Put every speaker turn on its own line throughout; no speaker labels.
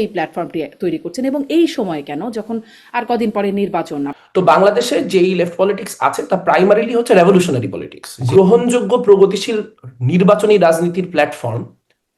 এই প্ল্যাটফর্মটি তৈরি করছেন এবং এই সময় কেন, যখন আর কদিন পরে নির্বাচন?
তো বাংলাদেশে যেই লেফট পলিটিক্স আছে তা প্রাইমারিলি হচ্ছে রেভলিউশনারি পলিটিক্স, গ্রহণযোগ্য প্রগতিশীল নির্বাচনী রাজনীতির প্ল্যাটফর্ম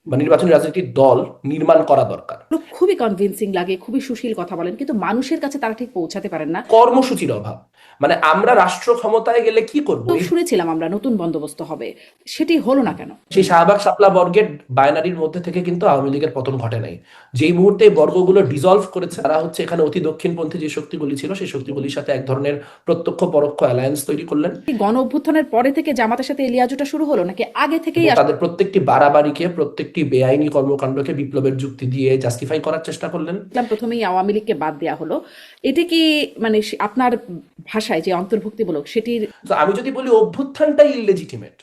বা নির্বাচনী রাজনীতির দল নির্মাণ করা দরকার।
খুবই কনভিন্সিং লাগে, খুবই সুশীল কথা বলেন, কিন্তু মানুষের কাছে তারা ঠিক পৌঁছাতে পারেন না।
কর্মসূচির অভাব, মানে আমরা রাষ্ট্র ক্ষমতায় গেলে কি করব?
তো শুনেছিলাম আমরা নতুন বন্দোবস্ত হবে, সেটি হলো না কেন?
সেই শাহবাগ শাপলা বর্গের বায়নারির মধ্যে থেকে কিন্তু আওয়ামী লীগের পতন ঘটে নাই। যেই মুহূর্তে এই বর্গগুলো ডিজলভ করেছে, তারা হচ্ছে এখানে অতি দক্ষিণপন্থী যে শক্তিগুলি ছিল সেই শক্তিগুলির সাথে এক ধরনের প্রত্যক্ষ পরোক্ষ অ্যালায়েন্স তৈরি করলেন।
গণ অভ্যুত্থানের পরে থেকে জামাতের সাথে এলিয়াজোটা শুরু হলো নাকি আগে থেকেই?
তাদের প্রত্যেকটি বাড়াবাড়িকে, প্রত্যেকটি বেআইনি কর্মকাণ্ডকে বিপ্লবের যুক্তি দিয়ে জাস্টিফাই করার চেষ্টা করলেন।
প্রথমেই আওয়ামী লীগকে বাদ দেওয়া হলো, এটা কি মানে আপনার ভাষায় যে অন্তর্ভুক্তিমূলক সেটির?
আমি যদি বলি অভ্যুত্থানটাই ইললেজিটিমেট,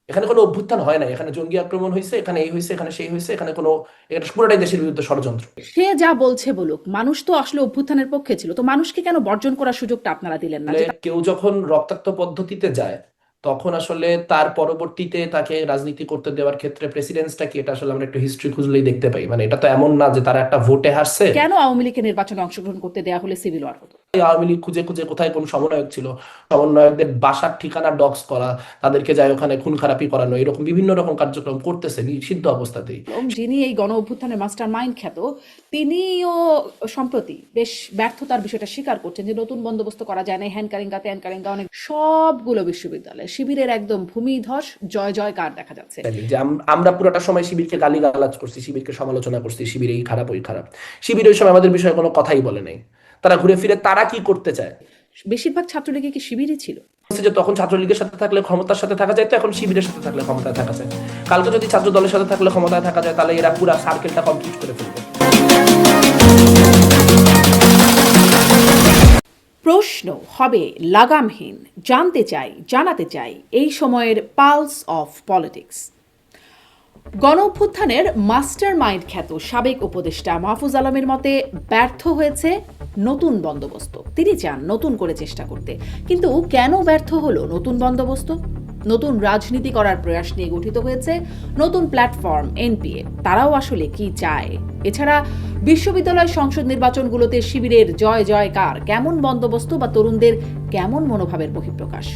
এখানে কোনো অভ্যুত্থান হয় না, এখানে জঙ্গি আক্রমণ হয়েছে, এখানে এই হয়েছে, এখানে সেই হয়েছে, এখানে কোনো, এটা পুরোটাই দেশের বিরুদ্ধে ষড়যন্ত্র।
সে যা বলছে বলুক, মানুষ তো আসলে অভ্যুত্থানের পক্ষে ছিল, তো মানুষকে কেন বর্জন করার সুযোগটা আপনারা দিলেন না?
কেউ যখন রক্তাক্ত পদ্ধতিতে যায় তখন আসলে তার পরবর্তীতে তাকে রাজনীতি করতে দেওয়ার ক্ষেত্রে প্রেসিডেন্সটা কি, এটা আসলে আমরা একটু হিস্ট্রি খুঁজলেই দেখতে পাই। মানে এটা তো এমন না যে তারা একটা ভোটে হারছে।
কেন আওয়ামী লীগকে নির্বাচনে অংশগ্রহণ করতে দেওয়া হলে সিভিল ওয়ার হতো?
আওয়ামী লীগ খুঁজে খুঁজে কোথায় কোন সমন্বয়ক ছিল, সমন্বয়কদের বাসার ঠিকানা ডক্স করা, তাদেরকে যায় ওখানে খুন খারাপি করানো, এরকম বিভিন্ন রকম কার্যক্রম করতেছে নিষিদ্ধ অবস্থাতেই।
যিনি এই গণ অভ্যুত্থানের মাস্টার মাইন্ড খ্যাত, তিনিও সম্প্রতি বেশ ব্যর্থতার বিষয়টা স্বীকার করছেন যে নতুন বন্দোবস্ত করা যায় না, হ্যানকারিঙ্গা ত্যানকারিঙ্গা, অনেক সবগুলো বিশ্ববিদ্যালয়ে শিবিরের একদম ভূমিধস জয় জয়কার দেখা যাচ্ছে।
যে আমরা পুরোটা সময় শিবিরকে গালিগালাজ করছি, শিবিরকে সমালোচনা করছি, শিবির এই খারাপ ওই খারাপ। শিবির ওই সময় আমাদের বিষয়ে কোনো কথাই বলে নাই। তারা ঘুরে ফিরে তারা কি করতে চায়?
বেশিরভাগ ছাত্রলীগে কি শিবিরই ছিল?
যে তখন ছাত্রলীগের সাথে থাকলে ক্ষমতার সাথে থাকা যায়, তো এখন শিবিরের সাথে থাকলে ক্ষমতায় থাকা যায়। কালকে যদি ছাত্র দলের সাথে থাকলে ক্ষমতায় থাকা যায়, তাহলে এরা পুরো সার্কেলটা কমপ্লিট করে ফেলবে।
প্রশ্ন হবে লাগামহীন, জানতে চাই, জানাতে চাই এই সময়ের পালস অফ পলিটিক্স। গণ অভ্যুত্থানের মাস্টার মাইন্ড খ্যাত সাবেক উপদেষ্টা মাহফুজ আলমের মতে ব্যর্থ হয়েছে নতুন বন্দোবস্ত। তিনি চান নতুন করে চেষ্টা করতে, কিন্তু কেন ব্যর্থ হলো নতুন বন্দোবস্ত? নতুন রাজনীতি করার প্রয়াস নিয়ে গঠিত হয়েছে নতুন প্ল্যাটফর্ম এনপিএ। তারাও আসলে কি চায়? এছাড়া বিশ্ববিদ্যালয় সংসদ নির্বাচনগুলোতে শিবিরের জয় জয়কার কেমন বন্দোবস্ত বা তরুণদের কেমন মনোভাবের বহিঃপ্রকাশ?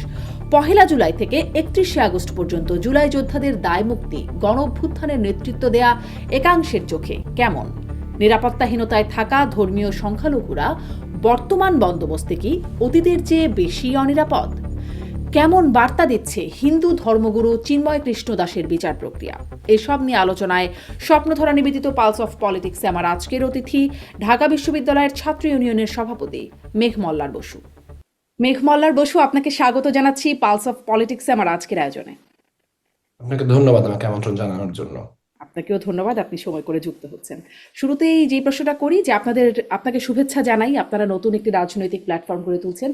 1 জুলাই থেকে 31 আগস্ট পর্যন্ত জুলাই যোদ্ধাদের দায়মুক্তি গণ অভ্যুত্থানের নেতৃত্ব দেয়া একাংশের চোখে কেমন? নিরাপত্তাহীনতায় থাকা ধর্মীয় সংখ্যালঘুরা বর্তমান বন্দোবস্তে কি অতীতের চেয়ে বেশি অনিরাপদ? কেমন বার্তা দিচ্ছে হিন্দু ধর্মগুরু চিন্ময় কৃষ্ণ দাসের বিচার প্রক্রিয়া? এসব নিয়ে আলোচনায় স্বপ্নধরা নিবেদিত পালস অফ পলিটিক্সে আমার আজকের অতিথি ঢাকা বিশ্ববিদ্যালয়ের ছাত্র ইউনিয়নের সভাপতি মেঘ মল্লার বসু। মেঘ মল্লার বসু, আপনাকে স্বাগত জানাচ্ছি পালস অফ পলিটিক্সে আমার আজকের আয়োজনে।
আপনাকে ধন্যবাদ আমাকে আমন্ত্রণ জানানোর জন্য।
আপনাকেও ধন্যবাদ, আপনি সময় করে যুক্ত হচ্ছেন। শুরুতেই যে প্রশ্নটা করি, যে আপনাকে শুভেচ্ছা জানাই, আপনারা নতুন একটি রাজনৈতিক প্ল্যাটফর্ম গড়ে তুলছেন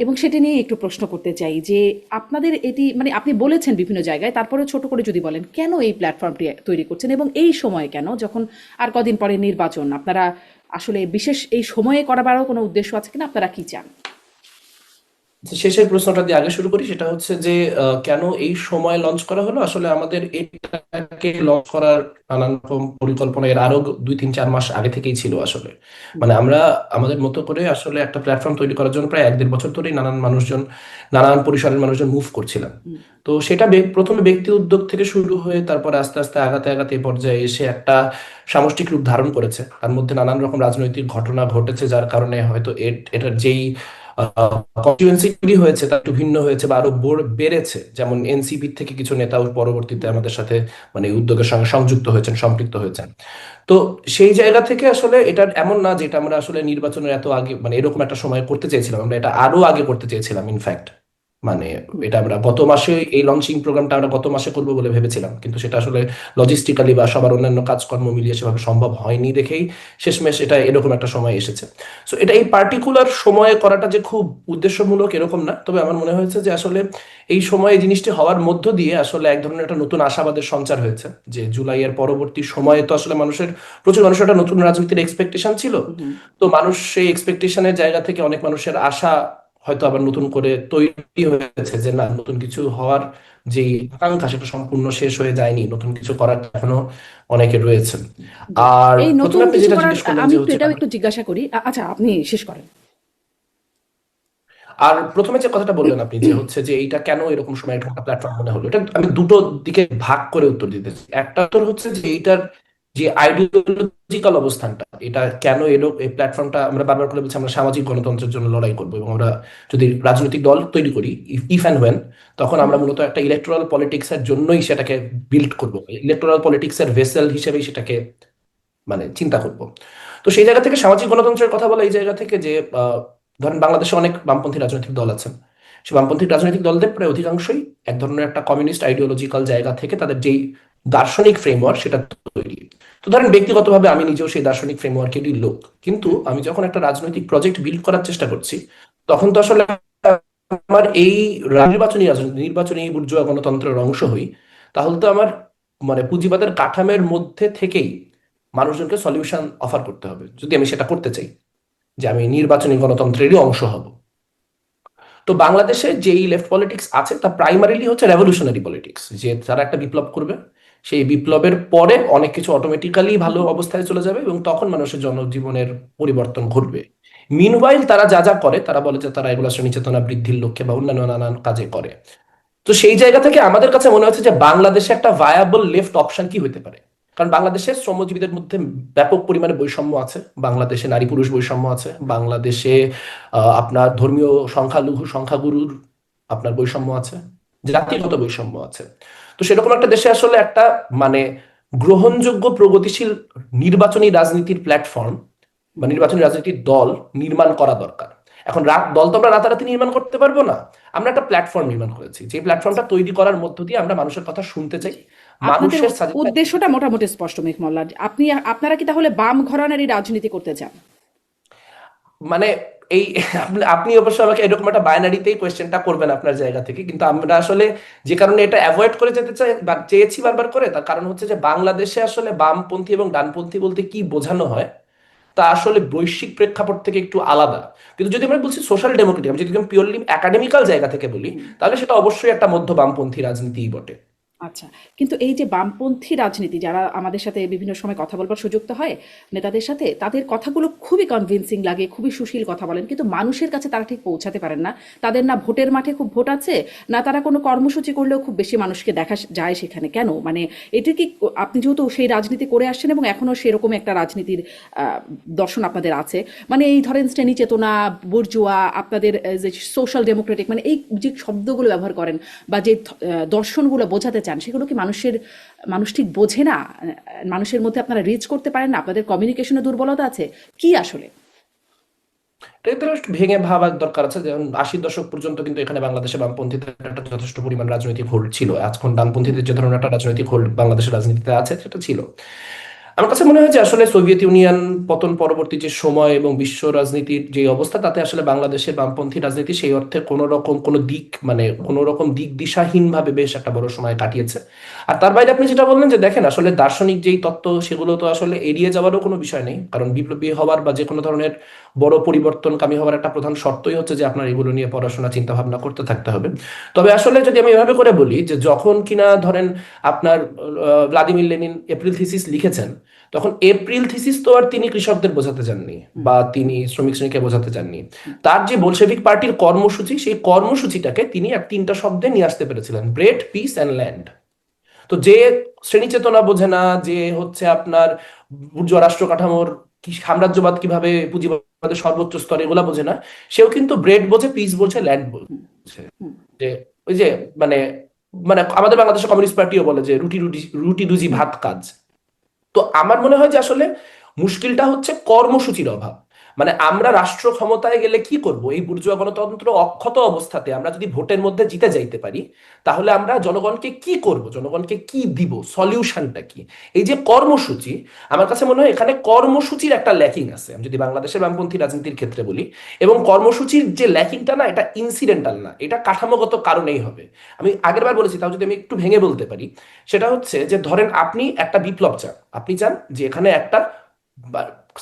এবং সেটা নিয়ে একটু প্রশ্ন করতে চাই যে আপনাদের এটি, মানে আপনি বলেছেন বিভিন্ন জায়গায়, তারপরে ছোট করে যদি বলেন কেন এই প্ল্যাটফর্মটি তৈরি করছেন এবং এই সময় কেন, যখন আর কদিন পরে নির্বাচন? আপনারা আসলে বিশেষ এই সময়ে করাবারও কোনো উদ্দেশ্য আছে কিনা? আপনারা কি চান?
শেষের প্রশ্নটা দিয়ে আগে শুরু করি, সেটা হচ্ছে যে কেন এই সময় লঞ্চ করা হলো। আসলে আমাদের এটাকে লঞ্চ করার নানান রকম পরিকল্পনা এর আরো 2-3-4 মাস আগে থেকেই ছিল আসলে। মানে আমরা আমাদের মতো করে আসলে একটা প্ল্যাটফর্ম তৈরি করার জন্য প্রায় 1-1.5 বছর ধরেই নানান মানুষজন, নানান পরিসরের মানুষজন মুভ করছিলাম। তো সেটা প্রথমে ব্যক্তি উদ্যোগ থেকে শুরু হয়ে তারপরে আস্তে আস্তে আগাতে আগাতে এই পর্যায়ে এসে একটা সামষ্টিক রূপ ধারণ করেছে। তার মধ্যে নানান রকম রাজনৈতিক ঘটনা ঘটেছে, যার কারণে হয়তো এটার যেই কনস্টিটুয়েন্সি তৈরি হয়েছে তা একটু ভিন্ন হয়েছে বা আরো বেড়েছে। যেমন এনসিপি থেকে কিছু নেতাও পরবর্তীতে আমাদের সাথে মানে উদ্যোগের সঙ্গে সংযুক্ত হয়েছেন, সম্পৃক্ত হয়েছেন। তো সেই জায়গা থেকে আসলে এটা এমন না যে এটা আমরা আসলে নির্বাচনের এত আগে, মানে এরকম একটা সময় করতে চেয়েছিলাম, আমরা এটা আরো আগে করতে চেয়েছিলাম ইনফ্যাক্ট। মানে এটা আমরা গত মাসে, এই লঞ্চিং প্রোগ্রামটা আমরা গত মাসে করবো বলে ভেবেছিলাম, কিন্তু সেটা আসলে লজিস্টিক্যালি বা সবার অন্যান্য কাজকর্ম মিলিয়ে সেভাবে সম্ভব হয়নি দেখেই শেষমেশ এটা এরকম একটা সময় এসেছে। সো এটা এই পার্টিকুলার সময়ে করাটা যে খুব উদ্দেশ্যমূলক এরকম না, তবে আমার মনে হয়েছে যে আসলে এই সময়ে জিনিসটি হওয়ার মধ্য দিয়ে আসলে এক ধরনের একটা নতুন আশাবাদের সঞ্চার হয়েছে। যে জুলাইয়ের পরবর্তী সময়ে তো আসলে প্রচুর মানুষের একটা নতুন রাজনীতির এক্সপেকটেশন ছিল। তো মানুষ সেই এক্সপেকটেশনের জায়গা থেকে অনেক মানুষের আশা হয়তো আবার নতুন করে তৈরি হয়েছে, যে না, নতুন কিছু হওয়ার যে আকাঙ্ক্ষা সেটা সম্পূর্ণ শেষ হয়ে যায়নি, নতুন কিছু করার এখনো অনেকে রয়েছে।
জি।
আর
এই
প্রথমে
নতুন
আপনি
কিছু
যেটা
করার
জিজ্ঞেস করলেন
আমি
যে
একটু
হচ্ছে
এটাও একটু জিজ্ঞাসা করি। আচ্ছা, আপনি শেষ করেন।
আর প্রথমে যে কথাটা বললেন আপনি, যে হচ্ছে যে এইটা কেন এরকম সময় এরকম একটা প্ল্যাটফর্ম মনে হলো, এটা আমি দুটো দিকে ভাগ করে উত্তর দিতে চাই। একটা উত্তর হচ্ছে যে এইটার যে আইডিওলজিক্যাল অবস্থানটা, এটা কেন এলো, এই প্ল্যাটফর্মটা আমরা বারবার করে বলছি আমরা সামাজিক গণতন্ত্রের জন্য লড়াই করবো, এবং আমরা যদি রাজনৈতিক দল তৈরি করি, ইফ অ্যান্ড ওয়েন, তখন
হুম।
আমরা মূলত একটা ইলেকটোরাল পলিটিক্স এর জন্যই সেটাকে বিল্ড করবো, ইলেকটোরাল পলিটিক্স এর ভেসেল হিসেবেই সেটাকে মানে চিন্তা করব। তো সেই জায়গা থেকে সামাজিক গণতন্ত্রের কথা বলা, এই জায়গা থেকে যে ধরেন বাংলাদেশে অনেক বামপন্থী রাজনৈতিক দল আছেন, সেই বামপন্থী রাজনৈতিক দলদের প্রায় অধিকাংশই এক ধরনের একটা কমিউনিস্ট আইডিওলজিক্যাল জায়গা থেকে তাদের যেই দার্শনিক ফ্রেমওয়ার্ক সেটা তৈরি। তো ধরেন ব্যক্তিগতভাবে আমি নিজেও সেই দার্শনিক ফ্রেমওয়ার্কেরই লোক, কিন্তু আমি যখন একটা রাজনৈতিক প্রজেক্ট বিল্ড করার চেষ্টা করছি, তখন তো আসলে আমার এই নির্বাচনী রাজনীতি, নির্বাচনী বুর্জোয়া গণতন্ত্রের অংশ হই, তাহলে তো আমার মানে পুঁজিবাদের কাঠামের মধ্যে থেকেই মানুষজনকে সলিউশন অফার করতে হবে, যদি আমি সেটা করতে চাই, যে আমি নির্বাচনী গণতন্ত্রেরই অংশ হব। তো বাংলাদেশে যেই লেফট পলিটিক্স আছে তা প্রাইমারিলি হচ্ছে রেভলিউশনারি পলিটিক্স, যে তারা একটা বিপ্লব করবে, সেই বিপ্লবের পরে অনেক কিছু অটোমেটিক্যালি ভালো অবস্থায় চলে যাবে, এবং তখন মানুষের জনজীবনের পরিবর্তন ঘটবে। মিনওয়াইল তারা যা যা করে, তারা বলে যে তারা এগুলো শ্রেণী চেতনা বৃদ্ধির লক্ষ্যে বা অন্যান্য নানান কাজে করে। তো সেই জায়গা থেকে আমাদের কাছে মনে হচ্ছে যে বাংলাদেশে একটা ভায়াবল লেফট অপশন কি হতে পারে। কারণ বাংলাদেশে শ্রমজীবীদের মধ্যে ব্যাপক পরিমাণে বৈষম্য আছে, বাংলাদেশে নারী পুরুষ বৈষম্য আছে, বাংলাদেশে আপনার ধর্মীয় সংখ্যালঘু সংখ্যাগুরুর আপনার বৈষম্য আছে, জাতিগত বৈষম্য আছে। তো সেরকম একটা দেশে আসলে একটা মানে গ্রহণযোগ্য প্রগতিশীল নির্বাচনী রাজনীতির প্ল্যাটফর্ম বা নির্বাচনী রাজনীতির দল নির্মাণ করা দরকার। এখন দল তো আমরা রাতারাতি নির্মাণ করতে পারবো না, আমরা একটা প্ল্যাটফর্ম নির্মাণ করেছি, যে প্ল্যাটফর্মটা তৈরি করার মধ্য দিয়ে আমরা মানুষের কথা শুনতে চাই,
জি। আপনাদের
মানুষের সাজেশন।
উদ্দেশ্যটা মোটামুটি স্পষ্ট মেঘ মোল্লা। আপনারা কি তাহলে বাম ঘরানারই রাজনীতি করতে চান?
মানে এই আপনি আপনি অবশ্য আমাকে এরকম একটা বাইনারিতেই কোয়েশ্চেনটা করবেন আপনার জায়গা থেকে, কিন্তু আমরা আসলে যে কারণে এটা অ্যাভয়েড করে যেতে চাই বা চেয়েছি বারবার করে, তার কারণ হচ্ছে যে বাংলাদেশে আসলে বামপন্থী এবং ডানপন্থী বলতে কি বোঝানো হয় তা আসলে বৈশ্বিক প্রেক্ষাপট থেকে একটু আলাদা। কিন্তু যদি আমরা বলছি সোশ্যাল ডেমোক্রেটিক, আমি যদি পিওরলি একাডেমিক্যাল জায়গা থেকে বলি, তাহলে সেটা অবশ্যই একটা মধ্য বামপন্থী রাজনীতিই বটে।
আচ্ছা, কিন্তু এই যে বামপন্থী রাজনীতি যারা আমাদের সাথে বিভিন্ন সময় কথা বলবার সুযোগ তো হয় নেতাদের সাথে, তাদের কথাগুলো খুবই কনভিন্সিং লাগে, খুবই সুশীল কথা বলেন, কিন্তু মানুষের কাছে তারা ঠিক পৌঁছাতে পারেন না। তাদের না ভোটের মাঠে খুব ভোট আছে, না তারা কোনো কর্মসূচি করলেও খুব বেশি মানুষকে দেখা যায় সেখানে। কেন? মানে এটা কি, আপনি যেহেতু সেই রাজনীতি করে আসছেন এবং এখনো সেরকম একটা রাজনীতির দর্শন আপনাদের আছে, মানে এই ধরেন শ্রেণী চেতনা, বুর্জোয়া, আপনাদের যে সোশ্যাল ডেমোক্রেটিক, মানে এই যে শব্দগুলো ব্যবহার করেন বা যে দর্শনগুলো বোঝাতে চান, সেগুলো কি মানুষ ঠিক বোঝে না? মানুষের মধ্যে আপনারা রিচ করতে পারেন না? আপনাদের কমিউনিকেশনে দুর্বলতা আছে কি আসলে?
এটাকে তো একটু ভেঙে ভাবার দরকার আছে। যেমন 80 দশক পর্যন্ত কিন্তু এখানে বাংলাদেশে বামপন্থীদের একটা যথেষ্ট পরিমাণ রাজনৈতিক হোল্ড ছিল, এখন ডানপন্থীদের যে ধরনের একটা রাজনৈতিক হোল্ড বাংলাদেশের রাজনীতিতে আছে সেটা ছিল। আমার কাছে মনে হয় যে আসলে সোভিয়েত ইউনিয়ন পতন পরবর্তী যে সময় এবং বিশ্ব রাজনীতির যে অবস্থা, তাতে আসলে বাংলাদেশের বামপন্থী রাজনীতি সেই অর্থে কোনো রকম কোনো দিক মানে কোনো রকম দিক দিশাহীন ভাবে বেশ একটা বড় সময় কাটিয়েছে। আর তার বাইরে আপনি যেটা বললেন যে দেখেন আসলে দার্শনিক যেই তত্ত্ব, সেগুলো তো আসলে এড়িয়ে যাওয়ারও কোনো বিষয় নেই, কারণ বিপ্লবী হওয়ার বা যে কোনো ধরনের বড় পরিবর্তনকামী হওয়ার একটা প্রধান শর্তই হচ্ছে যে আপনার এগুলো নিয়ে পড়াশোনা চিন্তা ভাবনা করতে থাকতে হবে। তবে আসলে যদি আমি এভাবে করে বলি, যে যখন কিনা ধরেন আপনার ভ্লাদিমির লেনিন এপ্রিল থিসিস লিখেছেন, তখন এপ্রিল থিসিস তো আর তিনি কৃষকদের বোঝাতে চাননি
হুম।
বা তিনি শ্রমিক শ্রেণীকে বোঝাতে চাননি।
হুম।
তার যে বলশেভিক পার্টির কর্মসূচি, সেই কর্মসূচিটাকে তিনি আর তিনটা শব্দে নিয়ে আসতে পেরেছিলেন: ব্রেড, পিস অ্যান্ড ল্যান্ড। তো যে শ্রেণী চেতনা বোঝে না, যে হচ্ছে আপনার বুর্জোয়া রাষ্ট্র কাঠামোর কি সাম্রাজ্যবাদ কিভাবে পুঁজিবাদের সর্বোচ্চ স্তরে, এগুলা বোঝে না, সেও কিন্তু ব্রেড বোঝে, পিস বোঝে, ল্যান্ড
হুম।
বোঝে।
হুম।
যে ওই যে মানে মানে আমাদের বাংলাদেশের কমিউনিস্ট পার্টিও বলে যে রুটি রুটি রুটি রুজি ভাত কাজ। তো আমার মনে হয় যে আসলে মুশকিলটা হচ্ছে কর্মসূচির অভাব। মানে আমরা রাষ্ট্র ক্ষমতায় গেলে কি করব, এই বুর্জোয়া গণতন্ত্র অক্ষত অবস্থাতে আমরা যদি ভোটের মধ্যে জিতে যাইতে পারি, তাহলে আমরা জনগণকে কি করব, জনগণকে কি দিব, সলিউশনটা কি? এই যে কর্মসূচি, আমার কাছে মনে হয় এখানে কর্মসূচির একটা ল্যাকিং আছে, আমি যদি বাংলাদেশের বামপন্থী রাজনীতির ক্ষেত্রে বলি। এবং কর্মসূচির যে ল্যাকিংটা না, এটা ইনসিডেন্টাল না, এটা কাঠামোগত কারণেই হবে। আমি আগেরবার বলেছি, তাও যদি আমি একটু ভেঙে বলতে পারি, সেটা হচ্ছে যে ধরেন আপনি একটা বিপ্লব চান, আপনি চান যে এখানে একটা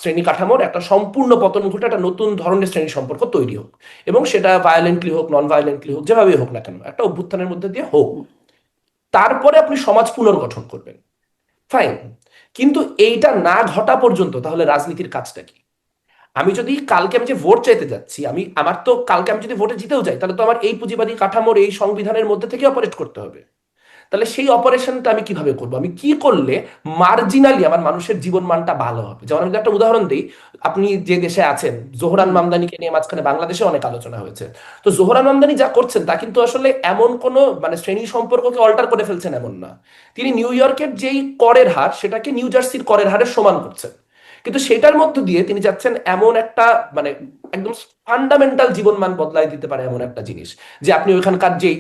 শ্রেণী কাঠামোর একটা সম্পূর্ণ পতন ঘটে একটা নতুন ধরনের শ্রেণী সম্পর্ক তৈরি হোক, এবং সেটা ভায়োলেন্টলি হোক নন ভায়োলেন্টলি হোক যেভাবেই হোক না কেন একটা অভ্যুত্থানের মধ্যে দিয়ে হোক। তারপরে আপনি সমাজ পুনর্গঠন করবেন, ফাইন। কিন্তু এইটা না ঘটা পর্যন্ত তাহলে রাজনীতির কাজটা কি? আমি যদি কালকে আমি যে ভোট চাইতে যাচ্ছি, আমার তো কালকে আমি যদি ভোটে জিতেও যাই, তাহলে তো আমার এই পুঁজিবাদী কাঠামোর এই সংবিধানের মধ্যে থেকে অপারেট করতে হবে। তাহলে সেই অপারেশনটা আমি কিভাবে করব? আমি কি করলে মার্জিনালি আমার মানুষের জীবন মানটা ভালো হবে? যেমন আমি যদি একটা উদাহরণ দিই, আপনি যে দেশে আছেন, জোহরান
হুম।
মামদানিকে নিয়ে মাঝখানে বাংলাদেশে অনেক আলোচনা হয়েছে। তো জোহরান মামদানি যা করছেন তা কিন্তু আসলে এমন কোনো মানে শ্রেণী সম্পর্ককে অল্টার করে ফেলছেন এমন না। তিনি নিউ ইয়র্কের যেই করের হার সেটাকে নিউ জার্সির করের হারের সমান করছেন, কিন্তু সেটার মধ্য দিয়ে তিনি যাচ্ছেন এমন একটা মানে একদম ফান্ডামেন্টাল জীবনমান বদলাই দিতে পারে এমন একটা জিনিস, যে আপনি ওইখানকার যেই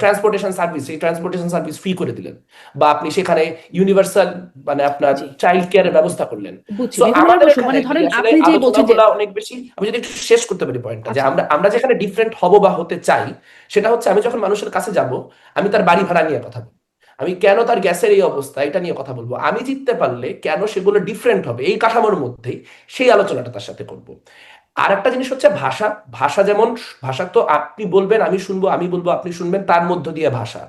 ট্রান্সপোর্টেশন সার্ভিস, এই ট্রান্সপোর্টেশন সার্ভিস ফ্রি করে দিলেন, বা আপনি সেখানে ইউনিভার্সাল মানে আপনার
জি,
চাইল্ড কেয়ারের ব্যবস্থা করলেন।
বুঝছি।
সো
এখানে
আমাদের
অবশ্য
এখানে
মানে
যদি
ধরেন
আসলে
আপনি যে বলছেন যে
আলোচনাগুলো অনেক বেশি, আমি যদি একটু শেষ করতে পারি পয়েন্টটা, যে
আচ্ছা,
আমরা আমরা যেখানে ডিফারেন্ট হব বা হতে চাই, সেটা হচ্ছে আমি যখন মানুষের কাছে যাব, আমি তার বাড়ি ভাড়া নিয়ে কথা বলবো, আমি কেন তার গ্যাসের এই অবস্থা এটা নিয়ে কথা বলবো, আমি জিততে পারলে কেন সেগুলো ডিফারেন্ট হবে এই কাঠামোর মধ্যেই সেই আলোচনাটা তার সাথে করব। আর একটা জিনিস হচ্ছে ভাষা। ভাষা যেমন, ভাষা তো আপনি বলবেন আমি শুনবো, আমি বলবো আপনি শুনবেন, তার মধ্য দিয়ে ভাষা।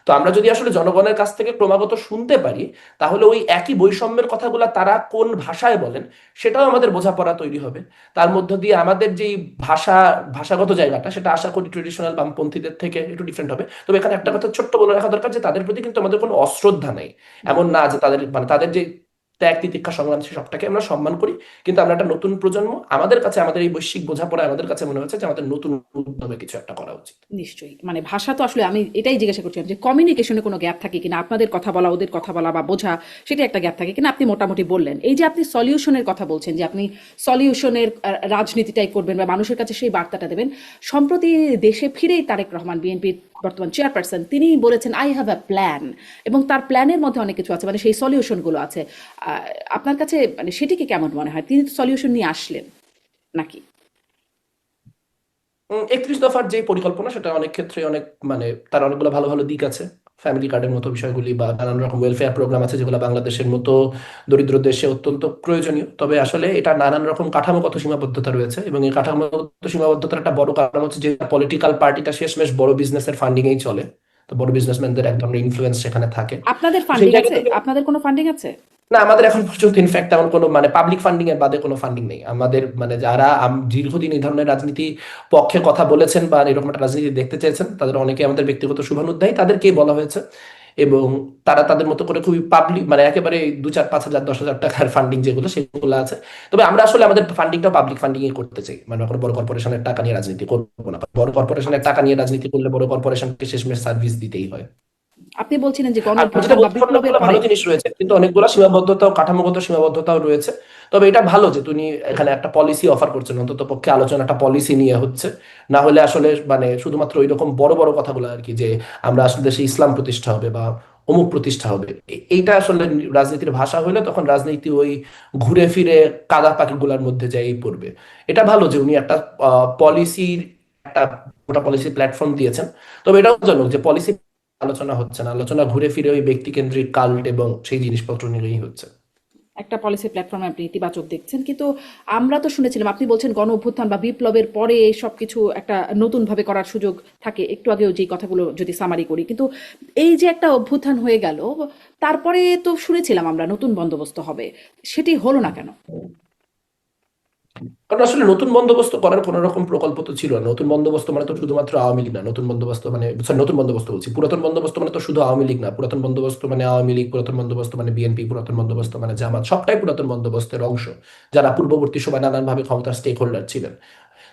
তো আমরা যদি আসলে জনগণের কাছ থেকে ক্রমাগত শুনতে পারি, তাহলে ওই একই বৈষম্যের কথাগুলো তারা কোন ভাষায় বলেন সেটাও আমাদের বোঝাপড়া তৈরি হবে। তার মধ্য দিয়ে আমাদের যেই ভাষা, ভাষাগত জায়গাটা, সেটা আশা করি ট্রেডিশনাল বামপন্থীদের থেকে একটু ডিফারেন্ট হবে। তবে এখানে একটা
হুম,
কথা ছোট্ট বলে রাখা দরকার, যে তাদের প্রতি কিন্তু আমাদের কোনো অশ্রদ্ধা নেই।
হুম।
এমন না যে তাদের মানে তাদের যে ত্যাগ তিতিক্ষা সংগ্রাম সবটাকে আমরা সম্মান করি, কিন্তু আমরা একটা নতুন প্রজন্ম, আমাদের কাছে আমাদের এই বৈশ্বিক বোঝাপড়া আমাদের কাছে মনে হচ্ছে যে আমাদের নতুন উদ্যমে কিছু একটা করা উচিত।
নিশ্চয়ই। মানে ভাষা তো আসলে আমি এটাই জিজ্ঞাসা করছিলাম যে কমিউনিকেশনে কোনো গ্যাপ থাকে কিনা, আপনাদের কথা বলা ওদের কথা বলা বা বোঝা, সেটা একটা গ্যাপ থাকে কিনা আপনি মোটামুটি বললেন। এই যে আপনি সলিউশনের কথা বলছেন যে আপনি সলিউশনের রাজনীতিটাই করবেন বা মানুষের কাছে সেই বার্তাটা দেবেন। সম্প্রতি দেশে ফিরেই তারেক রহমান, বিএনপির বর্তমান চেয়ারপারসন, তিনি বলেছেন আই হ্যাভ আ প্ল্যান, এবং তার প্ল্যানের মধ্যে অনেক কিছু আছে, মানে সেই সলিউশনগুলো আছে। আপনার কাছে মানে সেটিকে কেমন মনে হয়? তিনি তো সলিউশন নিয়ে আসলেন নাকি?
31 দফার যে পরিকল্পনা, সেটা অনেক ক্ষেত্রে অনেক মানে তার অনেকগুলো ভালো ভালো দিক আছে। ফ্যামিলি কার্ডের মতো বিষয়গুলি বা নানান রকম ওয়েলফেয়ার প্রোগ্রাম আছে যেগুলো বাংলাদেশের মতো দরিদ্র দেশে অত্যন্ত প্রয়োজনীয়। তবে আসলে এটা নানান রকম কাঠামোগত সীমাবদ্ধতা রয়েছে, এবং এই কাঠামোগত সীমাবদ্ধতার একটা বড় কারণ হচ্ছে যে পলিটিক্যাল পার্টিটা শেষমেশ বড় বিজনেসের ফান্ডিং এই চলে। তো বড় বিজনেসম্যানদের এক ধরনের ইনফ্লুয়েন্স সেখানে থাকে।
আপনাদের
তো সেই
ফান্ডিং
জায়গা
আছে?
থেকে
আপনাদের কোনো ফান্ডিং আছে?
না, আমাদের এখন পর্যন্ত ইনফ্যাক্ট এমন কোনো মানে পাবলিক ফান্ডিং এর বাদে কোনো ফান্ডিং নেই আমাদের। মানে যারা দীর্ঘদিন এই ধরনের রাজনীতি পক্ষে কথা বলেছেন বা এরকম একটা রাজনীতি দেখতে চেয়েছেন, তাদের অনেকে আমাদের ব্যক্তিগত শুভানুধ্যায়ী, তাদেরকেই বলা হয়েছে। এবং তারা তাদের মতো করে খুবই পাবলিক মানে একেবারে 2, 4, 5 হাজার 10 হাজার টাকার ফান্ডিং যেগুলো সেগুলো আছে। তবে আমরা আসলে আমাদের ফান্ডিংটা পাবলিক ফান্ডিং এ করতে চাই, মানে কোনো বড় কর্পোরেশনের টাকা নিয়ে রাজনীতি করবো না। বড় কর্পোরেশনের
আচ্ছা।
টাকা নিয়ে রাজনীতি করলে বড় কর্পোরেশনকে শেষমেশ সার্ভিস দিতেই হয়।
আপনি বলছিলেন যে গণ
আর যেটা
অভ্যুত্থান বা
বলছেন
বিপ্লবের
অনেকগুলো
পরে
ভালো জিনিস রয়েছে, কিন্তু অনেকগুলো সীমাবদ্ধতাও কাঠামোগত সীমাবদ্ধতাও রয়েছে। তবে এটা ভালো যে তুমি এখানে একটা পলিসি অফার করছেন, অন্তত পক্ষে আলোচনা একটা পলিসি নিয়ে হচ্ছে। না হলে আসলে মানে শুধুমাত্র ওই রকম বড় বড় কথাগুলো আর কি, যে আমরা আসলে দেশে ইসলাম প্রতিষ্ঠা হবে বা অমুক প্রতিষ্ঠা হবে, এইটা আসলে রাজনীতির ভাষা হলে তখন রাজনীতি ওই ঘুরে ফিরে কাদা পাখিগুলোর মধ্যে যাই পড়বে। এটা ভালো যে উনি একটা পলিসির একটা গোটা পলিসি প্ল্যাটফর্ম দিয়েছেন। তবে এটাও জানো যে পলিসি আলোচনা হচ্ছে না, আলোচনা ঘুরে ফিরে ওই ব্যক্তিকেন্দ্রিক কাল্ট এবং সেই জিনিসপত্র নিয়েই হচ্ছে।
একটা পলিসি প্ল্যাটফর্মে আপনি ইতিবাচক দেখছেন, কিন্তু আমরা তো শুনেছিলাম আপনি বলছেন গণ অভ্যুত্থান বা বিপ্লবের পরে সব কিছু একটা নতুনভাবে করার সুযোগ থাকে। একটু আগেও যে কথাগুলো যদি সামারি করি, কিন্তু এই যে একটা অভ্যুত্থান হয়ে গেল, তারপরে তো শুনেছিলাম আমরা নতুন বন্দোবস্ত হবে, সেটি হলো না কেন?
কারণ আসলে নতুন বন্দোবস্ত করার কোন রকম প্রকল্প তো ছিল না। নতুন বন্দোবস্ত মানে তো শুধুমাত্র আওয়ামী লীগ না, নতুন বন্দোবস্ত মানে sorry, নতুন বন্দোবস্ত বলছি, পুরাতন বন্দোবস্ত মানে তো শুধু আওয়ামী লীগ না, পুরাতন বন্দোবস্ত মানে আওয়ামী লীগ, পুরাতন বন্দোবস্ত মানে বিএনপি, পুরাতন বন্দোবস্ত মানে জামাত, সবটাই পুরাতন বন্দোবস্তের অংশ, যারা পূর্ববর্তী সময় নানানভাবে ক্ষমতার স্টেক হোল্ডার ছিলেন।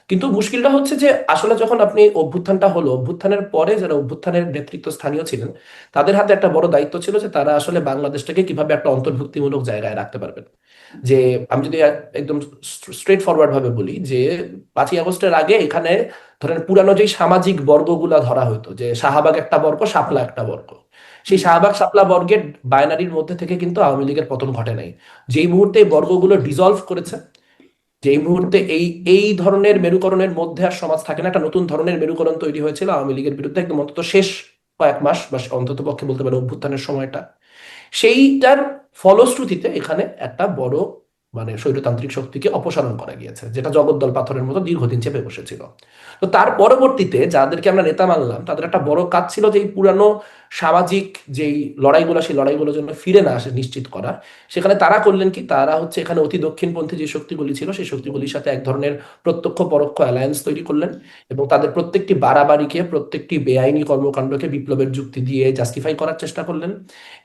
কিন্তু মুশকিলটা হচ্ছে যে আসলে যখন আপনি অভ্যুত্থানটা হলো, অভ্যুত্থানের পরে যারা অভ্যুত্থানের নেতৃত্ব স্থানীয় ছিলেন, তাদের হাতে একটা বড় দায়িত্ব ছিল যে তারা আসলে বাংলাদেশটাকে কিভাবে একটা অন্তর্ভুক্তিমূলক জায়গায় রাখতে পারবেন। যে আমি যদি একদম স্ট্রেট ফরওয়ার্ড ভাবে বলি, যে 5ই আগস্টের আগে এখানে ধরেন পুরানো যেই সামাজিক বর্গগুলা ধরা হতো, যে শাহবাগ একটা বর্গ, শাপলা একটা বর্গ, সেই
হুম।
শাহবাগ শাপলা বর্গের বায়নারির মধ্যে থেকে কিন্তু আওয়ামী লীগের পতন ঘটে নাই। যেই মুহূর্তে এই বর্গগুলো ডিজলভ করেছে, যেই মুহূর্তে এই এই ধরনের মেরুকরণের মধ্যে আর সমাজ থাকে না, একটা নতুন ধরনের মেরুকরণ তৈরি হয়েছিল আওয়ামী লীগের বিরুদ্ধে একদম অন্তত শেষ কয়েক মাস বা অন্তত পক্ষে বলতে পারে অভ্যুত্থানের সময়টা, সেইটার ফলশ্রুতিতে এখানে একটা বড় মানে স্বৈরতান্ত্রিক শক্তিকে অপসারণ করা গিয়েছে, যেটা জগদ্দল পাথরের মতো দীর্ঘদিন চেপে বসেছিল। তো তার পরবর্তীতে যাদেরকে আমরা নেতা মানলাম তাদের একটা বড় কাজ ছিল যে এই পুরানো সামাজিক যেই লড়াইগুলো, সেই লড়াইগুলোর জন্য ফিরে না আসে নিশ্চিত করা। সেখানে তারা করলেন কি, তারা হচ্ছে এখানে অতি দক্ষিণপন্থী যে শক্তিগুলি ছিল সেই শক্তিগুলির সাথে এক ধরনের প্রত্যক্ষ পরোক্ষ অ্যালায়েন্স তৈরি করলেন, এবং তাদের প্রত্যেকটি বাড়াবাড়িকে, প্রত্যেকটি বেআইনি কর্মকাণ্ডকে বিপ্লবের যুক্তি দিয়ে জাস্টিফাই করার চেষ্টা করলেন।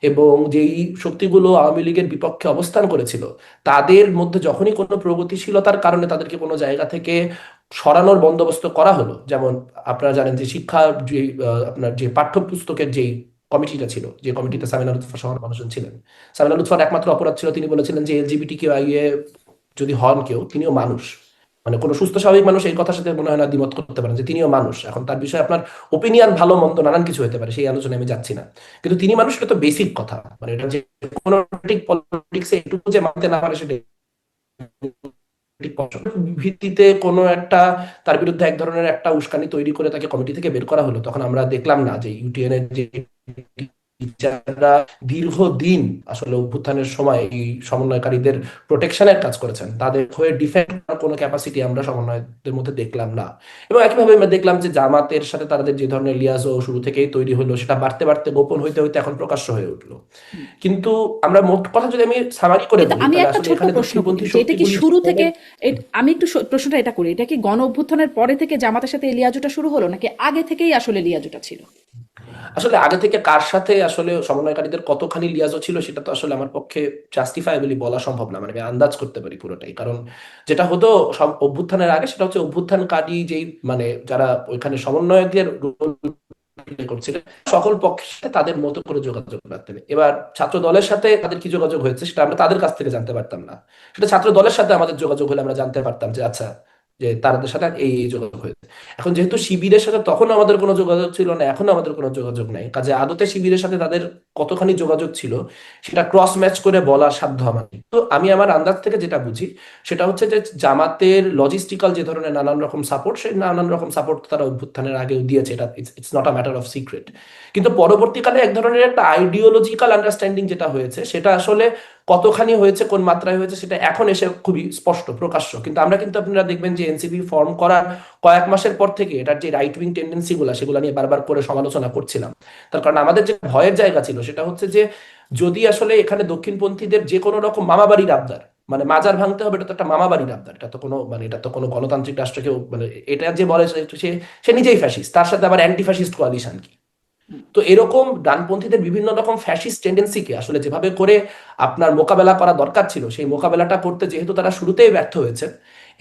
এবং যেই শক্তিগুলো আওয়ামী লীগের বিপক্ষে অবস্থান করেছিল তাদের মধ্যে যখনই কোনো প্রগতিশীলতার কারণে তাদেরকে কোনো জায়গা থেকে সরানোর বন্দোবস্ত করা হলো, যেমন আপনারা জানেন যে শিক্ষা যে আপনার যে পাঠ্যপুস্তকের যেই কমিটিটা ছিল, যে কমিটিতে সামিনা লুৎফা সহ মানুষজন ছিলেন, সামিনা লুৎফার একমাত্র অপরাধ ছিল তিনি বলেছিলেন যে এলজিবিটি কেউ আইয়ে যদি হন কেউ, তিনিও মানুষ। মানে কোনো সুস্থ স্বাভাবিক মানুষ এই কথার সাথে মনে হয় না দ্বিমত করতে পারেন যে তিনিও মানুষ। এখন তার বিষয়ে আপনার ওপিনিয়ন ভালো মন্দ নানান কিছু হতে পারে, সেই আলোচনায় আমি যাচ্ছি না, কিন্তু তিনি মানুষ, এটা তো বেসিক কথা। মানে এটা যে কোনো পলিটিক্সে এটুকু যে মানতে না পারে সেটা ভিত্তিতে কোনো একটা তার বিরুদ্ধে এক ধরনের একটা উস্কানি তৈরি করে তাকে কমিটি থেকে বের করা হলো, তখন আমরা দেখলাম না যে ইউটিএন এর যে যারা দীর্ঘদিন আসলে অভ্যুত্থানের সময় এই সমন্বয়কারীদের প্রোটেকশনের কাজ করেছেন, তাদের হয়ে ডিফেন্ড করার কোনো ক্যাপাসিটি আমরা সমন্বয়কদের মধ্যে দেখলাম না। এবং একইভাবে আমরা দেখলাম যে জামাতের সাথে তাদের যে ধরনের লিয়াজও শুরু থেকেই তৈরি হলো, সেটা বাড়তে বাড়তে গোপন হইতে হইতে এখন প্রকাশ্য হয়ে উঠলো। কিন্তু আমরা মোট কথা যদি আমি সামারি করে
কিন্তু
বলি,
আমি
তাহলে
একটা
আসলে
ছোট্ট
এখানে
প্রশ্ন করি
দক্ষিণপন্থী
যে এটা কি
শক্তিগুলি
শুরু থেকে আমি একটু প্রশ্নটা এটা করি, এটা কি গণ অভ্যুত্থানের পরে থেকে জামাতের সাথে এই লিয়াজোটা শুরু হলো নাকি আগে থেকেই আসলে লিয়াজোটা ছিল?
আসলে আগে থেকে কার সাথে আসলে সমন্বয়কারীদের কতখানি লিয়াজও ছিল সেটা তো আসলে আমার পক্ষে জাস্টিফাইবলি বলা সম্ভব না, মানে আমি আন্দাজ করতে পারি পুরোটাই। কারণ যেটা হতো অভ্যুত্থানের আগে, সেটা হচ্ছে অভ্যুত্থানকারী যেই মানে যারা ওইখানে সমন্বয়কের রোল প্লে করছিলেন, সকল পক্ষের সাথে তাদের মতো করে যোগাযোগ রাখতেন। এবার ছাত্র দলের সাথে তাদের কি যোগাযোগ হয়েছে সেটা আমরা তাদের কাছ থেকে জানতে পারতাম না, সেটা ছাত্র দলের সাথে আমাদের যোগাযোগ হলে আমরা জানতে পারতাম যে আচ্ছা, যে তাদের সাথে এই যোগাযোগ হয়েছে। এখন যেহেতু শিবিরের সাথে তখন আমাদের কোনো যোগাযোগ ছিল না, এখন আমাদের কোনো যোগাযোগ নাই, কাজে আদতে শিবিরের সাথে তাদের কতখানি যোগাযোগ ছিল সেটা ক্রস ম্যাচ করে বলার সাধ্য আমার নেই। তো আমি আমার আন্দাজ থেকে যেটা বুঝি সেটা হচ্ছে যে জামাতের লজিস্টিক্যাল যে ধরনের নানান রকম সাপোর্ট, সেই নানান রকম সাপোর্ট তারা অভ্যুত্থানের আগেও দিয়েছে, এটা it's not a matter of secret. কিন্তু পরবর্তীকালে এক ধরনের একটা আইডিওলজিক্যাল আন্ডারস্ট্যান্ডিং যেটা হয়েছে, সেটা আসলে কতখানি হয়েছে, কোন মাত্রায় হয়েছে, সেটা এখন এসে খুবই স্পষ্ট প্রকাশ্য। কিন্তু আমরা কিন্তু আপনারা দেখবেন যে এনসিপি ফর্ম করার কয়েক মাসের পর থেকে এটার যে রাইট উইং টেন্ডেন্সি গুলা, সেগুলো নিয়ে বারবার করে সমালোচনা করছিলাম। তার কারণ আমাদের যে ভয়ের জায়গা ছিল সেটা হচ্ছে যে যদি আসলে এখানে দক্ষিণপন্থীদের যে কোনো রকম মামাবাড়ির আবদার, মানে মাজার ভাঙতে হবে, এটা তো একটা মামাবাড়ির আবদার, এটা তো কোনো মানে এটা তো কোনো গণতান্ত্রিক রাষ্ট্রকেও মানে এটা যে বলে সে সে নিজেই ফ্যাসিস্ট, তার সাথে আবার অ্যান্টি ফ্যাসিস্ট কোয়ালিশন কি। তো এরকম ডানপন্থীদের বিভিন্ন রকম ফ্যাসিস্ট টেন্ডেন্সিকে আসলে যেভাবে করে আপনার মোকাবেলা করা দরকার ছিল, সেই মোকাবেলাটা করতে যেহেতু তারা শুরুতেই ব্যর্থ হয়েছে,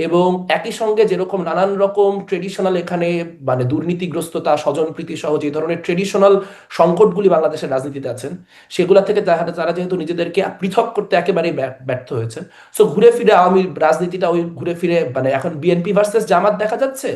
এবং একই সঙ্গে যেরকম নানান রকম ট্রেডিশনাল এখানে মানে দুর্নীতিগ্রস্ততা, স্বজনপ্রীতি সহ যে ধরনের ট্রেডিশনাল সংকটগুলি বাংলাদেশের রাজনীতিতে আছেন, সেগুলা থেকে তারা যেহেতু নিজেদেরকে পৃথক করতে একেবারেই ব্যর্থ হয়েছে, সো ঘুরে ফিরে আওয়ামী রাজনীতিটা ওই ঘুরে ফিরে মানে এখন বিএনপি ভার্সেস জামাত দেখা যাচ্ছে।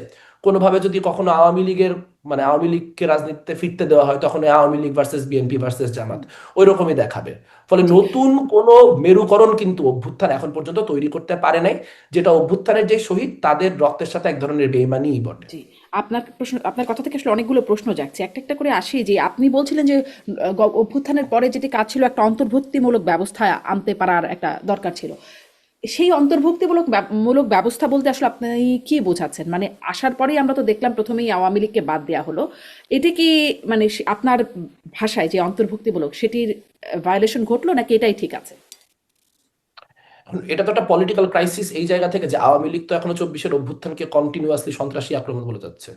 কোনোভাবে যদি কখনো আওয়ামী লীগের মানে আওয়ামী লীগকে রাজনীতিতে ফিরতে দেওয়া হয়, তখন আওয়ামী লীগ ভার্সেস বিএনপি ভার্সেস জামাত ওই রকমই দেখাবে। ফলে নতুন কোনো মেরুকরণ কিন্তু অভ্যুত্থান এখন পর্যন্ত তৈরি করতে পারে নাই, যেটা অভ্যুত্থানের যে শহীদ তাদের রক্তের সাথে এক ধরনের বেইমানিই বটে।
জি, আপনার প্রশ্ন, আপনার কথা থেকে আসলে অনেকগুলো প্রশ্ন যাচ্ছে, একটা একটা করে আসি। যে আপনি বলছিলেন যে অভ্যুত্থানের পরে যেটি কাজ ছিল একটা অন্তর্ভুক্তিমূলক ব্যবস্থা আনতে পারার একটা দরকার ছিল। সেই মূলক ব্যবস্থা বলতে আসলে আপনি কি বোঝাচ্ছেন? মানে আসার পরেই আমরা তো দেখলাম প্রথমেই আওয়ামী লীগকে বাদ দেওয়া হলো, এটা কি মানে আপনার ভাষায় যে অন্তর্ভুক্তিমূলক সেটির ভায়োলেশন ঘটলো নাকি এটাই ঠিক আছে?
এখন এটা তো একটা পলিটিক্যাল ক্রাইসিস এই জায়গা থেকে যে আওয়ামী লীগ তো এখনো 24-এর অভ্যুত্থানকে কন্টিনিউয়াসলি সন্ত্রাসী আক্রমণ বলে যাচ্ছে।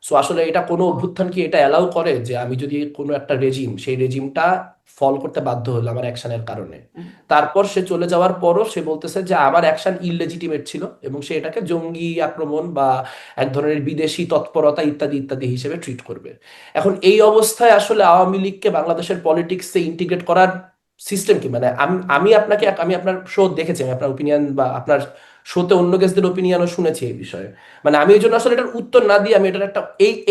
সো আসলে এটা কোনো অভ্যুত্থান কি এটা অ্যালাউ করে যে আমি যদি কোনো একটা রেজিম, সেই রেজিমটা ফল করতে বাধ্য হলো আমার অ্যাকশনের কারণে, তারপর সে চলে যাওয়ার পরও সে বলতেছে যে আমার অ্যাকশন ইললেজিটিমেট ছিল এবং সে এটাকে জঙ্গি আক্রমণ বা এক ধরনের বিদেশি তৎপরতা ইত্যাদি ইত্যাদি হিসেবে ট্রিট করবে। এখন এই অবস্থায় আসলে আওয়ামী লীগকে বাংলাদেশের পলিটিক্সে ইন্টিগ্রেট করার সিস্টেম কি? মানে আমি আপনাকে আমি আপনার শো দেখেছি, আমি আপনার ওপিনিয়ন বা আপনার শোতে অন্য গেস্টদের ওপিনিয়নও শুনেছি এই বিষয়ে। মানে আমি এই জন্য আসলে এটার উত্তর না দিয়ে আমি এটার একটা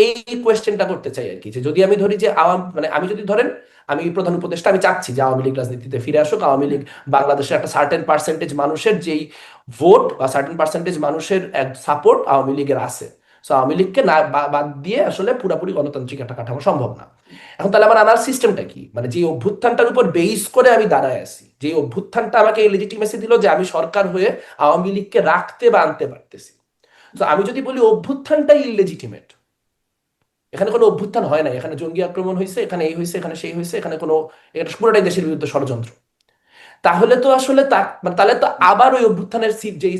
এই কোয়েশ্চেনটা করতে চাই আর কি, যে যদি আমি ধরি যে মানে আমি যদি ধরেন আমি প্রধান উপদেষ্টা, আমি চাচ্ছি যে আওয়ামী লীগ রাজনীতিতে ফিরে আসুক, আওয়ামী লীগ বাংলাদেশের একটা সার্টেন পার্সেন্টেজ মানুষের যেই ভোট বা সার্টেন পার্সেন্টেজ মানুষের সাপোর্ট আওয়ামী লীগের আছে, সো আওয়ামী লীগকে না বাদ দিয়ে আসলে পুরোপুরি গণতান্ত্রিক একটা কাঠামো সম্ভব না। এখন তাহলে আমার আনার সিস্টেমটা কি, মানে যে অভ্যুত্থানটার উপর বেস করে আমি দাঁড়ায় আছি, যে অভ্যুত্থানটা আমাকে এই লেজিটিমেসি দিল যে আমি সরকার হয়ে আওয়ামী লীগকে রাখতে বা আনতে পারতেছি। তো আমি যদি বলি অভ্যুত্থানটাই ইললেজিটিমেট, এখানে কোনো অভ্যুত্থান হয় না, এখানে জঙ্গি আক্রমণ হয়েছে, এখানে এই হয়েছে, এখানে সেই হয়েছে, এখানে কোনো, এটা পুরোটাই দেশের বিরুদ্ধে ষড়যন্ত্র, তাহলে তো আসলে মানে তাহলে তো আবার ওই অভ্যুত্থানের যে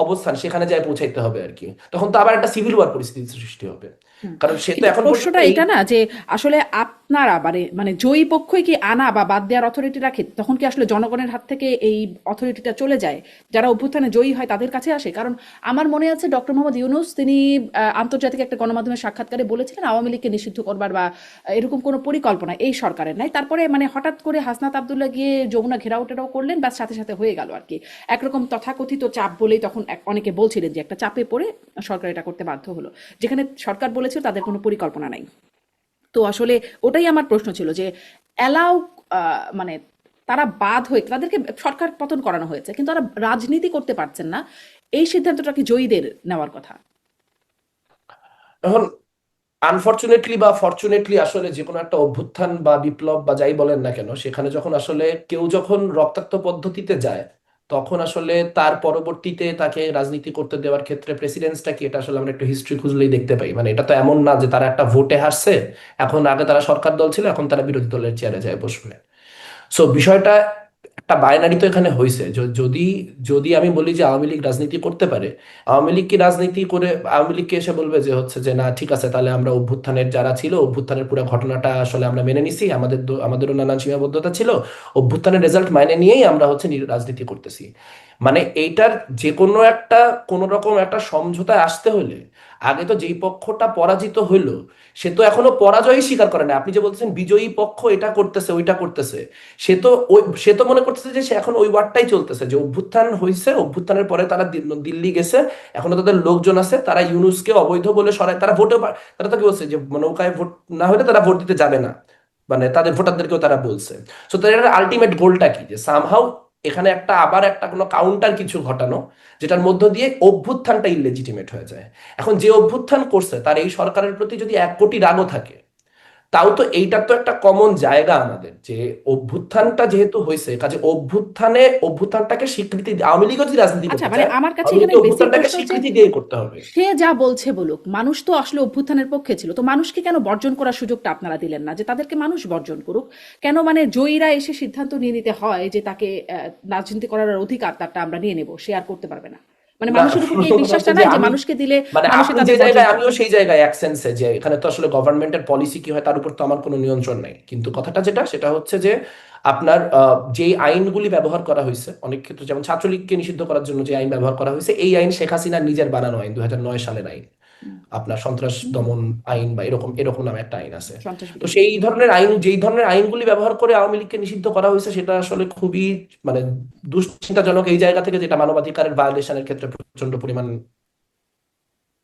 অবস্থান সেখানে যায় পৌঁছাইতে হবে আর কি, তখন তো আবার একটা সিভিল ওয়ার পরিস্থিতি সৃষ্টি হবে,
হুম।
কারণ সে তো
কিন্তু
এখন পর্যন্ত
প্রশ্নটা
এই।
এটা না যে আসলে আপনারা মানে মানে জয়ী পক্ষই কি আনা বা বাদ দেওয়ার অথরিটি রাখে, তখন কি আসলে জনগণের হাত থেকে এই অথরিটিটা চলে যায়, যারা অভ্যুত্থানে জয়ী হয় তাদের কাছে আসে? কারণ আমার মনে আছে ডক্টর মোহাম্মদ ইউনূস তিনি আন্তর্জাতিক একটা গণমাধ্যমের সাক্ষাৎকারে বলেছিলেন আওয়ামী লীগকে নিষিদ্ধ করবার বা এরকম কোনো পরিকল্পনা এই সরকারের নাই। তারপরে মানে হঠাৎ করে হাসনাত আবদুল্লাহ গিয়ে যমুনা ঘেরাও টেরাও করলেন, ব্যাস সাথে সাথে হয়ে গেল আর কি। একরকম তথাকথিত চাপ বলেই তখন অনেকে বলছিলেন যে একটা চাপে পড়ে সরকার এটা করতে বাধ্য হলো, যেখানে সরকার বলেছিল তাদের কোনো পরিকল্পনা নাই। তো আসলে ওটাই আমার প্রশ্ন ছিল যে অ্যালাউ মানে তারা বাদ হয়ে তাদেরকে সরকার পতন করানো হয়েছে কিন্তু তারা রাজনীতি করতে পারছেন না, এই সিদ্ধান্তটা কি জয়ীদের নেওয়ার কথা?
এখন আনফরচুনেটলি বা ফরচুনেটলি আসলে যে কোনো একটা অভ্যুত্থান বা বিপ্লব বা যাই বলেন না কেন, সেখানে যখন আসলে কেউ যখন রক্তাক্ত পদ্ধতিতে যায়, তখন আসলে তার পরবর্তীতে তাকে রাজনীতি করতে দেওয়ার ক্ষেত্রে প্রেসিডেন্সটা কি, এটা আসলে আমরা একটু হিস্ট্রি খুঁজলেই দেখতে পাই। মানে এটা তো এমন না যে তারা একটা ভোটে হারছে, এখন আগে তারা সরকার দল ছিল, এখন তারা বিরোধী দলের চেয়ারে যায় বসবে। সো বিষয়টা একটা বাইনারি তো এখানে হয়েছে। যদি যদি আমি বলি যে আওয়ামী লীগ রাজনীতি করতে পারে, আওয়ামী লীগ কি রাজনীতি করে আওয়ামী লীগকে এসে বলবে যে হচ্ছে যে না ঠিক আছে, তাহলে আমরা অভ্যুত্থানের যারা ছিল অভ্যুত্থানের পুরো ঘটনাটা আসলে আমরা মেনে নিছি, আমাদেরও নানান সীমাবদ্ধতা ছিল, অভ্যুত্থানের রেজাল্ট মানে নিয়েই আমরা হচ্ছে রাজনীতি করতেছি। মানে এইটার যে কোনো একটা কোন রকম একটা সমঝোতায় আসতে হলে আগে তো যেই পক্ষটা পরাজিত হইলো সে তো এখনো পরাজয়ই স্বীকার করে না। আপনি যে বলছেন বিজয়ী পক্ষ এটা করতেছে ওইটা করতেছে, সে তো মনে করতেছে যে সে এখন ওই ওয়ার্ডটাই চলতেছে, যে অভ্যুত্থান হয়েছে, অভ্যুত্থানের পরে তারা দিল্লি গেছে, এখনো তাদের লোকজন আছে, তারা ইউনূসকে অবৈধ বলে সরায়, তারা তারা তো কি বলছে যে নৌকায় ভোট না হলে তারা ভোট দিতে যাবে না, মানে তাদের ভোটারদেরকেও তারা বলছে। সো তাদের আলটিমেট গোলটা কি, যে সামহাউ এখানে একটা আবার একটা কোনো কাউন্টার কিছু ঘটানো, যেটার মধ্য দিয়ে অভ্যুত্থানটা ইললেজিটিমেট হয়ে যায়। এখন যে অভ্যুত্থান করছে তার এই সরকারের প্রতি যদি 1 কোটি রাগও থাকে, তাও তো এইটা তো একটা কমন জায়গা আমাদের, যে অভ্যুত্থানটা যেহেতু হয়েছে কাজে অভ্যুত্থানটাকে স্বীকৃতি আওয়ামী লীগও যদি রাজনীতি
আচ্ছা
করতে
মানে
চায়,
আমার কাছে
আওয়ামী
এখানে
লীগকে
বেসিক
অভ্যুত্থানটাকে
প্রশ্ন হচ্ছে
স্বীকৃতি দিয়ে করতে হবে।
সে যা বলছে বলুক, মানুষ তো আসলে অভ্যুত্থানের পক্ষে ছিল, তো মানুষকে কেন বর্জন করার সুযোগটা আপনারা দিলেন না, যে তাদেরকে মানুষ বর্জন করুক? কেন মানে জয়ীরা এসে সিদ্ধান্ত নিয়ে নিতে হয় যে তাকে রাজনীতি করার অধিকার তারটা আমরা নিয়ে নেব, সে আর করতে পারবে না? মানে
না,
মানুষের উপর কি এই
কথা
বিশ্বাসটা
হচ্ছে যে
নাই যে
আমি,
মানুষকে দিলে
মানে
মানুষে
আপনি যে
তাদের বর্জন
জায়গায়
করবে?
আমিও সেই জায়গায় এক সেন্সে, যে এখানে তো আসলে গভর্নমেন্টের পলিসি কি হয় তার উপর তো আমার কোনো নিয়ন্ত্রণ নাই, কিন্তু কথাটা যেটা সেটা হচ্ছে যে আপনার যে আইনগুলি ব্যবহার করা হয়েছে অনেক ক্ষেত্রে, যেমন ছাত্রলীগকে নিষিদ্ধ করার জন্য যে আইন ব্যবহার করা হয়েছে, এই আইন শেখ হাসিনার নিজের বানানো আইন, 2009 সালের আইন, আপনার সন্ত্রাস দমন আইন বা এরকম এরকম নামে একটা আইন আছে।
সন্ত্রাস
তো
বিরোধী।
সেই ধরনের আইন, যেই ধরনের আইনগুলি ব্যবহার করে আওয়ামী লীগকে নিষিদ্ধ করা হয়েছে, সেটা আসলে খুবই মানে দুশ্চিন্তাজনক এই জায়গা থেকে, যেটা মানবাধিকারের ভায়োলেশনের ক্ষেত্রে প্রচন্ড পরিমাণ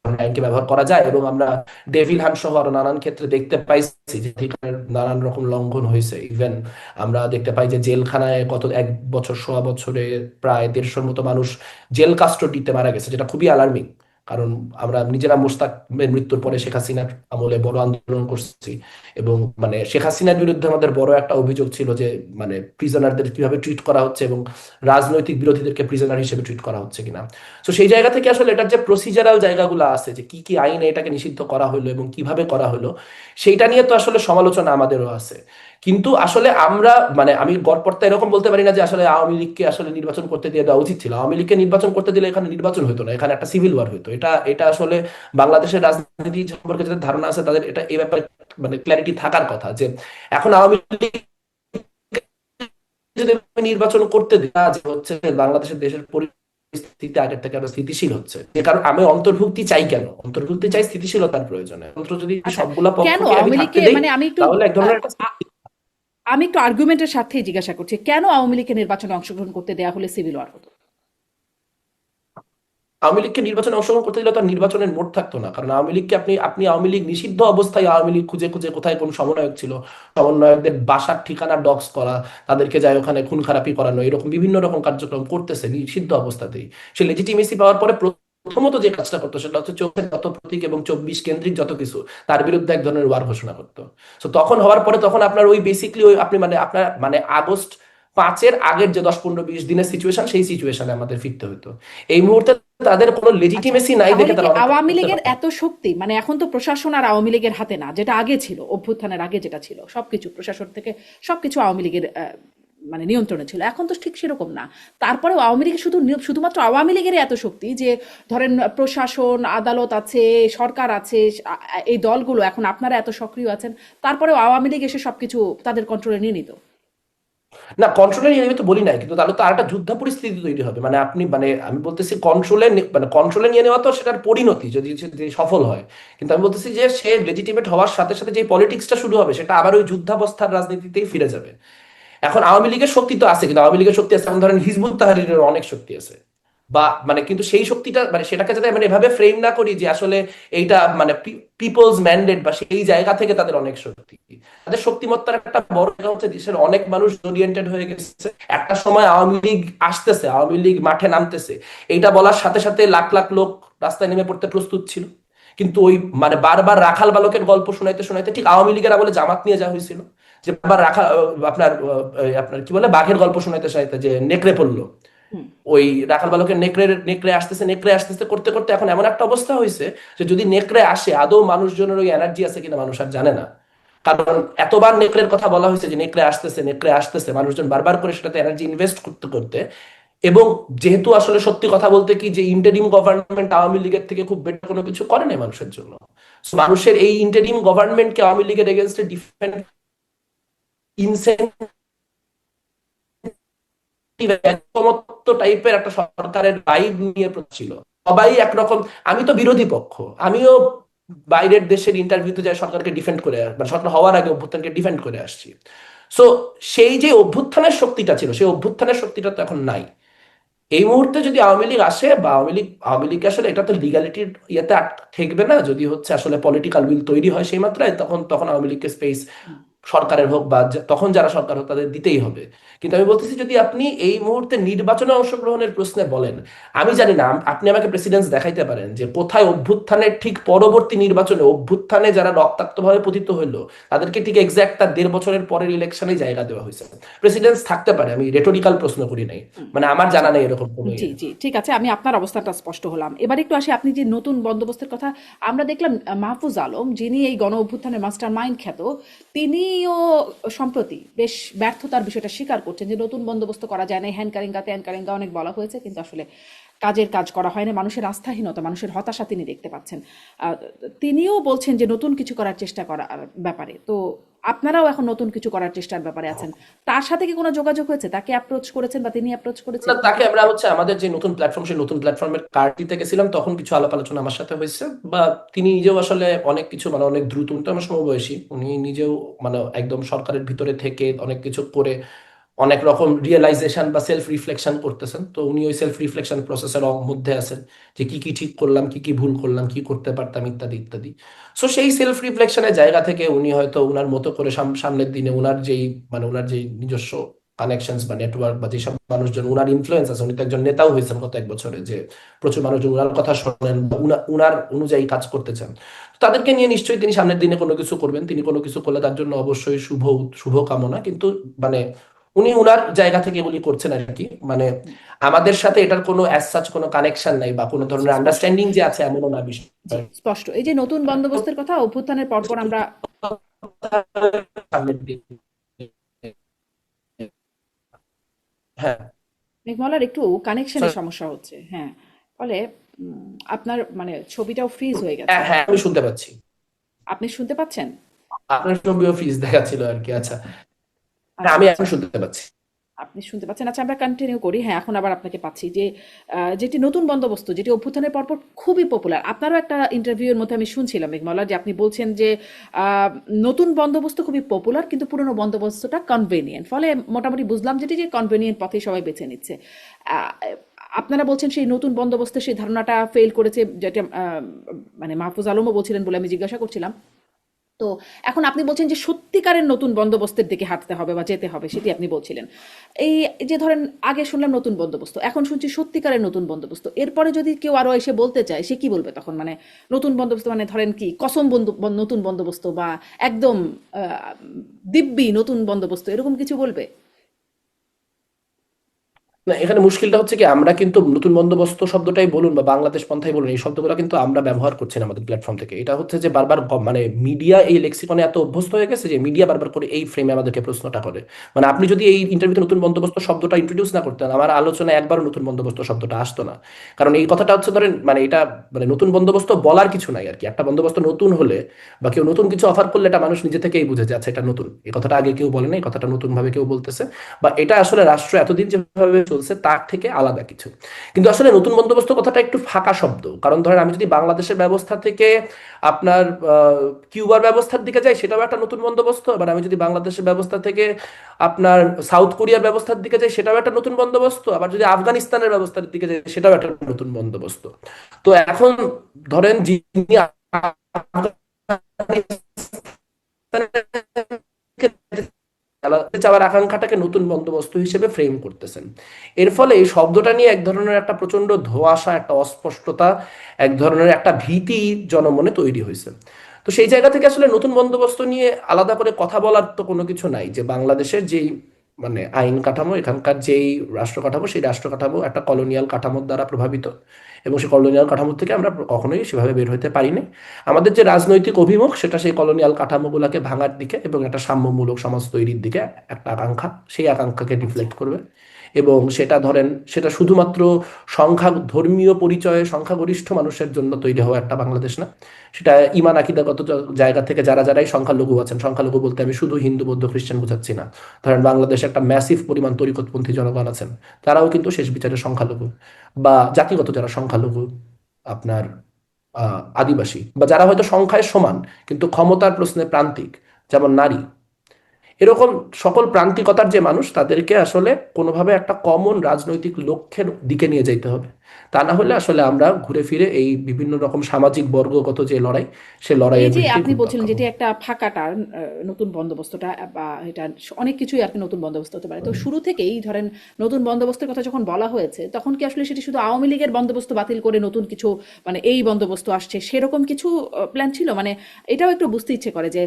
আইনকে ব্যবহার করা যায়। এবং আমরা ডেভিল হান্ট সহ আরো নানান ক্ষেত্রে দেখতে পাইছি যে অধিকারের নানান রকম লঙ্ঘন হয়েছে। ইভেন আমরা দেখতে পাই যে জেলখানায় গত 1 বছর সোয়া বছরে প্রায় 150-র মতো মানুষ জেল কাস্টডিতে মারা গেছে, যেটা খুবই অ্যালার্মিং। কারণ আমরা নিজেরা মোশতাকের মৃত্যুর পরে শেখ হাসিনার আমলে বড় আন্দোলন করছি, এবং মানে শেখ হাসিনার বিরুদ্ধে আমাদের বড় একটা অভিযোগ ছিল যে মানে প্রিজনারদের কিভাবে ট্রিট করা হচ্ছে, এবং রাজনৈতিক বিরোধীদেরকে প্রিজনার হিসেবে ট্রিট করা হচ্ছে কিনা। তো সেই জায়গা থেকে আসলে এটার যে প্রসিজারাল জায়গাগুলো আছে, যে কি কি আইনে এটাকে নিষিদ্ধ করা হলো এবং কিভাবে করা হলো, সেইটা নিয়ে তো আসলে সমালোচনা আমাদেরও আছে। কিন্তু আসলে আমরা মানে আমি গড়পড়তা এরকম বলতে পারি না যে আসলে আওয়ামী লীগকে আসলে নির্বাচন করতে দিয়ে দেওয়া উচিত ছিল। আওয়ামী লীগকে নির্বাচন করতে দিলে এখানে নির্বাচন হতো না, এখানে একটা সিভিল ওয়ার হতো। এটা এটা আসলে বাংলাদেশের রাজনীতি সম্পর্কে যাদের ধারণা আছে তাদের এটা এই ব্যাপারে মানে ক্ল্যারিটি থাকার কথা, যে এখন আওয়ামী লীগ যদি নির্বাচন করতে দেওয়া, যে হচ্ছে বাংলাদেশের দেশের পরিস্থিতি আগের থেকে আরো স্থিতিশীল হচ্ছে। যে কারণ আমি অন্তর্ভুক্তি চাই, কেন অন্তর্ভুক্তি চাই? স্থিতিশীলতার প্রয়োজনে। অন্তত যদি
আচ্ছা,
সবগুলা
কেন
পক্ষকে আমি
আওয়ামী
থাকতে
লীগকে
দেই,
মানে আমি একটু
তাহলে এক
আহ,
ধরনের একটা
আ- আমি একটু আর্গুমেন্টের সাথেই জিজ্ঞাসা করছি, কেন আওয়ামী লীগকে নির্বাচনে অংশগ্রহণ করতে দেয়া হলে সিভিল ওয়ার হতো?
আওয়ামী লীগকে নির্বাচনে অংশগ্রহণ করতে দিলে তো আর নির্বাচনের মোড় থাকতো না। কারণ আওয়ামী লীগকে আপনি আপনি আওয়ামী লীগ নিষিদ্ধ অবস্থায় আওয়ামী লীগ খুঁজে খুঁজে কোথায় কোন সমন্বয়ক ছিল, সমন্বয়কদের বাসার ঠিকানা ডক্স করা, তাদেরকে যায় ওখানে খুন খারাপি করানো, এরকম বিভিন্ন রকম কার্যক্রম করতেছে নিষিদ্ধ অবস্থাতেই। সে লেজিটিমেসি পাওয়ার পরে প্রথমত যে কাজটা করতো সেটা হচ্ছে চোখের যত প্রতীক এবং 24 কেন্দ্রিক যত কিছু তার বিরুদ্ধে এক ধরনের ওয়ার ঘোষণা করতো। তো তখন হওয়ার পরে তখন আপনার ওই বেসিকলি ওই আপনি মানে আপনার মানে আগস্ট 5-এর আগের যে 10-15-20 দিনের সিচুয়েশন, সেই সিচুয়েশনে আমাদের ফিরতে হতো। এই মুহূর্তে তাদের কোনো
আচ্ছা,
লেজিটিমেসি নাই
তাহলে
দেখে
কি
তারা অনেক
আওয়ামী
করতে
লীগের
পারে।
এত শক্তি, মানে এখন তো প্রশাসন আর আওয়ামী লীগের হাতে না, যেটা আগে ছিল, অভ্যুত্থানের আগে যেটা ছিল সবকিছু প্রশাসন থেকে সবকিছু আওয়ামী লীগের মানে নিয়ন্ত্রণে ছিল, এখন তো ঠিক সেরকম না। তারপরেও আওয়ামী লীগের শুধুমাত্র আওয়ামী লীগের এত শক্তি যে ধরেন প্রশাসন, আদালত আছে, সরকার আছে, এই দলগুলো এখন আপনারা এত সক্রিয় আছেন, তারপরেও আওয়ামী লীগ এসে সবকিছু তাদের কন্ট্রোলে নিয়ে নিত।
না, কন্ট্রোলে নিয়ে নেবে তো বলি নাই, কিন্তু তাহলে তো আরেকটা যুদ্ধ পরিস্থিতি তৈরি হবে। মানে আপনি মানে আমি বলতেছি কন্ট্রোলে মানে কন্ট্রোলে নিয়ে নেওয়া তো সেটার পরিণতি যদি যদি সফল হয়, কিন্তু আমি বলতেছি যে সে লেজিটিমেট হওয়ার সাথে সাথে যে পলিটিক্সটা শুরু হবে সেটা আবার ওই যুদ্ধাবস্থার রাজনীতিতেই ফিরে যাবে। এখন আওয়ামী লীগের শক্তি তো আছে, কিন্তু আওয়ামী লীগের শক্তি আছে, যেমন ধরেন হিজবুত তাহরিরের অনেক শক্তি আছে। বা মানে কিন্তু সেই শক্তিটা মানে সেটাকে যাতে মানে এভাবে ফ্রেম না করি যে আসলে এইটা মানে পিপলস ম্যান্ডেট বা সেই জায়গা থেকে তাদের অনেক শক্তি। তাদের শক্তিমত্তার একটা বড় জায়গা হচ্ছে দেশের অনেক মানুষ ওরিয়েন্টেড হয়ে গেছে। একটা সময় আওয়ামী লীগ আসতেছে, আওয়ামী লীগ মাঠে নামতেছে, এইটা বলার সাথে সাথে লাখ লাখ লোক রাস্তায় নেমে পড়তে প্রস্তুত ছিল। কিন্তু ওই মানে বারবার রাখাল বালকের গল্প শোনাইতে শোনাইতে ঠিক আওয়ামী লীগের আমলে জামাত নিয়ে যাওয়া হয়েছিল, যে আবার রাখা আপনার আপনার কি বলে বাঘের গল্প শোনাইতে শোনাইতে যে নেকড়ে পড়লো।
হুম।
ওই রাখাল বালকের নেকড়ে নেকড়ে আসতেছে নেকড়ে আসতেছে করতে করতে এখন এমন একটা অবস্থা হয়েছে যে যদি নেকড়ে আসে আদৌ মানুষজনের ওই এনার্জি আছে কিনা মানুষ আর জানে না। কারণ এতবার নেকড়ের কথা বলা হয়েছে যে নেকড়ে আসতেছে, মানুষজন বারবার করে সেটাতে এনার্জি ইনভেস্ট করতে করতে। এবং যেহেতু আসলে সত্যি কথা বলতে কি যে ইন্টারিম গভর্নমেন্ট আওয়ামী লীগের থেকে খুব বেটার কোনো কিছু করে নাই মানুষের জন্য। So মানুষের এই ইন্টারিম গভর্নমেন্টকে আওয়ামী লীগের এগেনস্টে ডিফেন্ড ইনসেন্টিভ একমত টাইপের একটা সরকারের ভাইব নিয়ে ছিল সবাই একরকম। আমি তো বিরোধী পক্ষ, আমিও বাইরের দেশের ইন্টারভিউতে যাই সরকারকে ডিফেন্ড করে মানে সরকার হওয়ার আগে অভ্যুত্থানকে ডিফেন্ড করে আসছি। সো সেই যে অভ্যুত্থানের শক্তিটা ছিল সেই অভ্যুত্থানের শক্তিটা তো এখন নাই। এই মুহূর্তে যদি আওয়ামী লীগ আসে বা আওয়ামী লীগ আসলে এটা তো লিগালিটির ইয়েতে ঠেকবে না, যদি হচ্ছে আসলে পলিটিক্যাল উইল তৈরি হয় সেই মাত্রায়, তখন তখন আওয়ামী লীগকে স্পেস সরকারের হোক বা তখন যারা সরকার হোক তাদের দিতেই হবে। কিন্তু আমি বলতেছি যদি আপনি এই মুহূর্তে নির্বাচনে অংশগ্রহণের প্রশ্নে বলেন, আমি জানি না আপনি আমাকে প্রেসিডেন্স দেখাইতে পারেন যে কোথায় অভ্যুত্থানের ঠিক পরবর্তী নির্বাচনে অভ্যুত্থানে যারা রক্তাক্তভাবে পতিত হইলো তাদেরকে ঠিক এক্সাক্ট তার 1.5 বছরের পরের ইলেকশনে জায়গা দেওয়া হয়েছে। প্রেসিডেন্স থাকতে পারে, আমি রেটোরিক্যাল প্রশ্ন করি নাই,
হুম।
মানে আমার
আচ্ছা।
জানা নেই এরকম কোনো
জি,
ইয়ে।
জি, ঠিক আছে। আমি আপনার অবস্থানটা স্পষ্ট হলাম। এবার একটু আসি, আপনি যে নতুন বন্দোবস্তের কথা আমরা দেখলাম, মাহফুজ আলম যিনি এই গণ অভ্যুত্থানের মাস্টার মাইন্ড খ্যাত, তিনিও সম্প্রতি বেশ ব্যর্থতার বিষয়টা স্বীকার করছেন যে নতুন বন্দোবস্ত করা যায় না, হ্যানকারিঙ্গা ত্যানকারিঙ্গা অনেক বলা হয়েছে, কিন্তু আসলে কাজের কাজ করা হয় না, মানুষের আস্থাহীনতা, মানুষের হতাশা তিনি দেখতে পাচ্ছেন। আহ, তিনিও বলছেন যে নতুন কিছু করার চেষ্টা করার ব্যাপারে। তো আপনারাও এখন নতুন কিছু করার চেষ্টার ব্যাপারে আছেন, তার সাথে কি কোনো যোগাযোগ হয়েছে? তাকে অ্যাপ্রোচ করেছেন বা তিনি অ্যাপ্রোচ
না,
করেছেন?
তাকে আমরা হচ্ছে আমাদের যে নতুন প্ল্যাটফর্ম সেই নতুন প্ল্যাটফর্মের কার্ডটিতে গেছিলাম, তখন কিছু আলাপ আলোচনা আমার সাথে হয়েছে। বা তিনি নিজেও আসলে অনেক কিছু মানে অনেক দ্রুত, উনি তো আমার সমবয়সী, উনি নিজেও মানে একদম সরকারের ভিতরে থেকে অনেক কিছু করে অনেক রকম রিয়েলাইজেশন বা সেলফ রিফ্লেকশন করতেছেন। তো উনি ওই সেলফ রিফ্লেকশন প্রসেসের মধ্যে আছেন যে কি কি ঠিক করলাম, কি কি ভুল করলাম, কি করতে পারতাম, ইত্যাদি ইত্যাদি। সো সেই সেলফ রিফ্লেকশনের জায়গা থেকে উনি হয়তো উনার মতো করে সামনের দিনে উনার যেই মানে উনার যেই নিজস্ব কানেকশনস বা নেটওয়ার্ক বা যেসব মানুষজন উনার ইনফ্লুয়েন্স আছে, উনি তো একজন নেতাও হয়েছেন গত 1 বছরে, যে প্রচুর মানুষজন উনার কথা শোনেন বা উনার অনুযায়ী কাজ করতে চান। তো তাদেরকে নিয়ে নিশ্চয়ই তিনি সামনের দিনে কোনো কিছু করবেন, তিনি কোনো কিছু করলে তার জন্য অবশ্যই শুভ কামনা। কিন্তু মানে উনি উনার জায়গা থেকে এগুলি করছেন আর কি। মানে আমাদের সাথে এটার কোনো অ্যাজ সাচ কোনো কানেকশন নাই বা কোনো ধরনের
স্পষ্ট।
আন্ডারস্ট্যান্ডিং যে আছে এমনও না
জি,
বিষয়।
স্পষ্ট। এই যে নতুন বন্দোবস্তের কথা অভ্যুত্থানের পরপর আমরা
সামনের দিকে। হ্যাঁ,
মেঘমালার একটু কানেকশনের সমস্যা হচ্ছে, হ্যাঁ, ফলে আপনার মানে ছবিটাও ফ্রিজ হয়ে গেছে।
হ্যাঁ, হ্যাঁ, আমি শুনতে পাচ্ছি।
আপনি শুনতে পাচ্ছেন?
আপনার ছবিও ফ্রিজ দেখাচ্ছিল আর কি। আচ্ছা, হ্যাঁ,
আচ্ছা,
আমি
আচ্ছা।
শুনতে পাচ্ছি।
আপনি শুনতে পাচ্ছেন? আচ্ছা, আমরা কন্টিনিউ করি। হ্যাঁ, এখন আবার আপনাকে পাচ্ছি যে যেটি নতুন বন্দোবস্ত, যেটি অভ্যুত্থানের পরপর খুবই পপুলার। আপনারও একটা ইন্টারভিউ এর মধ্যে আমি শুনছিলাম মেঘমালা, যে আপনি বলছেন যে আহ, নতুন বন্দোবস্ত খুবই পপুলার কিন্তু পুরনো বন্দোবস্তটা কনভেনিয়েন্ট, ফলে মোটামুটি বুঝলাম যেটি যে কনভেনিয়েন্ট পথে সবাই বেছে নিচ্ছে। আহ, আপনারা বলছেন সেই নতুন বন্দোবস্তের সেই ধারণাটা ফেল করেছে, যেটা মানে মাহফুজ আলমও বলছিলেন বলে আমি জিজ্ঞাসা করছিলাম। তো এখন আপনি বলছেন যে সত্যিকারের নতুন বন্দোবস্তের দিকে হাঁটতে হবে বা যেতে হবে, সেটি আপনি বলছিলেন। এই যে ধরেন আগে শুনলাম নতুন বন্দোবস্ত, এখন শুনছি সত্যিকারের নতুন বন্দোবস্ত। এরপরে যদি কেউ আরো এসে বলতে চায়, সে কি বলবে তখন? মানে নতুন বন্দোবস্ত মানে ধরেন কি কসম নতুন বন্দোবস্ত, বা একদম দিব্যি নতুন বন্দোবস্ত, এরকম কিছু বলবে?
না, এখানে মুশকিলটা হচ্ছে কি, আমরা কিন্তু নতুন বন্দোবস্ত শব্দটাই বলুন বা বাংলাদেশ পন্থাই বলুন, এই শব্দগুলো কিন্তু আমরা ব্যবহার করছি না আমাদের প্ল্যাটফর্ম থেকে। এটা হচ্ছে যে বারবার মানে মিডিয়া এই লেক্সিকনে এত অভ্যস্ত হয়ে গেছে যে মিডিয়া বারবার করে এই ফ্রেমে আমাদেরকে প্রশ্নটা করে। মানে আপনি যদি এই ইন্টারভিউতে নতুন বন্দোবস্ত শব্দটা ইন্ট্রোডিউস না করতেন, আমার আলোচনায় একবারও নতুন বন্দোবস্ত শব্দটা আসতো না। কারণ এই কথাটা হচ্ছে ধরেন মানে এটা মানে নতুন বন্দোবস্ত বলার কিছু নাই আর কি। একটা বন্দোবস্ত নতুন হলে বা কেউ নতুন কিছু অফার করলে এটা মানুষ নিজে থেকেই বুঝে যে আচ্ছা এটা নতুন, এই কথাটা আগে কেউ বলে না, এই কথাটা নতুন ভাবে কেউ বলতেছে, বা এটা আসলে রাষ্ট্র এতদিন যেভাবে চলছে তার থেকে আলাদা কিছু। কিন্তু আসলে নতুন বন্দোবস্ত কথাটা একটু ফাঁকা শব্দ। কারণ ধরেন আমি যদি বাংলাদেশের ব্যবস্থা থেকে আপনার কিউবার ব্যবস্থার দিকে যাই, সেটাও একটা নতুন বন্দোবস্ত। আবার আমি যদি বাংলাদেশের ব্যবস্থা থেকে আপনার সাউথ কোরিয়ার ব্যবস্থার দিকে যাই, সেটাও একটা নতুন বন্দোবস্ত। আবার যদি আফগানিস্তানের ব্যবস্থার দিকে যাই, সেটাও একটা নতুন বন্দোবস্ত। তো এখন ধরেন যিনি আফগানিস্তানের চালাতে চাওয়ার আকাঙ্ক্ষাটাকে নতুন বন্দোবস্ত হিসেবে ফ্রেম করতেছেন। এর ফলে এই শব্দটা নিয়ে এক ধরনের একটা প্রচন্ড ধোঁয়াশা, একটা অস্পষ্টতা, এক ধরনের একটা ভীতি জনমনে তৈরি হয়েছে। তো সেই জায়গা থেকে আসলে নতুন বন্দোবস্ত নিয়ে আলাদা করে কথা বলার তো কোনো কিছু নাই। যে বাংলাদেশের যেই মানে আইন কাঠামো, এখানকার যেই রাষ্ট্র কাঠামো, সেই রাষ্ট্র কাঠামো একটা কলোনিয়াল কাঠামোর দ্বারা প্রভাবিত, এবং সেই কলোনিয়াল কাঠামো থেকে আমরা কখনোই সেভাবে বের হতে পারিনি। আমাদের যে রাজনৈতিক অভিমুখ, সেটা সেই কলোনিয়াল কাঠামোগুলোকে ভাঙার দিকে এবং একটা সাম্যমূলক সমাজ তৈরির দিকে একটা আকাঙ্ক্ষা, সেই আকাঙ্ক্ষাকে রিফ্লেক্ট করবে। এবং সেটা ধরেন সেটা শুধুমাত্র সংখ্যা ধর্মীয় পরিচয়ে সংখ্যাগরিষ্ঠ মানুষের জন্য তৈরি হওয়া একটা বাংলাদেশ না, সেটা ইমান আকিদাগত জায়গা থেকে যারা যারাই সংখ্যালঘু আছেন, সংখ্যালঘু বলতে আমি শুধু হিন্দু বৌদ্ধ খ্রিস্টান বোঝাচ্ছি না, ধরেন বাংলাদেশে একটা ম্যাসিভ পরিমাণ তরিকতপন্থী জনগণ আছেন, তারাও কিন্তু শেষ বিচারে সংখ্যালঘু। বা জাতিগত যারা সংখ্যালঘু, আপনার আদিবাসী, বা যারা হয়তো সংখ্যায় সমান কিন্তু ক্ষমতার প্রশ্নে প্রান্তিক, যেমন নারী, এরকম সকল প্রান্তিকতার যে মানুষ, তাদেরকে আসলে কোনোভাবে একটা কমন রাজনৈতিক লক্ষ্যের দিকে নিয়ে যেতে হবে। তা না হলে আসলে আমরা ঘুরে ফিরে এই বিভিন্ন রকম সামাজিক বর্গগত যে লড়াই, সে
এই
লড়াইয়ের
যে
মধ্যেই
আপনি
ঘুরপাক
বলছিলেন
খাবো।
যেটি একটা ফাঁকা টার্ম, নতুন বন্দোবস্তটা, বা এটা অনেক কিছুই আর কি নতুন বন্দোবস্ত হতে পারে। তো শুরু থেকেই ধরেন নতুন বন্দোবস্তের কথা যখন বলা হয়েছে, তখন কি আসলে সেটি শুধু আওয়ামী লীগের বন্দোবস্ত বাতিল করে নতুন কিছু, মানে এই বন্দোবস্ত আসছে সেরকম কিছু প্ল্যান ছিল? মানে এটাও একটু বুঝতে ইচ্ছে করে যে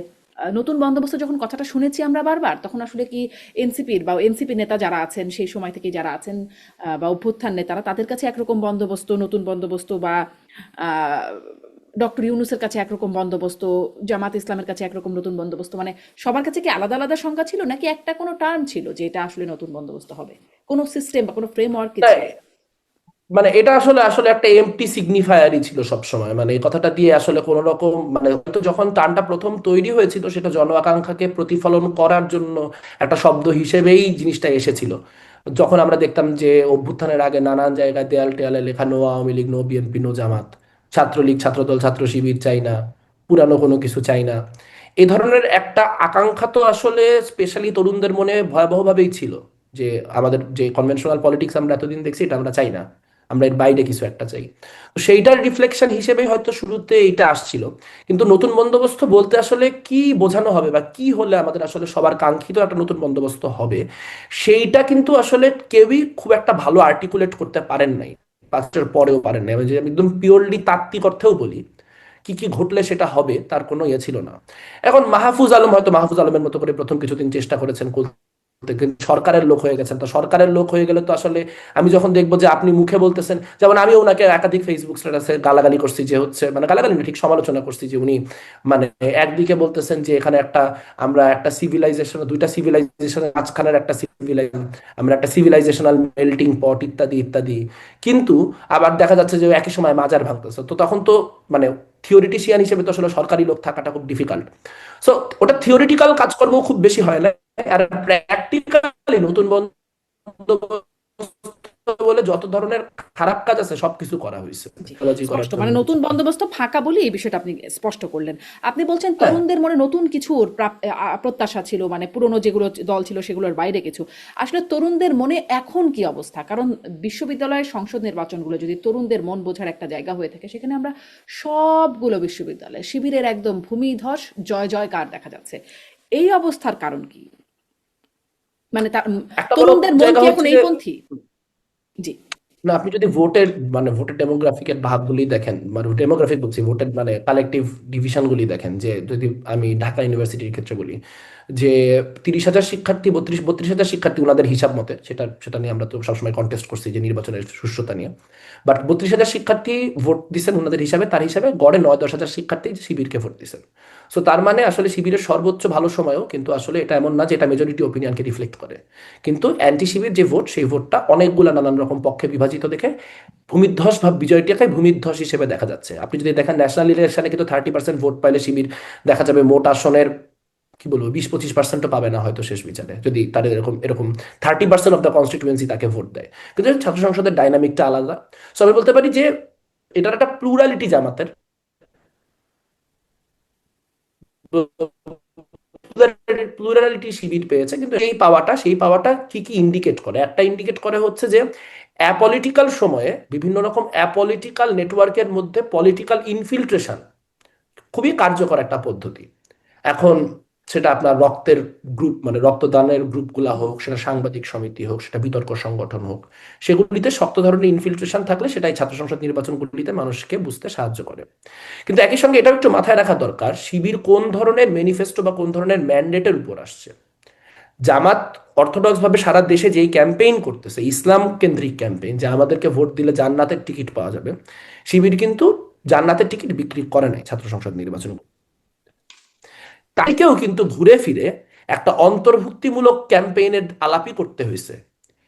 নতুন বন্দোবস্ত যখন কথাটা শুনেছি আমরা বারবার, তখন আসলে কি এনসিপির বা এনসিপি নেতা যারা আছেন সেই সময় থেকে যারা আছেন, বা অভ্যুত্থান নেতারা, তাদের কাছে একরকম বন্দোবস্ত, নতুন বন্দোবস্ত, বা ডক্টর ইউনুসের কাছে একরকম বন্দোবস্ত, জামাত ইসলামের কাছে একরকম নতুন বন্দোবস্ত, মানে সবার কাছে কি আলাদা আলাদা সংজ্ঞা ছিল, নাকি একটা কোনো টার্ম ছিল যে এটা আসলে নতুন বন্দোবস্ত হবে? কোনো সিস্টেম বা কোনো ফ্রেমওয়ার্ক কি
না,
ছিল?
মানে এটা আসলে আসলে একটা এমটি সিগনিফায়ারই ছিল সব সময়। মানে এই কথাটা দিয়ে আসলে কোন রকম মানে হয়তো যখন টার্মটা প্রথম তৈরি হয়েছিল, সেটা জন আকাঙ্ক্ষাকে প্রতিফলন করার জন্য একটা শব্দ হিসেবেই জিনিসটা এসেছিল। যখন আমরা দেখতাম যে অভ্যুত্থানের আগে নানান জায়গায় দেয়াল টেয়ালে লেখা no Awami League, no BNP, no Jamaat, Chhatra League, Chhatra Dal, Chhatra Shibir চাই না, পুরানো কোনো কিছু চাই না, এই ধরনের একটা আকাঙ্ক্ষা তো আসলে স্পেশালি তরুণদের মনে ভয়াবহভাবেই ছিল। যে আমাদের যে কনভেনশনাল পলিটিক্স আমরা এতদিন দেখছি, এটা আমরা চাই না, আমরা এর বাইরে কিছু একটা চাই। তো সেইটার রিফ্লেকশন হিসেবেই হয়তো শুরুতে এটা আসছিল। কিন্তু নতুন বন্দোবস্ত বলতে আসলে কি বোঝানো হবে বা কি হলে আমাদের আসলে সবার কাঙ্ক্ষিত একটা নতুন বন্দোবস্ত হবে, সেইটা কিন্তু আসলে কেউই খুব একটা ভালো আর্টিকুলেট করতে পারেন নাই, 5 বছর পরেও পারেন নাই। আমি যদি আমি একদম পিওরলি তাত্ত্বিক অর্থেও বলি, কি কি ঘটলে সেটা হবে তার কোনো ইয়ে ছিল না। এখন মাহফুজ আলম হয়তো মাহফুজ আলমের মতো করে প্রথম কিছুদিন চেষ্টা করেছেন, কিন্তু সরকারের লোক হয়ে গেছেন। তো সরকারের লোক হয়ে গেলে তো আসলে আমি যখন দেখবো যে আপনি মুখে বলতেছেন, যেমন আমি ওনাকে একাধিক ফেসবুক স্ট্যাটাসে গালাগালি করছি যে হচ্ছে মানে গালাগালি না, ঠিক সমালোচনা করছি যে উনি মানে একদিকে বলতেছেন যে এখানে একটা আমরা একটা সিভিলাইজেশন, দুইটা সিভিলাইজেশনের মাঝখানের একটা সিভিলাইজেশন, আমরা একটা সিভিলাইজেশনাল মেল্টিং পট ইত্যাদি ইত্যাদি, কিন্তু আবার দেখা যাচ্ছে যে একই সময় মাজার ভাঙতেছে। তো তখন তো মানে থিওরিটিশিয়ান হিসেবে তো আসলে সরকারি লোক থাকাটা খুব ডিফিকাল্ট। সো ওটা থিওরিটিক্যাল কাজকর্ম খুব বেশি হয় না, আর প্র্যাকটিক্যালি নতুন বন্দোবস্ত বলে যত ধরনের খারাপ কাজ আছে সবকিছু করা হয়েছে
জি,
টেকনোলজি করার
স্পষ্ট।
জন্য
মানে
কিছু
নতুন
করা হয়েছে।
বন্দোবস্ত ফাঁকা বলে এই বিষয়টা আপনি স্পষ্ট করলেন। আপনি বলছেন
হ্যাঁ,
তরুণদের মনে নতুন কিছুর প্রত্যাশা ছিল, মানে পুরনো যেগুলো দল ছিল সেগুলোর বাইরে কিছু। আসলে তরুণদের মনে এখন কি অবস্থা? কারণ বিশ্ববিদ্যালয়ের সংসদ নির্বাচনগুলো যদি তরুণদের মন বোঝার একটা জায়গা হয়ে থাকে, সেখানে আমরা সবগুলো বিশ্ববিদ্যালয় শিবিরের একদম ভূমিধস জয় জয়কার দেখা যাচ্ছে। এই অবস্থার কারণ কি? মানে
একটা বড়
তরুণদের মন
জায়গা
কি এখন
হচ্ছে যে,
এই পন্থী? জি।
না আপনি যদি ভোটের মানে ভোটের ডেমোগ্রাফিকের ভাগগুলি দেখেন, মানে ডেমোগ্রাফিক বলছি, ভোটের মানে কালেকটিভ ডিভিশনগুলি দেখেন, যে যদি আমি ঢাকা ইউনিভার্সিটির ক্ষেত্রে বলি, যে 30,000 শিক্ষার্থী, 32,000 শিক্ষার্থী ওনাদের হিসাব মতে, সেটা সেটা নিয়ে আমরা তো সবসময় কন্টেস্ট করছি যে নির্বাচনের সুষ্ঠুতা নিয়ে, বাট 32,000 শিক্ষার্থী ভোট দিচ্ছেন ওনাদের হিসাবে, তার হিসাবে গড়ে 9-10 হাজার শিক্ষার্থী শিবিরকে ভোট দিচ্ছেন। সো তার মানে আসলে শিবিরের সর্বোচ্চ ভালো সময়ও কিন্তু আসলে এটা এমন না যে এটা মেজরিটি ওপিনিয়নকে রিফ্লেক্ট করে, কিন্তু অ্যান্টি শিবির যে ভোট, সেই ভোটটা অনেকগুলা নানান রকম পক্ষে বিভাজিত দেখে ভূমিধ্বস ভাব বিজয়টাকে ভূমিধ্বস হিসেবে দেখা যাচ্ছে। আপনি যদি দেখেন ন্যাশনাল ইলেকশনে কিন্তু 30% ভোট পাইলে শিবির দেখা যাবে মোট আসনের কি বলবো 20-25%ও পাবে না হয়তো শেষ বিচারে, যদি তাদের এরকম এরকম 30% অফ দ্য কনস্টিটুয়েন্সি তাকে ভোট দেয়। কিন্তু ছাত্র সংসদের ডাইনামিকটা আলাদা। সো আমি বলতে পারি যে এটার একটা প্লুরালিটি জামাতের, প্লুরালিটি শিবির পেয়েছে, কিন্তু সেই পাওয়াটা কি কি ইন্ডিকেট করে? একটা ইন্ডিকেট করে হচ্ছে যে অ্যাপলিটিক্যাল সময়ে বিভিন্ন রকম অ্যাপলিটিক্যাল নেটওয়ার্কের মধ্যে পলিটিক্যাল ইনফিল্ট্রেশন খুবই কার্যকর একটা পদ্ধতি। এখন সেটা আপনার রক্তের গ্রুপ, মানে রক্তদানের গ্রুপগুলা হোক, সেটা সাংবাদিক সমিতি হোক, সেটা বিতর্ক সংগঠন হোক, সেগুলিতে শক্ত ধরনের ইনফিল্ট্রেশন থাকলে সেটাই ছাত্র সংসদ নির্বাচনগুলিতে মানুষকে বুঝতে সাহায্য করে। কিন্তু একই সঙ্গে এটাও একটু মাথায় রাখা দরকার, শিবির কোন ধরনের ম্যানিফেস্টো বা কোন ধরনের ম্যান্ডেটের উপর আসছে। জামাত অর্থোডক্স ভাবে সারা দেশে যেই ক্যাম্পেইন করতেছে, ইসলাম কেন্দ্রিক ক্যাম্পেইন, যে আমাদেরকে ভোট দিলে জান্নাতের টিকিট পাওয়া যাবে, শিবির কিন্তু জান্নাতের টিকিট বিক্রি করে নাই ছাত্র সংসদ নির্বাচন। তাকেও কিন্তু ঘুরে ফিরে একটা অন্তর্ভুক্তিমূলক ক্যাম্পেইনের আলাপই করতে হয়েছে,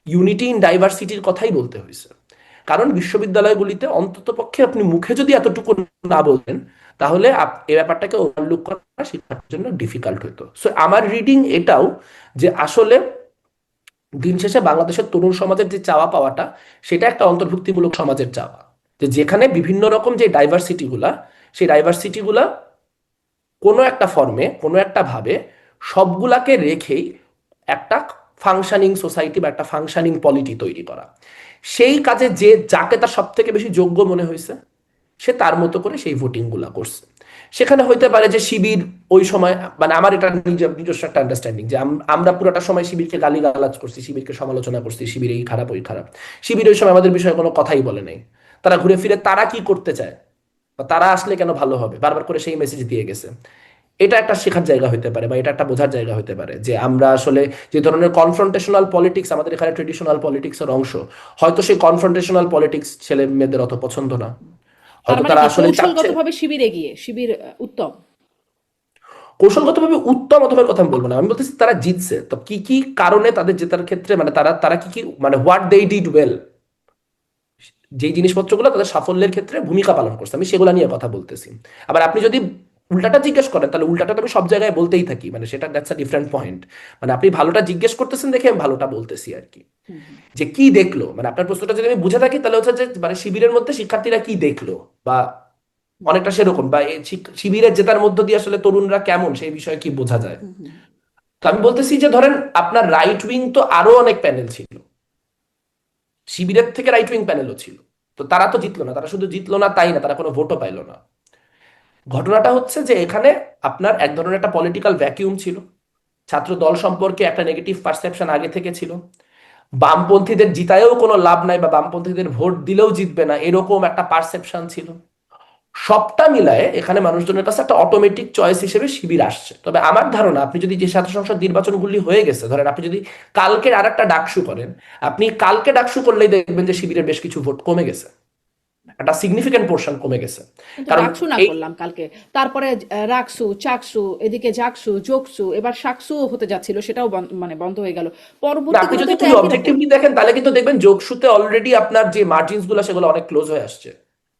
ইউনিটি ইন ডাইভার্সিটির কথাই বলতে হয়েছে। কারণ বিশ্ববিদ্যালয়গুলিতে অন্ততপক্ষে আপনি মুখে যদি এতটুকু না বলতেন, তাহলে এই ব্যাপারটাকে ওভারলুক করা শিক্ষার্থীর জন্য ডিফিকাল্ট হতো। সো আমার রিডিং এটাও, যে আসলে দিন শেষে বাংলাদেশের তরুণ সমাজের যে চাওয়া পাওয়াটা, সেটা একটা অন্তর্ভুক্তিমূলক সমাজের চাওয়া, যে যেখানে বিভিন্ন রকম যে ডাইভার্সিটি গুলা, সেই ডাইভার্সিটি গুলা কোনো একটা ফর্মে, কোনো একটা ভাবে সবগুলাকে রেখেই একটা ফাংশনিং সোসাইটি বা একটা ফাংশনিং পলিটি তৈরি করা। সেই কাজে যে যাকে তার সব থেকে বেশি যোগ্য মনে হয়েছে, সে তার মতো করে সেই ভোটিং গুলা করছে। সেখানে হইতে পারে যে শিবির ওই সময়, মানে আমার এটা নিজস্ব একটা আন্ডারস্ট্যান্ডিং, যে আমরা পুরোটা সময় শিবিরকে গালিগালাজ করছি, শিবিরকে সমালোচনা করছি, শিবির এই খারাপ ওই খারাপ। শিবির ওই সময় আমাদের বিষয়ে কোনো কথাই বলে নাই। তারা ঘুরে ফিরে তারা কি করতে চায় বা তারা আসলে কেন ভালো হবে বারবার করে সেই মেসেজ দিয়ে গেছে। এটা একটা শেখার জায়গা হতে পারে বা এটা একটা বোঝার জায়গা হতে পারে, যে আমরা আসলে যে ধরনের কনফ্রন্টেশনাল পলিটিক্স আমাদের এখানে ট্রেডিশনাল পলিটিক্সের অংশ, হয়তো সেই কনফ্রন্টেশনাল পলিটিক্স ছেলে মেয়েদের অত পছন্দ না।
তার
হয়তো
মানে
তারা
কি
আসলে চাচ্ছে
কৌশলগতভাবে শিবির এগিয়ে, শিবির উত্তম?
কৌশলগতভাবে উত্তম অথবা কথা আমি বলবো না, আমি বলতেছি তারা জিতছে তো কি কি কারণে তাদের জেতার ক্ষেত্রে, মানে তারা তারা কি কি মানে হোয়াট দে ডিড ওয়েল, যেই জিনিসপত্রগুলো তাদের সাফল্যের ক্ষেত্রে ভূমিকা পালন করছে, আমি সেগুলো নিয়ে কথা বলতেছি। আবার আপনি যদি উল্টাটা জিজ্ঞেস করেন, তাহলে উল্টাটা তো আমি সব জায়গায় বলতেই থাকি, মানে সেটা দ্যাটস আ ডিফারেন্ট পয়েন্ট। মানে আপনি ভালোটা জিজ্ঞেস করতেছেন দেখে আমি ভালোটা বলতেছি আর কি।
হুম, হুম।
যে কি দেখলো, মানে আপনার প্রশ্নটা যদি আমি বুঝে থাকি, তাহলে হচ্ছে যে মানে শিবিরের মধ্যে শিক্ষার্থীরা কি দেখলো, বা অনেকটা সেরকম, বা এই শিবিরের জেতার মধ্য দিয়ে আসলে তরুণরা কেমন সেই বিষয়ে কি বোঝা যায়।
হুম, হুম।
তো আমি বলতেছি যে ধরেন আপনার রাইট উইং তো আরো অনেক প্যানেল ছিল, শিবিরের থেকে রাইট উইং প্যানেলও ছিল। তো তারা তো জিতলো না, তারা শুধু জিতলো না তাই না, তারা কোনো ভোটও পাইলো না। ঘটনাটা হচ্ছে যে এখানে আপনার এক ধরনের একটা পলিটিক্যাল ভ্যাকিউম ছিল, ছাত্র দল সম্পর্কে একটা নেগেটিভ পারসেপশন আগে থেকে ছিল, বামপন্থীদের জিতায়ও কোনো লাভ নাই বা বামপন্থীদের ভোট দিলেও জিতবে না এরকম একটা পারসেপশন ছিল। সবটা মিলায়ে এখানে মানুষজনের কাছে একটা অটোমেটিক চয়েস হিসেবে শিবির আসছে। তবে আমার ধারণা, আপনি যদি যে ছাত্র সংসদ নির্বাচনগুলি হয়ে গেছে, ধরেন আপনি যদি কালকে আর একটা ডাকসু করেন, আপনি কালকে ডাকসু করলেই দেখবেন যে শিবিরের বেশ কিছু ভোট কমে গেছে, একটা সিগনিফিকেন্ট পোর্শন কমে গেছে।
কিন্তু
কারণ
ডাকসু না
এই,
করলাম কালকে, তারপরে রাকসু, চাকসু, এদিকে জাকসু, জোকসু, এবার শাকসুও হতে যাচ্ছিল, সেটাও মানে বন্ধ হয়ে গেল।
না আপনি যদি
পরবর্তীগুলোতে তো
খুবই
একই রকম।
অবজেক্টিভলি দেখেন, তাহলে কিন্তু দেখবেন যোগসুতে অলরেডি আপনার যে মার্জিনস গুলো সেগুলো অনেক ক্লোজ হয়ে আসছে।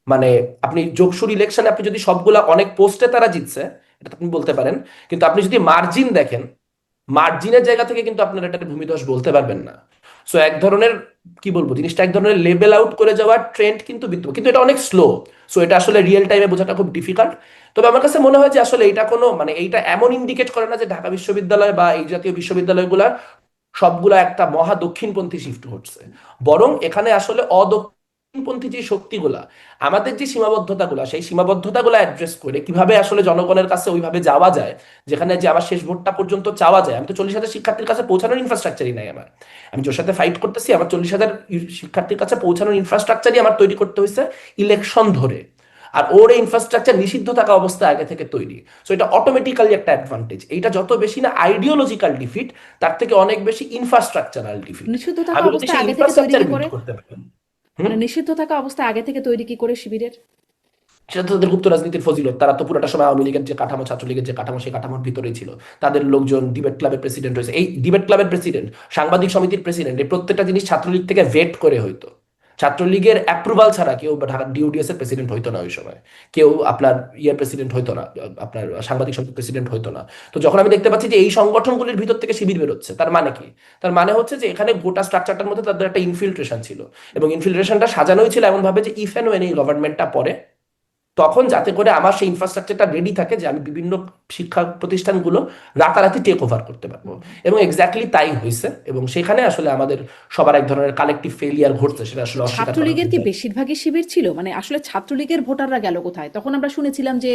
মানে আপনি যোগসুর ইলেকশনে আপনি যদি সবগুলা অনেক পোস্টে তারা জিতছে, এটা তো আপনি বলতে পারেন, কিন্তু আপনি যদি মার্জিন দেখেন, মার্জিনের জায়গা থেকে কিন্তু আপনার এটা ভূমিধস বলতে পারবেন না। সো এক ধরনের কি বলবো জিনিসটা এক ধরনের লেবেল আউট করে যাওয়ার ট্রেন্ড কিন্তু বিদ্যমান, কিন্তু এটা অনেক স্লো। সো এটা আসলে রিয়েল টাইমে বোঝাটা খুব ডিফিকাল্ট। তবে আমার কাছে মনে হয় যে আসলে এটা কোনো মানে এইটা এমন ইন্ডিকেট করে না যে ঢাকা বিশ্ববিদ্যালয় বা এই জাতীয় বিশ্ববিদ্যালয়গুলা সবগুলা একটা মহা দক্ষিণপন্থী শিফট হচ্ছে, বরং এখানে আসলে অদক্ষিণপন্থী যে শক্তিগুলা, আমাদের যে সীমাবদ্ধতাগুলা, সেই সীমাবদ্ধতাগুলো অ্যাড্রেস করে কিভাবে আসলে জনগণের কাছে ওইভাবে যাওয়া যায়, যেখানে যে আমার শেষ ভোটটা পর্যন্ত চাওয়া যায়। আমি তো 40,000 শিক্ষার্থীর কাছে পৌঁছানোর ইনফ্রাস্ট্রাকচারই নাই আমার। আমি যার সাথে ফাইট করতেছি, আমার 40,000 শিক্ষার্থীর কাছে পৌঁছানোর ইনফ্রাস্ট্রাকচারই আমার তৈরি করতে হয়েছে ইলেকশন ধরে। আর ওর ইনফ্রাস্ট্রাকচার নিষিদ্ধ থাকা অবস্থায় আগে থেকে তৈরি। সো এটা অটোমেটিক্যালি একটা অ্যাডভান্টেজ। এইটা যত বেশি না আইডিওলজিক্যাল ডিফিট, তার থেকে অনেক বেশি ইনফ্রাস্ট্রাকচারাল ডিফিট।
নিষিদ্ধ থাকা
আমি যদি
অবস্থায়
সেই
আগে থেকে তৈরি
ইনফ্রাস্ট্রাকচার
কি
বিল্ড
করে?
করতে পারি।
মানে নিষিদ্ধ থাকা অবস্থায় আগে থেকে তৈরি কি করে শিবিরের?
সেটা তো তাদের গুপ্ত রাজনীতির ফজিলত। তারা তো পুরোটা সময় আওয়ামী লীগের যে কাঠামো, ছাত্রলীগের যে কাঠামো, সেই কাঠামোর ভিতরেই ছিল। তাদের লোকজন ডিবেট ক্লাবের প্রেসিডেন্ট হয়েছে, এই ডিবেট ক্লাবের প্রেসিডেন্ট, সাংবাদিক সমিতির প্রেসিডেন্ট, এই প্রত্যেকটা জিনিস ছাত্রলীগ থেকে ভেট করে হইতো। ছাত্রলীগের অ্যাপ্রুভাল ছাড়া কেউ ঢাকা ডিওডিএস এর প্রেসিডেন্ট হইতো না ওই সময়। কেউ আপনার ইয়ের প্রেসিডেন্ট হইতো না, আপনার সাংবাদিক সমিতির প্রেসিডেন্ট হইতো না। তো যখন আমি দেখতে পাচ্ছি যে এই সংগঠনগুলির ভিতর থেকে শিবির বেরোচ্ছে, তার মানে কি? তার মানে হচ্ছে যে এখানে গোটা স্ট্রাকচারটার মধ্যে তাদের একটা ইনফিল্ট্রেশন ছিল, এবং ইনফিল্ট্রেশনটা সাজানোই ছিল এমন ভাবে যে ইফ এন্ড ওয়েন এই গভর্নমেন্টটা পরে, তখন যাতে করে আমার সেই ইনফ্রাস্ট্রাকচারটা রেডি থাকে যে আমি বিভিন্ন শিক্ষা প্রতিষ্ঠানগুলো রাতারাতি টেক ওভার করতে পারবো। এবং এক্স্যাক্টলি তাই হয়েছে, এবং সেখানে আসলে আমাদের সবার এক ধরনের কালেকটিভ ফেলিয়ার ঘটছে, সেটা আসলে অস্বীকার করা
ছাত্রলীগের কি
যায়।
বেশিরভাগই শিবির ছিল? মানে আসলে ছাত্রলীগের ভোটাররা গেল কোথায়? তখন আমরা শুনেছিলাম যে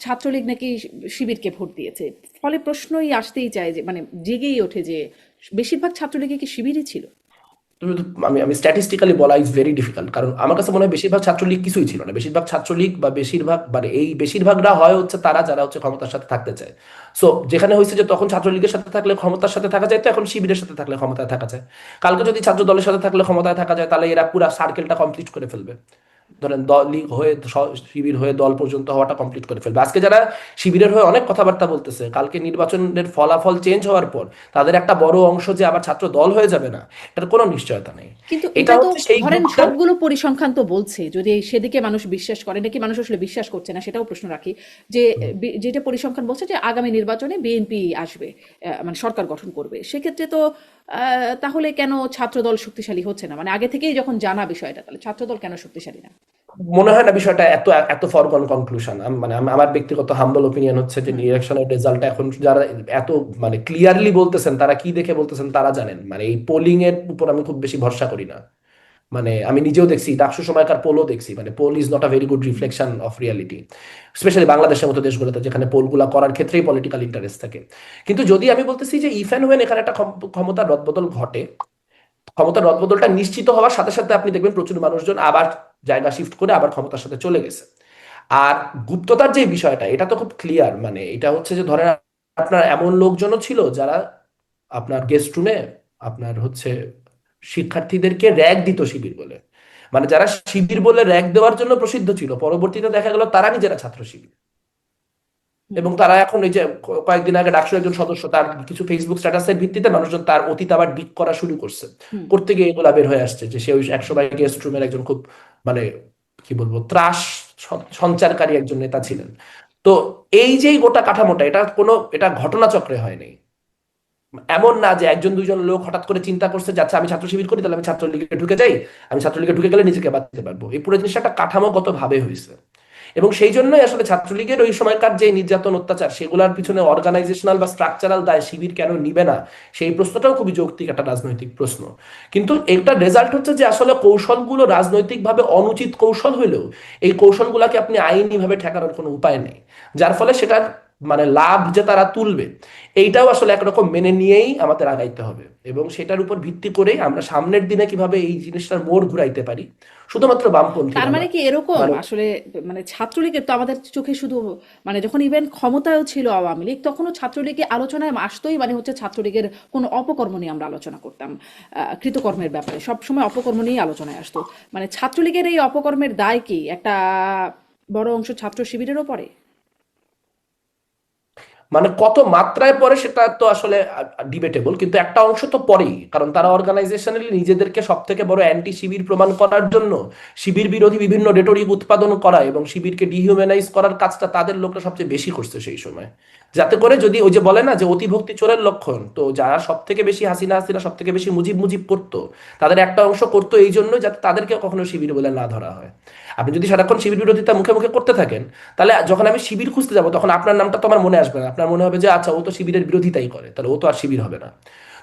ছাত্রলীগ নাকি শিবিরকে ভোট দিয়েছে। ফলে প্রশ্নই আসতেই চায় যে মানে জেগেই ওঠে যে বেশিরভাগ ছাত্রলীগে কি শিবিরই ছিল?
আমি আমি স্ট্যাটিস্টিক্যালি বলা ইজ ভেরি ডিফিকাল্ট, কারণ আমার কাছে মনে হয় বেশিরভাগ ছাত্রলীগ কিছুই ছিল না। বেশিরভাগ ছাত্রলীগ বা বেশিরভাগ মানে এই বেশিরভাগরা হয় হচ্ছে তারা যারা হচ্ছে ক্ষমতার সাথে থাকতে চায়। সো যেখানে হয়েছে যে তখন ছাত্রলীগের সাথে থাকলে ক্ষমতার সাথে থাকা যায়, তো এখন শিবিরের সাথে থাকলে ক্ষমতায় থাকা যায়। কালকে যদি ছাত্র দলের সাথে থাকলে ক্ষমতায় থাকা যায়, তাহলে এরা পুরা সার্কেলটা কমপ্লিট করে ফেলবে। ধরেন দল লীগ হয়ে শিবির হয়ে দল পর্যন্ত হওয়াটা কমপ্লিট করে ফেলবে। আজকে যারা শিবিরের হয়ে অনেক কথাবার্তা বলতেছে, কালকে নির্বাচনের ফলাফল চেঞ্জ হওয়ার পর তাদের একটা বড় অংশ যে আবার ছাত্র দল হয়ে যাবে না, এটার কোনো নিশ্চয়তা নেই।
কিন্তু
এটা
এটা তো
হচ্ছে সেই
ধরেন
গ্রুপটা।
সবগুলো পরিসংখ্যান তো বলছে, যদি সেদিকে মানুষ বিশ্বাস করে নাকি মানুষ আসলে বিশ্বাস করছে না সেটাও প্রশ্ন রাখি, যে যেটা পরিসংখ্যান বলছে যে আগামী নির্বাচনে বিএনপি আসবে, মানে সরকার গঠন করবে, সেক্ষেত্রে তো তাহলে কেন ছাত্রদল শক্তিশালী হচ্ছে না? মানে আগে থেকেই যখন জানা বিষয়টা, তাহলে ছাত্রদল কেন শক্তিশালী না?
মনে হয় না বিষয়টা এত এত ফরগন কনক্লুশন। মানে আমার ব্যক্তিগত হাম্বল ওপিনিয়ন হচ্ছে যে ইলেকশনের রেজাল্টটা এখন যারা এত মানে ক্লিয়ারলি বলতেছেন, তারা কি দেখে বলতেছেন তারা জানেন। মানে এই পোলিং এর উপর আমি খুব বেশি ভরসা করি না। মানে আমি নিজেও দেখছি, ডাকসু সময়কার পোলও দেখছি, মানে poll is not a very good reflection of reality, specially বাংলাদেশের মতো দেশগুলোতে যেখানে পোলগুলা করার ক্ষেত্রেই পলিটিক্যাল ইন্টারেস্ট থাকে। কিন্তু যদি আমি বলতেছি যে ইফ অ্যান্ড ওয়েন এখানে একটা ক্ষমতার রদবদল ঘটে, ক্ষমতার রদবদলটা নিশ্চিত হওয়ার সাথে সাথে আপনি দেখবেন প্রচুর মানুষজন আবার জায়গা শিফট করে আবার ক্ষমতার সাথে চলে গেছে। আর গুপ্ততার যে বিষয়টা, এটা তো খুব ক্লিয়ার। মানে এটা হচ্ছে যে ধরেন আপনার এমন লোকজনও ছিল যারা আপনার গেস্ট রুমে আপনার হচ্ছে শিক্ষার্থীদেরকে র্যাগ দিত শিবির বলে। মানে যারা শিবির বলে র্যাগ দেওয়ার জন্য প্রসিদ্ধ ছিল, পরবর্তীতে দেখা গেল তারা নিজেরা ছাত্র শিবির। এবং তারা এখন এই যে কয়েকদিন আগে ডাকসুর একজন সদস্য, তার কিছু ফেসবুক স্ট্যাটাসের ভিত্তিতে মানুষজন তার অতীত আবার ডিক করা শুরু করছে, করতে গিয়ে এগুলা বের হয়ে আসছে যে সে ওই একসময় গেস্ট রুমের একজন খুব মানে কি বলবো ত্রাস সঞ্চারকারী একজন নেতা ছিলেন। তো এই যে গোটা কাঠামোটা, এটা ঘটনাচক্রে হয়নি। এমন না যে একজন দুইজন লোক হঠাৎ করে চিন্তা করছে যে আচ্ছা আমি ছাত্র শিবির করি, তাহলে আমি ছাত্রলীগে ঢুকে যাই, আমি ছাত্রলীগে ঢুকে গেলে নিজেকে বাঁচাতে পারবো। এই পুরো জিনিসটা একটা কাঠামোগত ভাবে হয়েছে। এবং সেই জন্যই আসলে ছাত্রলীগের ওই সময়কার যে নির্যাতন অত্যাচার, সেগুলোর পিছনে অর্গানাইজেশনাল বা স্ট্রাকচারাল দায় শিবির কেন নিবে না, সেই প্রশ্নটাও খুবই যৌক্তিক একটা রাজনৈতিক প্রশ্ন। কিন্তু একটা রেজাল্ট হচ্ছে যে আসলে কৌশলগুলো রাজনৈতিকভাবে অনুচিত কৌশল হলেও এই কৌশলগুলোকে আপনি আইনিভাবে ঠেকানোর কোনো উপায় নেই, যার ফলে সেটার মানে লাভ যে তারা তুলবে, এইটাও আসলে একরকম মেনে নিয়েই আমাদের আগাইতে হবে। এবং সেটার উপর ভিত্তি করেই আমরা সামনের দিনে কিভাবে এই জিনিসটার মোড় ঘুরাইতে পারি, শুধুমাত্র
তার
বামপন্থীরা না।
মানে কি এরকম
মানে
আসলে, মানে ছাত্রলীগের তো আমাদের চোখে শুধু, মানে যখন ইভেন ক্ষমতায়ও ছিল আওয়ামী লীগ তখনও ছাত্রলীগে আলোচনায় আসতোই, মানে হচ্ছে ছাত্রলীগের কোনো অপকর্ম নিয়ে আমরা আলোচনা করতাম, কৃতকর্মের ব্যাপারে সবসময় অপকর্ম নিয়েই আলোচনায় আসতো। মানে ছাত্রলীগের এই অপকর্মের দায় কি একটা বড় অংশ ছাত্র শিবিরেরও পড়ে?
মানে কত মাত্রায় পরে সেটা তো আসলে ডিবেটেবল, কিন্তু একটা অংশ তো পরেই, কারণ তারা অর্গানাইজেশনালি নিজেদেরকে সব থেকে বড় অ্যান্টি শিবির প্রমাণ করার জন্য শিবির বিরোধী বিভিন্ন রেটরিক উৎপাদন করা এবং শিবিরকে ডিহিউম্যানাইজ করার কাজটা তাদের লোকরা সবচেয়ে বেশি করছে সেই সময়। যাতে করে যদি ওই যে বলে না যে অতিভক্তি চোরের লক্ষণ, তো যারা সব থেকে বেশি হাসিনা হাসিনা সব থেকে বেশি মুজিব মুজিব করতো, তাদের একটা অংশ করতো এই জন্য যাতে তাদেরকে কখনো শিবির বলে না ধরা হয়। আপনি যদি সারাক্ষণ শিবির বিরোধিতা মুখে মুখে করতে থাকেন, তাহলে যখন আমি শিবির খুঁজতে যাবো তখন আপনার নামটা তো আমার মনে আসবে না, আপনার মনে হবে যে আচ্ছা ও তো শিবিরের বিরোধিতাই করে, তাহলে ও তো আর শিবির হবে না।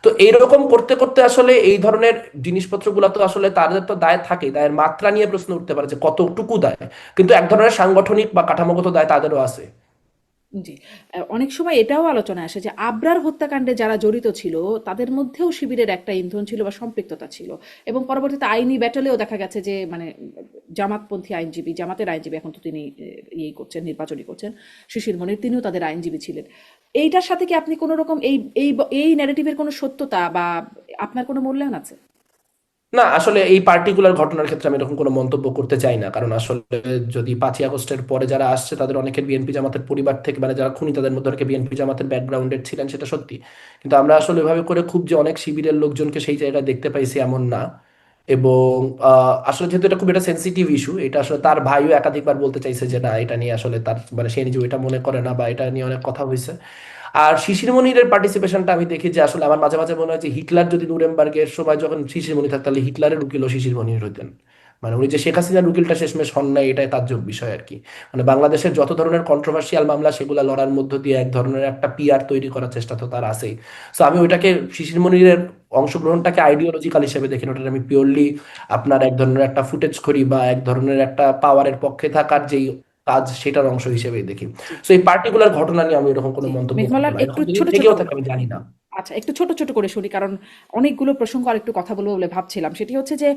তো এইরকম করতে করতে আসলে এই ধরনের জিনিসপত্রগুলো তো আসলে তাদের তো দায় থাকে, দায়ের মাত্রা নিয়ে প্রশ্ন উঠতে পারে যে কতটুকু দায়, কিন্তু এক ধরনের সাংগঠনিক বা কাঠামোগত দায় তাদেরও আছে।
জি। অনেক সময় এটাও আলোচনায় আসে যে আবরার হত্যাকাণ্ডে যারা জড়িত ছিল তাদের মধ্যেও শিবিরের একটা ইন্ধন ছিল বা সম্পৃক্ততা ছিল, এবং পরবর্তীতে আইনি ব্যাটলেও দেখা গেছে যে মানে জামাতপন্থী আইনজীবী, জামাতের আইনজীবী, এখন তো তিনি ইয়ে করছেন, নির্বাচনী করছেন, শিশির মনির, তিনিও তাদের আইনজীবী ছিলেন। এইটার সাথে কি আপনি কোনো রকম এই এই এই ন্যারেটিভের কোনো সত্যতা বা আপনার কোনো মূল্যায়ন আছে?
না, আসলে এই পার্টিকুলার ঘটনার ক্ষেত্রে আমি এরকম কোনো মন্তব্য করতে চাই না, কারণ আসলে যদি 5ই আগস্টের পরে যারা আসছে তাদের অনেকের বিএনপি জামাতের পরিবার থেকে, মানে যারা খুনি তাদের মধ্যে অনেকে বিএনপি জামাতের ব্যাকগ্রাউন্ডের ছিলেন, সেটা সত্যি। কিন্তু আমরা আসলে এভাবে করে খুব যে অনেক শিবিরের লোকজনকে সেই জায়গায় দেখতে পাইছি এমন না। এবং আসলে যেহেতু এটা খুব একটা সেন্সিটিভ ইস্যু, এটা আসলে তার ভাইও একাধিকবার বলতে চাইছে যে না এটা নিয়ে আসলে তার মানে সে নিজেও এটা মনে করে না, বা এটা নিয়ে অনেক কথা হয়েছে। আর শিশির মনিরের পার্টিসিপেশনটা আমি দেখি যে আসলে আমার মাঝে মাঝে মনে হয় যে হিটলার যদি নুরেমবার্গের সময় যখন শিশির মনি থাকতো, তাহলে হিটলারের উকিলও শিশির মনির হইতেন। মানে উনি যে শেখ হাসিনার উকিলটা শেষমেশ হন নাই, এটাই তাজ্জব বিষয় আর কি। মানে বাংলাদেশের যত ধরনের কন্ট্রোভার্সিয়াল মামলা সেগুলা লড়ার মধ্য দিয়ে এক ধরনের একটা পিআর তৈরি করার চেষ্টা তো তার আছেই। সো আমি ওইটাকে শিশির মনিরের অংশগ্রহণটাকে আইডিওলজিক্যাল হিসেবে দেখি না, ওটা আমি পিওরলি আপনার এক ধরনের একটা ফুটেজ করি বা এক ধরনের একটা পাওয়ারের পক্ষে থাকার যেই কাজ সেটার অংশ হিসেবেই দেখি।
জি।
সো এই পার্টিকুলার ঘটনা নিয়ে আমি এরকম কোনো
জি,
মন্তব্য করবো
মেঘমালান,
না,
একটু
এরকম যদি
ছোট ছোট
থেকেও থাকে আমি জানি না।
আচ্ছা, একটু ছোট ছোট করে শুনি, কারণ অনেকগুলো প্রসঙ্গ আর একটু কথা বলবো বলে ভাবছিলাম। সেটি হচ্ছে যে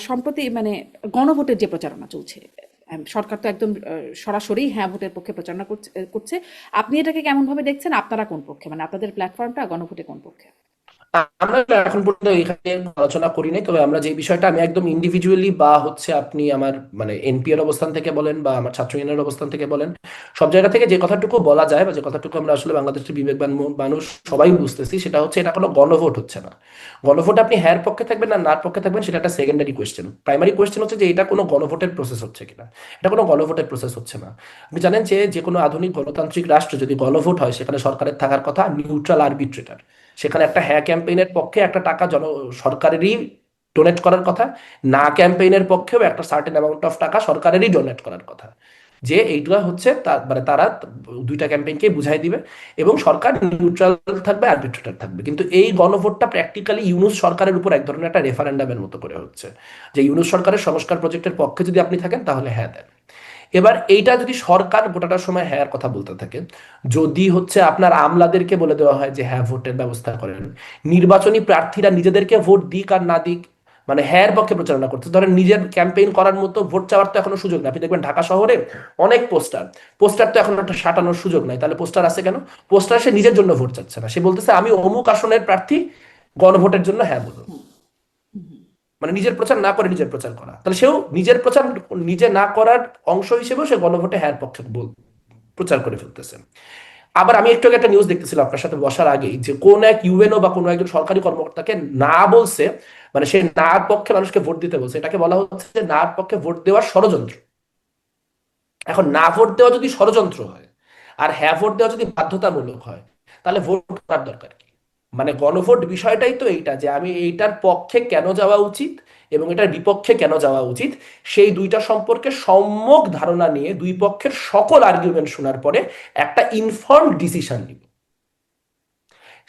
সম্প্রতি মানে গণভোটের যে প্রচারণা চলছে, সরকার তো একদম সরাসরি হ্যাঁ ভোটের পক্ষে প্রচারণা করছে। আপনি এটাকে কেমন ভাবে দেখছেন? আপনারা কোন পক্ষে, মানে আপনাদের প্ল্যাটফর্মটা গণভোটে কোন পক্ষে?
আমরা এখন পর্যন্ত এখানে আলোচনা করি নাই, তবে আমরা যে বিষয়টা আমি একদম ইন্ডিভিজুয়ালি বা হচ্ছে আপনি আমার মানে এনপি এর অবস্থান থেকে বলেন বা আমার ছাত্র ইউনিয়নের অবস্থান থেকে বলেন, সব জায়গা থেকে যে কথাটুকু বলা যায় বা যে কথাটুকু আমরা আসলে বাংলাদেশের বিবেকবান মানুষ সবাই বুঝতেছি, সেটা হচ্ছে এটা কোনো গণভোট হচ্ছে না। গণভোট আপনি হ্যার পক্ষে থাকবেন না নার পক্ষে থাকবেন সেটা একটা সেকেন্ডারি কোয়েশ্চেন, প্রাইমারি কোয়েশ্চেন হচ্ছে যে এটা কোনো গণভোটের প্রসেস হচ্ছে কিনা। এটা কোনো গণভোটের প্রসেস হচ্ছে না। আপনি জানেন যে যে কোনো আধুনিক গণতান্ত্রিক রাষ্ট্র যদি গণভোট হয়, সেখানে সরকারের থাকার কথা নিউট্রাল আরবিট্রেটর। সেখানে একটা হ্যাঁ ক্যাম্পেইনের পক্ষে একটা টাকা সরকারেরই ডোনেট করার কথা, না ক্যাম্পেইনের পক্ষেও একটা সার্টেন অ্যামাউন্ট অফ টাকা সরকারেরই ডোনেট করার কথা। যে এইগুলা হচ্ছে মানে তারা দুইটা ক্যাম্পেইনকে বুঝাই দিবে, এবং সরকার নিউট্রাল থাকবে, আরবিট্রেটর থাকবে। কিন্তু এই গণভোটটা প্র্যাকটিক্যালি ইউনূস সরকারের উপর এক ধরনের একটা রেফারেন্ডামের মতো করে হচ্ছে, যে ইউনূস সরকারের সংস্কার প্রজেক্টের পক্ষে যদি আপনি থাকেন তাহলে হ্যাঁ দেন। এবার এইটা যদি সরকার গোটাটার সময় হ্যাঁ কথা বলতে থাকে, যদি হচ্ছে আপনার আমলাদেরকে বলে দেওয়া হয় যে হ্যাঁ ভোটের ব্যবস্থা করেন, নির্বাচনী প্রার্থীরা নিজেদেরকে ভোট দিক আর না দিক, মানে হ্যাঁ পক্ষে প্রচারণা করতে ধরেন, নিজের ক্যাম্পেইন করার মতো ভোট চাওয়ার তো এখনো সুযোগ নেই। আপনি দেখবেন ঢাকা শহরে অনেক পোস্টার, পোস্টার তো এখন একটা সাটানোর সুযোগ নাই, তাহলে পোস্টার আছে কেন? পোস্টার সে নিজের জন্য ভোট চাচ্ছে না, সে বলতেছে আমি অমুক আসনের প্রার্থী, গণভোটের জন্য হ্যাঁ বলুন। মানে নিজের প্রচার না করে নিজের প্রচার করা, তাহলে সেও নিজের প্রচার নিজে না করার অংশ হিসেবেও সে গণভোটে হ্যার পক্ষে প্রচার করে ফেলতেছে। আবার আমি একটু আগে একটা নিউজ দেখতেছিলাম আপনার সাথে বসার আগেই, যে কোন এক ইউএনও বা কোনো একজন সরকারি কর্মকর্তাকে না বলছে, মানে সে নার পক্ষে মানুষকে ভোট দিতে বলছে, এটাকে বলা হচ্ছে যে নার পক্ষে ভোট দেওয়ার ষড়যন্ত্র। এখন না ভোট দেওয়া যদি ষড়যন্ত্র হয় আর হ্যাঁ ভোট দেওয়া যদি বাধ্যতামূলক হয়, তাহলে ভোট করার দরকার কি? মানে গণভোট বিষয়টাই তো এইটা, যে আমি এইটার পক্ষে কেন যাওয়া উচিত এবং এটার বিপক্ষে কেন যাওয়া উচিত, সেই দুইটা সম্পর্কে সম্যক ধারণা নিয়ে দুই পক্ষের সকল আর্গুমেন্ট শোনার পরে একটা ইনফর্মড ডিসিশন নিব।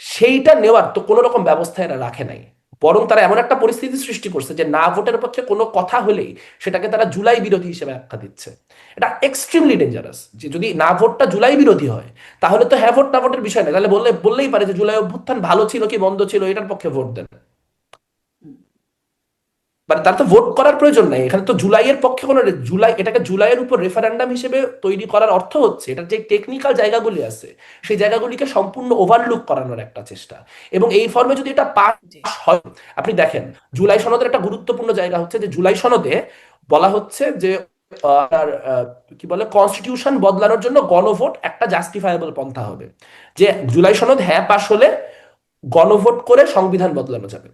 সেইটা নেওয়ার তো কোনো রকম ব্যবস্থা এরা রাখে নাই, বরং তারা এমন একটা পরিস্থিতি সৃষ্টি করছে যে না ভোটের পক্ষে কোনো কথা হলেই সেটাকে তারা জুলাই বিরোধী হিসেবে আখ্যা দিচ্ছে। এটা এক্সট্রিমলি ডেঞ্জারাস, যে যদি না ভোটটা জুলাই বিরোধী হয়, তাহলে তো হ্যাঁ ভোট না ভোটের বিষয় নেই, তাহলে বললেই পারে যে জুলাই অভ্যুত্থান ভালো ছিল কি মন্দ ছিল এটার পক্ষে ভোট দেন। মানে তার তো ভোট করার প্রয়োজন নাই, এখানে তো জুলাইয়ের পক্ষে কোনো জুলাই, এটাকে জুলাইয়ের উপর রেফারেন্ডাম হিসেবে তৈরি করার অর্থ হচ্ছে এটার যে টেকনিক্যাল জায়গাগুলি আছে সেই জায়গাগুলিকে সম্পূর্ণ ওভারলুক করানোর একটা চেষ্টা। এবং এই ফর্মে যদি এটা পাস
জি।
হয়, আপনি দেখেন জুলাই সনদের একটা গুরুত্বপূর্ণ জায়গা হচ্ছে যে জুলাই সনদে বলা হচ্ছে যে আর কি বলে, কনস্টিটিউশন বদলানোর জন্য গণভোট একটা জাস্টিফায়েবল পন্থা হবে। যে জুলাই সনদ হ্যাঁ পাশ হলে গণভোট করে সংবিধান বদলানো যাবে।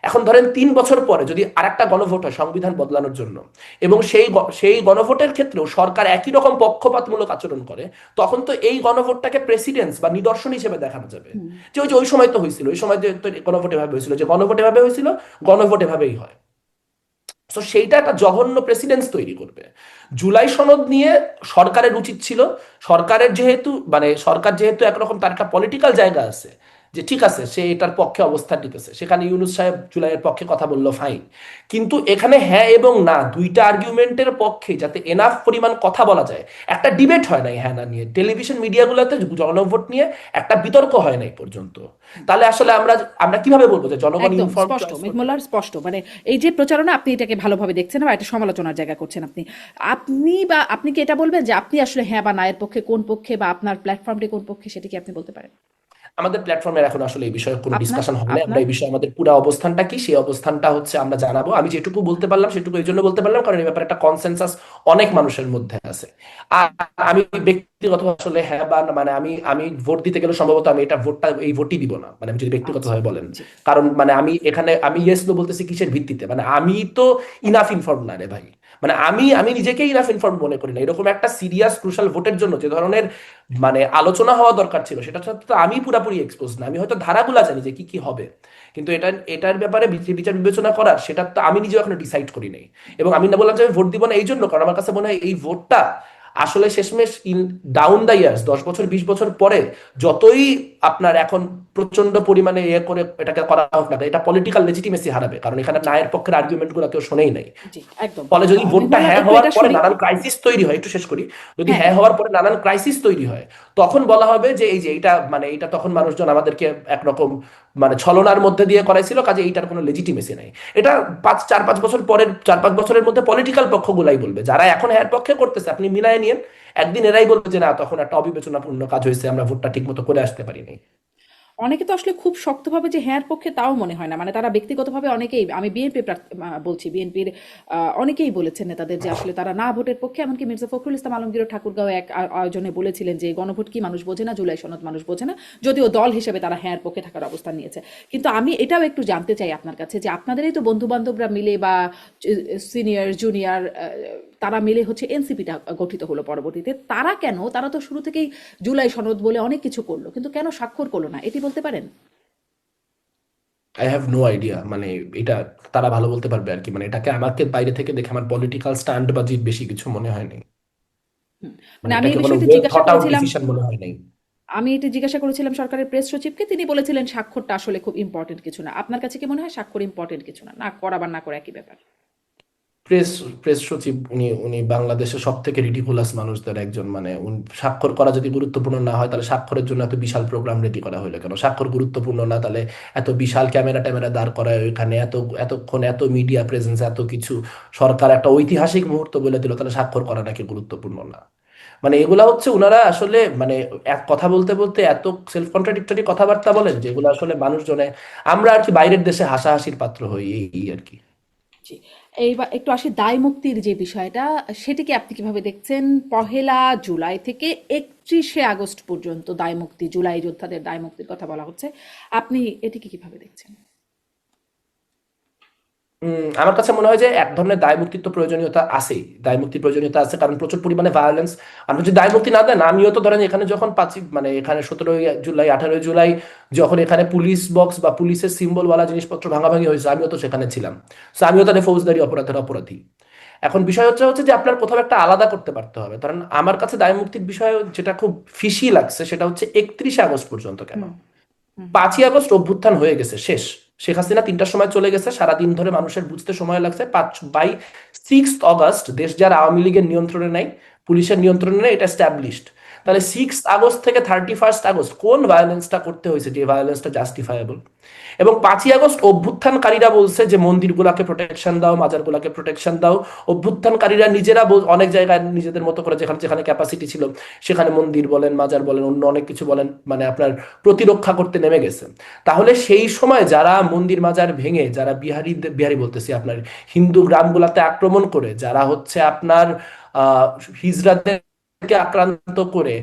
এখন ধরেন 3 বছর পরে যদি আরেকটা গণভোট হয় সংবিধান বদলানোর জন্য, এবং সেই গণভোটের ক্ষেত্রেও সরকার একই রকম পক্ষপাতমূলক আচরণ করে, তখন তো এই গণভোটটাকে প্রেসিডেন্স বা নিদর্শন হিসেবে দেখানো যাবে
হুম।
যে ওই সময় তো হয়েছিল, ওই সময় যে তো গণভোট এভাবে হয়েছিল, যে গণভোট এভাবে হয়েছিল, গণভোট এভাবেই হয়। তো সেইটা একটা জঘন্য প্রেসিডেন্স তৈরি করবে। জুলাই সনদ নিয়ে সরকারের উচিত ছিল, সরকার যেহেতু একরকম তার একটা পলিটিক্যাল জায়গা আছে, যে ঠিক আছে সে এটার পক্ষে অবস্থান নিতেছে, সেখানে ইউনূস সাহেব জুলাইয়ের পক্ষে কথা বললো, ফাইন। কিন্তু এখানে হ্যাঁ এবং না দুইটা আর্গুমেন্টের পক্ষে যাতে এনাফ পরিমাণ কথা বলা যায়, একটা ডিবেট হয় নাই হ্যাঁ না নিয়ে, টেলিভিশন মিডিয়াগুলোতে জনভোট নিয়ে একটা বিতর্ক হয় নাই পর্যন্ত। তাহলে আসলে আমরা আমরা কিভাবে বলবো যে জনগণ
একদম
ইনফর্ম
স্পষ্ট,
চয়েস করবে?
মেঘমোল্লার স্পষ্ট, মানে এই যে প্রচারণা, আপনি এটাকে ভালোভাবে দেখছেন বা এটা সমালোচনার জায়গা করছেন আপনি। আপনি কি এটা বলবেন যে আপনি আসলে হ্যাঁ বা না এর পক্ষে, কোন পক্ষে, বা আপনার প্ল্যাটফর্মটি কোন পক্ষে, সেটা কি আপনি বলতে পারেন?
আমাদের প্ল্যাটফর্মের এখন আসলে এই বিষয়ে কোনো
আপনার
ডিসকাশন হবে না। আমরা
আপনার
এই বিষয়ে আমাদের পুরো অবস্থানটা কি, সেই অবস্থানটা হচ্ছে আমরা জানাবো। আমি যেটুকু বলতে পারলাম সেটুকু এই জন্য বলতে পারলাম কারণ এই ব্যাপারে একটা কনসেনসাস অনেক মানুষের মধ্যে আছে। আর আমি ব্যক্তিগত আসলে হ্যাঁ বা না, মানে আমি আমি ভোট দিতে গেলে সম্ভবত আমি এই ভোটই দিব না, মানে আমি যদি
আচ্ছা,
ব্যক্তিগতভাবে বলেন।
জি।
কারণ মানে আমি ইয়েস নো বলতেছি কিসের ভিত্তিতে, মানে আমি তো ইনাফ ইনফর্ম না রে ভাই। মানে আমি নিজেকে ইনাফ ইনফর্ম মনে করি না এরকম একটা সিরিয়াস ক্রুশাল ভোটের জন্য যে ধরনের মানে আলোচনা হওয়া দরকার ছিল, সেটা তো আমি পুরাপুরি এক্সপোজ না। আমি হয়তো ধারাগুলা জানি যে কি কি হবে, কিন্তু এটার ব্যাপারে বিচার বিবেচনা করার সেটা তো আমি নিজেও এখনো ডিসাইড করি নাই। এবং আমি না বললাম যে আমি ভোট দিব না এই জন্য, কারণ আমার কাছে মনে হয় এই ভোটটা আসলে শেষমেশ ডাউন দ্য ইয়ার্স, 10 বছর 20 বছর পরে যতই আপনার এখন প্রচন্ড পরিমাণে ইয়ে করে এটাকে করা হোক না, এটা পলিটিক্যাল লেজিটিমেসি হারাবে, কারণ এখানে
জি,
নায়ের পক্ষের আর্গুমেন্ট গুলো কেউ শোনেই নাই।
জি, একদম।
ফলে যদি ভোটটা
মেঘমোল্লার
হ্যাঁ
একটু
হওয়ার
এটা
পরে
শুনি।
নানান ক্রাইসিস তৈরি হয়, একটু শেষ করি, যদি
হ্যাঁ,
হ্যাঁ হওয়ার পরে নানান ক্রাইসিস তৈরি হয়, তখন বলা হবে যে এই যে এটা তখন মানুষজন আমাদেরকে একরকম মানে ছলনার মধ্যে দিয়ে করাইছিল, কাজে এইটার কোনো লেজিটিমেসি নাই। এটা 4-5 বছরের মধ্যে পলিটিক্যাল পক্ষগুলাই বলবে, যারা এখন হ্যাঁ পক্ষে করতেছে আপনি মিলায় নিয়েন, একদিন এরাই বলবে যে না তখন একটা অবিবেচনাপূর্ণ কাজ হয়েছে, আমরা ভোটটা ঠিক মতো করে আসতে পারিনি।
অনেকে তো আসলে খুব শক্তভাবে যে হ্যাঁর পক্ষে তাও মনে হয় না, মানে তারা ব্যক্তিগতভাবে অনেকেই, আমি বিএনপি বলছি, বিএনপির অনেকেই বলেছেন নেতাদের যে আসলে তারা না ভোটের পক্ষে। এমনকি মির্জা ফখরুল ইসলাম আলমগীর ঠাকুরগাঁও এক আয়োজনে বলেছিলেন যে গণভোট কি মানুষ বোঝে না, জুলাই সনদ মানুষ বোঝে না, যদিও দল হিসেবে তারা হ্যাঁর পক্ষে থাকার অবস্থান নিয়েছে। কিন্তু আমি এটাও একটু জানতে চাই আপনার কাছে যে আপনাদেরই তো বন্ধু বান্ধবরা মিলে বা সিনিয়র জুনিয়র তারা মিলে হচ্ছে এনসিপিটা গঠিত হলো পরবর্তীতে, তারা তো শুরু থেকেই জুলাই সনদ বলে অনেক কিছু করলো, কিন্তু কেন স্বাক্ষর করলো না, এটি বলতে পারেন?
আই হ্যাভ নো আইডিয়া, মানে এটা তারা ভালো বলতে পারবে আর কি। মানে এটাকে আমাকে বাইরে থেকে দেখে আমার পলিটিক্যাল স্ট্যান্ড বা বেশি কিছু মনে হয়নি।
হুম। মানে
মানে
আমি
এটাকে
এই
কোনো
বিষয়টি
ওয়েল
জিজ্ঞাসা
থট আউট
করেছিলাম,
ডিসিশন মনে হয় নাই।
সরকারের প্রেস সচিবকে, তিনি বলেছিলেন স্বাক্ষরটা আসলে খুব ইম্পর্টেন্ট কিছু না। আপনার কাছে কি মনে হয় স্বাক্ষর ইম্পর্টেন্ট কিছু না, না করা বা না করা একই ব্যাপার?
প্রেস প্রেস সচিব উনি উনি বাংলাদেশের সব থেকে রিডিকুলাস মানুষদের একজন। মানে স্বাক্ষর করা যদি গুরুত্বপূর্ণ না হয় তাহলে স্বাক্ষরের জন্য এত বিশাল প্রোগ্রাম রেডি করা হলো কেন? স্বাক্ষর গুরুত্বপূর্ণ না তাহলে এত বিশাল ক্যামেরা ট্যামেরা দাঁড় করায় ওইখানে, এতক্ষণ এত মিডিয়া প্রেজেন্স, এত কিছু, সরকার একটা ঐতিহাসিক মুহূর্ত বলে দিল, তাহলে স্বাক্ষর করা নাকি গুরুত্বপূর্ণ না? মানে এগুলা হচ্ছে ওনারা আসলে মানে এক কথা বলতে বলতে এত সেলফ কন্ট্রাডিক্টরি কথাবার্তা বলেন যেগুলো আসলে মানুষজনে, আমরা আর কি বাইরের দেশে হাসাহাসির পাত্র হই, এই আর কি।
জি। এইবার একটু আসি দায় মুক্তির যে বিষয়টা, সেটিকে আপনি কিভাবে দেখছেন? 1 জুলাই থেকে 31 আগস্ট পর্যন্ত দায় মুক্তি, জুলাই যোদ্ধাদের দায় মুক্তির কথা বলা হচ্ছে, আপনি এটিকে কিভাবে দেখছেন?
আমার কাছে মনে হয় যে এক ধরনের দায় মুক্তির তো প্রয়োজনীয়তা আছেই, দায় মুক্তির প্রয়োজনীয়তা আছে, কারণ প্রচুর পরিমাণে ভায়োলেন্স। আর যদি দায় মুক্তি না দেন, আমিও তো ধরেন এখানে যখন মানে এখানে 17ই জুলাই 18ই জুলাই যখন এখানে পুলিশ বক্স বা পুলিশের সিম্বল ওয়ালা জিনিসপত্র ভাঙাভাঙি হয়েছে, আমিও তো সেখানে ছিলাম। তো আমিও তাহলে ফৌজদারি অপরাধের অপরাধী। এখন বিষয় হচ্ছে যে আপনার কোথাও একটা আলাদা করতে পারতে হবে। কারণ আমার কাছে দায় মুক্তির বিষয় যেটা খুব ফিসি লাগছে সেটা হচ্ছে 31 আগস্ট পর্যন্ত কেন?
হুম, হুম,
5ই আগস্ট অভ্যুত্থান হয়ে গেছে, শেষ। শেখ হাসিনা 3টার সময় চলে গেছে, সারাদিন ধরে মানুষের বুঝতে সময় লাগছে। বাই 6 আগস্ট দেশ যার আওয়ামী লীগের নিয়ন্ত্রণে নাই, পুলিশের নিয়ন্ত্রণে নেই, এটা স্ট্যাবলিশড। তাহলে 6 আগস্ট থেকে 31 আগস্ট কোন ভায়োলেন্সটা করতে হয়েছে যে ভায়োলেন্সটা জাস্টিফায়েবল? এবং 5ই আগস্ট অভ্যুত্থানকারীরা বলছে যে মন্দিরগুলাকে প্রোটেকশন দাও, মাজারগুলাকে প্রোটেকশন দাও। অভ্যুত্থানকারীরা নিজেরা অনেক জায়গায় নিজেদের মতো করে যেখানে যেখানে ক্যাপাসিটি ছিল সেখানে মন্দির বলেন, মাজার বলেন, অন্য অনেক কিছু বলেন, মানে আপনার প্রতিরক্ষা করতে নেমে গেছে। তাহলে সেই সময় যারা মন্দির মাজার ভেঙে, যারা বিহারি বলতেছি আপনার হিন্দু গ্রামগুলাতে আক্রমণ করে, যারা হচ্ছে আপনার হিজড়াদেরকে আক্রান্ত করে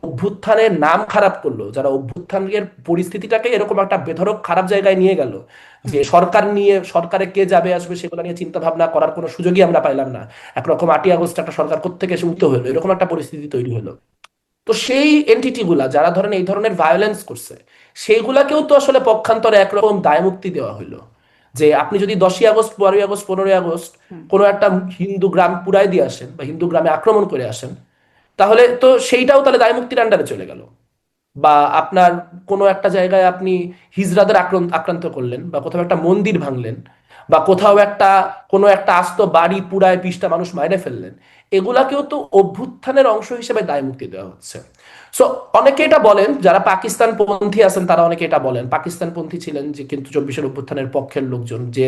অভ্যুত্থানের নাম খারাপ করলো, যারা অভ্যুত্থানের পরিস্থিতিটাকে এরকম একটা বেধড়ক খারাপ জায়গায় নিয়ে গেল,
হুম।
যে সরকার নিয়ে, সরকারে কে যাবে আসবে সেগুলো নিয়ে চিন্তা ভাবনা করার কোনো সুযোগই আমরা পাইলাম না। একরকম 8ই আগস্ট একটা সরকার কোত্থেকে এসে উঠতে হলো, এরকম একটা পরিস্থিতি তৈরি হলো। তো সেই এন্টিটি গুলা যারা ধরেন এই ধরনের ভায়োলেন্স করছে, সেইগুলাকেও তো আসলে পক্ষান্তরে একরকম দায়মুক্তি দেওয়া হইলো। যে আপনি যদি 10ই আগস্ট, 12ই আগস্ট, 15ই আগস্ট
হুম।
কোনো একটা হিন্দু গ্রাম পুরাই দিয়ে আসেন বা হিন্দু গ্রামে আক্রমণ করে আসেন, তাহলে তো সেইটাও তাহলে দায়মুক্তির আন্ডারে চলে গেল। বা আপনার কোনো একটা জায়গায় আপনি হিজড়াদের আক্রান্ত করলেন, বা কোথাও একটা মন্দির ভাঙলেন, বা কোথাও একটা কোনো একটা আস্ত বাড়ি পুরায় 20টা মানুষ মাইরে ফেললেন, এগুলাকেও তো অভ্যুত্থানের অংশ হিসেবে দায়মুক্তি দেওয়া হচ্ছে। সো অনেকে এটা বলেন, যারা পাকিস্তান পন্থী আছেন তারা অনেকে এটা বলেন, পাকিস্তান পন্থী ছিলেন যে কিন্তু 24-এর অভ্যুত্থানের পক্ষের লোকজন, যে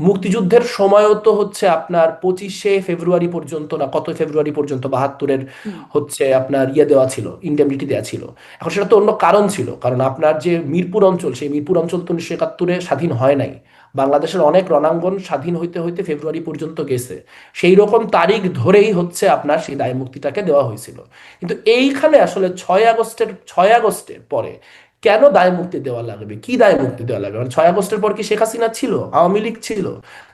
মুক্তিযুদ্ধের সময়ও তো হচ্ছে আপনার 25শে ফেব্রুয়ারি পর্যন্ত না কত ফেব্রুয়ারি পর্যন্ত 72-এর
হুম।
হচ্ছে আপনার ইয়ে দেওয়া ছিল, ইন্ডেমনিটি দেওয়া ছিল। এখন সেটা তো অন্য কারণ ছিল, কারণ আপনার যে মিরপুর অঞ্চল, সেই মিরপুর অঞ্চল তো 1971-এ স্বাধীন হয় নাই। বাংলাদেশের অনেক রণাঙ্গন স্বাধীন হইতে হইতে ফেব্রুয়ারি পর্যন্ত গেছে। সেই রকম তারিখ ধরেই হচ্ছে আপনার সেই দায় মুক্তিটাকে দেওয়া হয়েছিল। কিন্তু এইখানে আসলে 6 আগস্টের পরে কেন দায় মুক্তি দেওয়া লাগবে, কি দায় মুক্তি দেওয়া লাগবে? মানে 6 আগস্টের পর কি শেখ হাসিনা ছিল, আওয়ামী লীগ ছিল?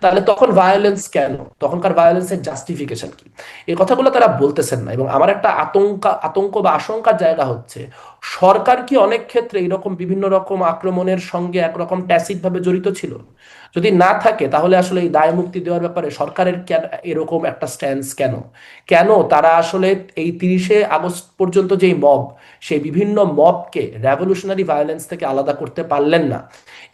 তাহলে তখন ভায়োলেন্স কেন, তখনকার ভায়োলেন্সের জাস্টিফিকেশন কি? এই কথাগুলো তারা বলতেছেন না। এবং আমার একটা আতঙ্ক বা আশঙ্কার জায়গা হচ্ছে, সরকার কি অনেক ক্ষেত্রে এরকম বিভিন্ন রকম আক্রমণের সঙ্গে একরকম ট্যাসিড ভাবে জড়িত ছিল? যদি না থাকে তাহলে আসলে এই দায় মুক্তি দেওয়ার ব্যাপারে সরকারের কেন এরকম একটা স্ট্যান্স, কেন কেন তারা আসলে এই 30শে আগস্ট পর্যন্ত যেই মব, সেই বিভিন্ন মবকে রেভলিউশনারি ভায়োলেন্স থেকে আলাদা করতে পারলেন না?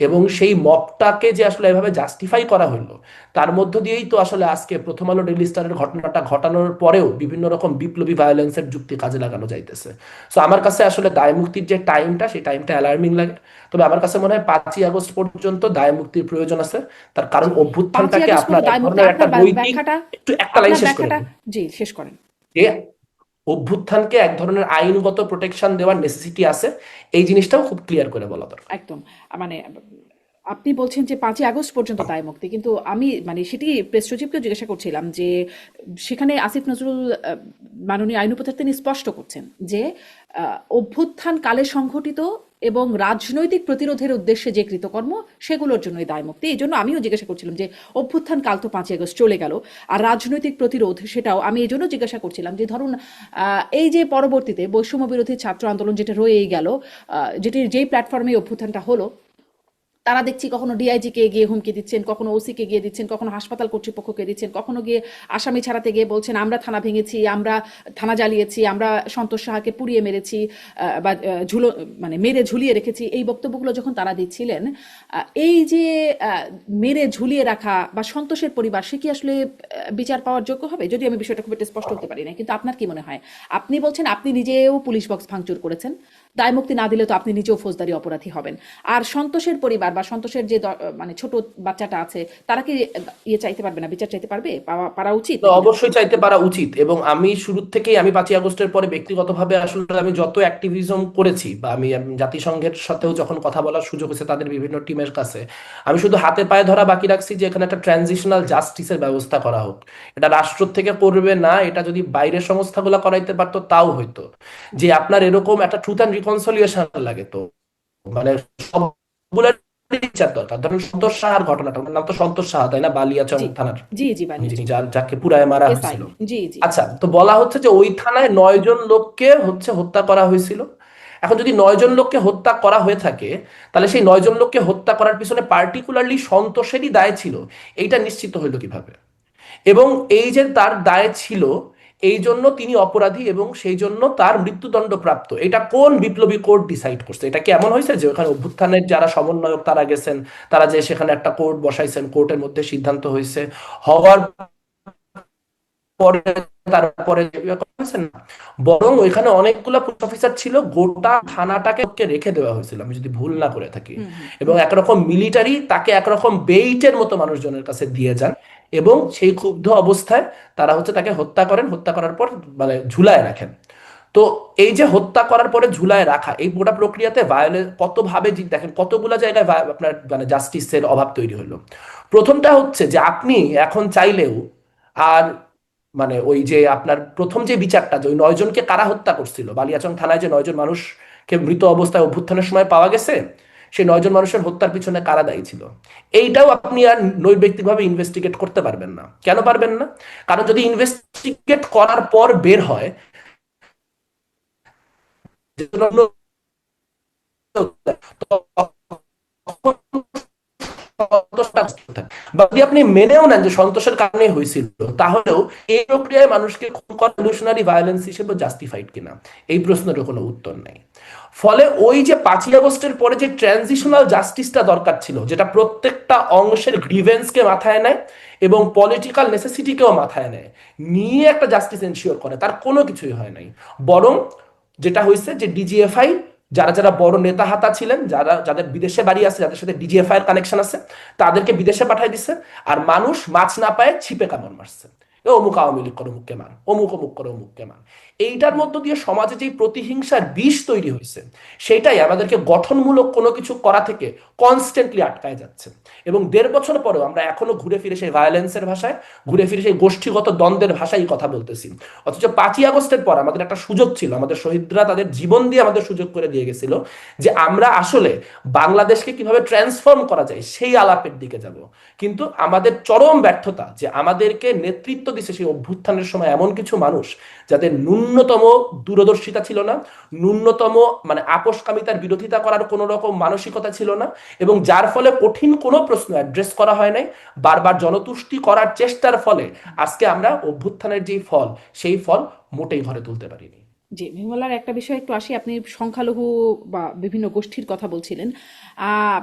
এবং সেই মবটাকে যে আসলে এভাবে জাস্টিফাই করা হলো, তার মধ্য দিয়েই তো আসলে আজকে প্রথম আলো ডেইলি স্টারের ঘটনাটা ঘটানোর পরেও বিভিন্ন রকম বিপ্লবী ভায়োলেন্সের যুক্তি কাজে লাগানো যাইতেছে। সো আমার কাছে আসলে দায় মুক্তির যে টাইমটা, সেই টাইমটা অ্যালার্মিং লাগে। তবে আমার কাছে মনে হয় 5ই আগস্ট পর্যন্ত দায় মুক্তির প্রয়োজন আছে। তার কারণ
জি। পাঁচই
অভ্যুত্থানটাকে
আগস্ট
আপনার
পর্যন্ত
এক
দায় মুক্তি,
ধরনের একটা
আপনার
নৈতিক,
ব্যাখ্যাটা,
একটু একটা লাইন
আপনার
শেষ করে
ব্যাখ্যাটা।
নিই,
জি, শেষ করেন।
যে অভ্যুত্থানকে এক ধরনের আইনগত প্রোটেকশন দেওয়ার নেসেসিটি আছে, এই জিনিসটাও খুব ক্লিয়ার করে বলা দরকার।
একদম। মানে আপনি বলছেন যে 5ই আগস্ট পর্যন্ত দায় মুক্তি, কিন্তু আমি মানে সেটি প্রেস সচিবকেও জিজ্ঞাসা করছিলাম যে সেখানে আসিফ নজরুল মাননীয় আইন উপদেষ্টা তিনি স্পষ্ট করছেন যে অভ্যুত্থান কালে সংঘটিত এবং রাজনৈতিক প্রতিরোধের উদ্দেশ্যে যে কৃতকর্ম সেগুলোর জন্যই দায় মুক্তি। এই জন্য আমিও জিজ্ঞাসা করছিলাম যে অভ্যুত্থান কাল তো 5ই আগস্ট চলে গেল, আর রাজনৈতিক প্রতিরোধ সেটাও আমি এই জন্য জিজ্ঞাসা করছিলাম যে ধরুন এই যে পরবর্তীতে বৈষম্য বিরোধী ছাত্র আন্দোলন যেটা রয়েই গেল, যেই প্ল্যাটফর্মে অভ্যুত্থানটা হলো, তারা দেখছি কখনো ডিআইজিকে গিয়ে হুমকি দিচ্ছেন, কখনো ওসিকে গিয়ে দিচ্ছেন, কখনো হাসপাতাল কর্তৃপক্ষকে দিচ্ছেন, কখনো গিয়ে আসামি ছাড়াতে গিয়ে বলছেন আমরা থানা ভেঙেছি, আমরা থানা জ্বালিয়েছি, আমরা সন্তোষ সাহাকে পুড়িয়ে মেরেছি, বা মানে মেরে ঝুলিয়ে রেখেছি। এই বক্তব্যগুলো যখন তারা দিচ্ছিলেন, এই যে মেরে ঝুলিয়ে রাখা বা সন্তোষের পরিবার, সে কি আসলে বিচার পাওয়ার যোগ্য হবে? যদি আমি বিষয়টা খুব একটা স্পষ্ট হতে পারি না, কিন্তু আপনার কি মনে হয়? আপনি বলছেন আপনি নিজেও পুলিশ বক্স ভাঙচুর করেছেন, দায় মুক্তি না দিলে তো আপনি নিজেও ফৌজদারি অপরাধী হবেন। আর সন্তোষের পরিবার বা সন্তোষের যে মানে ছোট বাচ্চাটা আছে, তারা কি ইয়ে চাইতে পারবে না, বিচার চাইতে পারবে, পারা উচিত
তো
নাকি না?
অবশ্যই চাইতে পারা উচিত। এবং আমি শুরুর থেকেই, আমি 5ই আগস্টের পরে ব্যক্তিগতভাবে আসলে আমি যত অ্যাক্টিভিজম করেছি, বা আমি জাতিসংঘের সাথেও যখন কথা বলার সুযোগ হয়েছে তাদের বিভিন্ন টিমের কাছে, আমি শুধু হাতে পায়ে ধরা বাকি রাখছি যে এখানে একটা ট্রানজিশনাল জাস্টিসের ব্যবস্থা করা হোক। এটা রাষ্ট্র থেকে করবে না, এটা যদি বাইরের সংস্থাগুলো করাইতে পারতো তাও হইতো। যে আপনার এরকম একটা ট্রুথ অ্যান্ড রিকনসিলিয়েশন লাগে, তো মানে সবগুলোর বিচার দরকার। ধরুন সন্তোষ সাহার ঘটনাটা, ওনার নাম তো সন্তোষ সাহা তাই না, বালিয়াচং
জি,
থানার
জি, জি, বানিয়েছি।
যিনি, যাকে পুরায় মারা
এসআই।
হয়েছিল।
জি, জি।
আচ্ছা, তো বলা হচ্ছে যে ওই থানায় 9 জন লোককে হচ্ছে হত্যা করা হয়েছিল। এখন যদি 9 জন লোককে হত্যা করা হয়ে থাকে, তাহলে সেই 9 জন লোককে হত্যা করার পিছনে পার্টিকুলারলি সন্তোষেরই দায় ছিল, এইটা নিশ্চিত হইলো কিভাবে? এবং এই যে তার দায় ছিল, এই জন্য তিনি অপরাধী এবং সেই জন্য তার মৃত্যুদণ্ড প্রাপ্ত, এটা কোন বিপ্লবী কোর্ট ডিসাইড করছে? এটা কি এমন হয়েছে যে ওখানে অভ্যুত্থানের যারা সমন্বয়ক তারা গেছেন, তারা যে সেখানে একটা কোর্ট বসাইছেন, কোর্টের মধ্যে সিদ্ধান্ত হয়েছে, হওয়ার পরে তারপরে করেছেন না? বরং ওইখানে অনেকগুলো পুলিশ অফিসার ছিল, গোটা থানাটাকে ওকে রেখে দেওয়া হয়েছিল আমি যদি ভুল না করে থাকি।
হুম, হুম।
এবং একরকম মিলিটারি তাকে একরকম বেইটের মতো মানুষজনের কাছে দিয়ে যান, এবং সেই ক্ষুব্ধ অবস্থায় তারা হচ্ছে তাকে হত্যা করেন, হত্যা করার পর মানে ঝুলায় রাখেন। তো এই যে হত্যা করার পরে ঝুলায় রাখা, এই গোটা প্রক্রিয়াতে ভায়োলেন্স কতভাবে দেখেন কতগুলা জায়গায় আপনার মানে জাস্টিসের অভাব তৈরি হলো। প্রথমটা হচ্ছে যে আপনি এখন চাইলেও আর মানে ওই যে আপনার প্রথম যে বিচারটা, যে ওই 9 জনকে কারা হত্যা করছিল, বালিয়াচং থানায় যে 9 জন মানুষকে মৃত অবস্থায় অভ্যুত্থানের সময় পাওয়া গেছে, সেই 9 জন মানুষের হত্যার পিছনে কারা দায়ী ছিল, এইটাও আপনি আর নৈর্ব্যক্তিকভাবে ইনভেস্টিগেট করতে পারবেন না। কেন পারবেন না? কারণ যদি ইনভেস্টিগেট করার পর বের হয় যে বা যদি আপনি মেনেও নেন যে সন্তোষের কারণে হয়েছিল, তাহলেও এই প্রক্রিয়ায় মানুষকে রেভলিউশনারি ভায়োলেন্স হিসেবে জাস্টিফাইড কিনা, এই প্রশ্নের কোনো উত্তর নেই। ফলে ওই যে 5ই আগস্টের পরে যে ট্রানজিশনাল জাস্টিসটা দরকার ছিল, যেটা প্রত্যেকটা অংশের গ্রিভেন্সকে মাথায় নেয় এবং পলিটিক্যাল নেসেসিটিকেও মাথায় নেয়, নিয়ে একটা জাস্টিস এনশিওর করে, তার কোনো কিছুই হয় নাই। বরং যেটা হয়েছে যে ডিজিএফআই, যারা যারা বড় নেতা হাতা ছিলেন, যাদের বিদেশে বাড়ি আছে, যাদের সাথে ডিজিএফআই এর কানেকশন আছে, তাদেরকে বিদেশে পাঠাই দিচ্ছে। আর মানুষ মাছ না পায় ছিপে কামড় মারছে, অমুক আওয়ামী লীগ করে অমুককে মার, অমুক অমুক করে অমুককে মার। এইটার মধ্য দিয়ে সমাজে যে প্রতিহিংসার বিষ তৈরি হয়েছে, সেটাই আমাদেরকে গঠনমূলক কোনো কিছু করা থেকে কনস্ট্যান্টলি আটকায় যাচ্ছে। এবং 1.5 বছর পরেও আমরা এখনো ঘুরে ফিরে সেই ভায়োলেন্সের ভাষায়, ঘুরে ফিরে সেই গোষ্ঠীগত দ্বন্দ্বের ভাষায় কথা বলতেছি। অথচ 5ই আগস্টের পর আমাদের একটা সুযোগ ছিল, আমাদের শহীদরা তাদের জীবন দিয়ে আমাদের সুযোগ করে দিয়ে গেছিল, যে আমরা আসলে বাংলাদেশকে কিভাবে ট্রান্সফর্ম করা যায় সেই আলাপের দিকে যাব। কিন্তু আমাদের চরম ব্যর্থতা যে আমাদেরকে নেতৃত্ব দিছে সেই অভ্যুত্থানের সময় এমন কিছু মানুষ, যাদের ন্যূনতম দূরদর্শিতা ছিল না, ন্যূনতম মানে আপোষকামিতার বিরোধিতা করার কোনো রকম মানসিকতা ছিল না, এবং যার ফলে কঠিন কোনো প্রশ্ন অ্যাড্রেস করা হয় নাই। বারবার জনতুষ্টি করার চেষ্টার ফলে আজকে আমরা অভ্যুত্থানের যেই ফল, সেই ফল মোটেই ঘরে তুলতে পারিনি।
জি, মেহুলার একটা বিষয় একটু আসি। আপনি সংখ্যালঘু বা বিভিন্ন গোষ্ঠীর কথা বলছিলেন। আহ,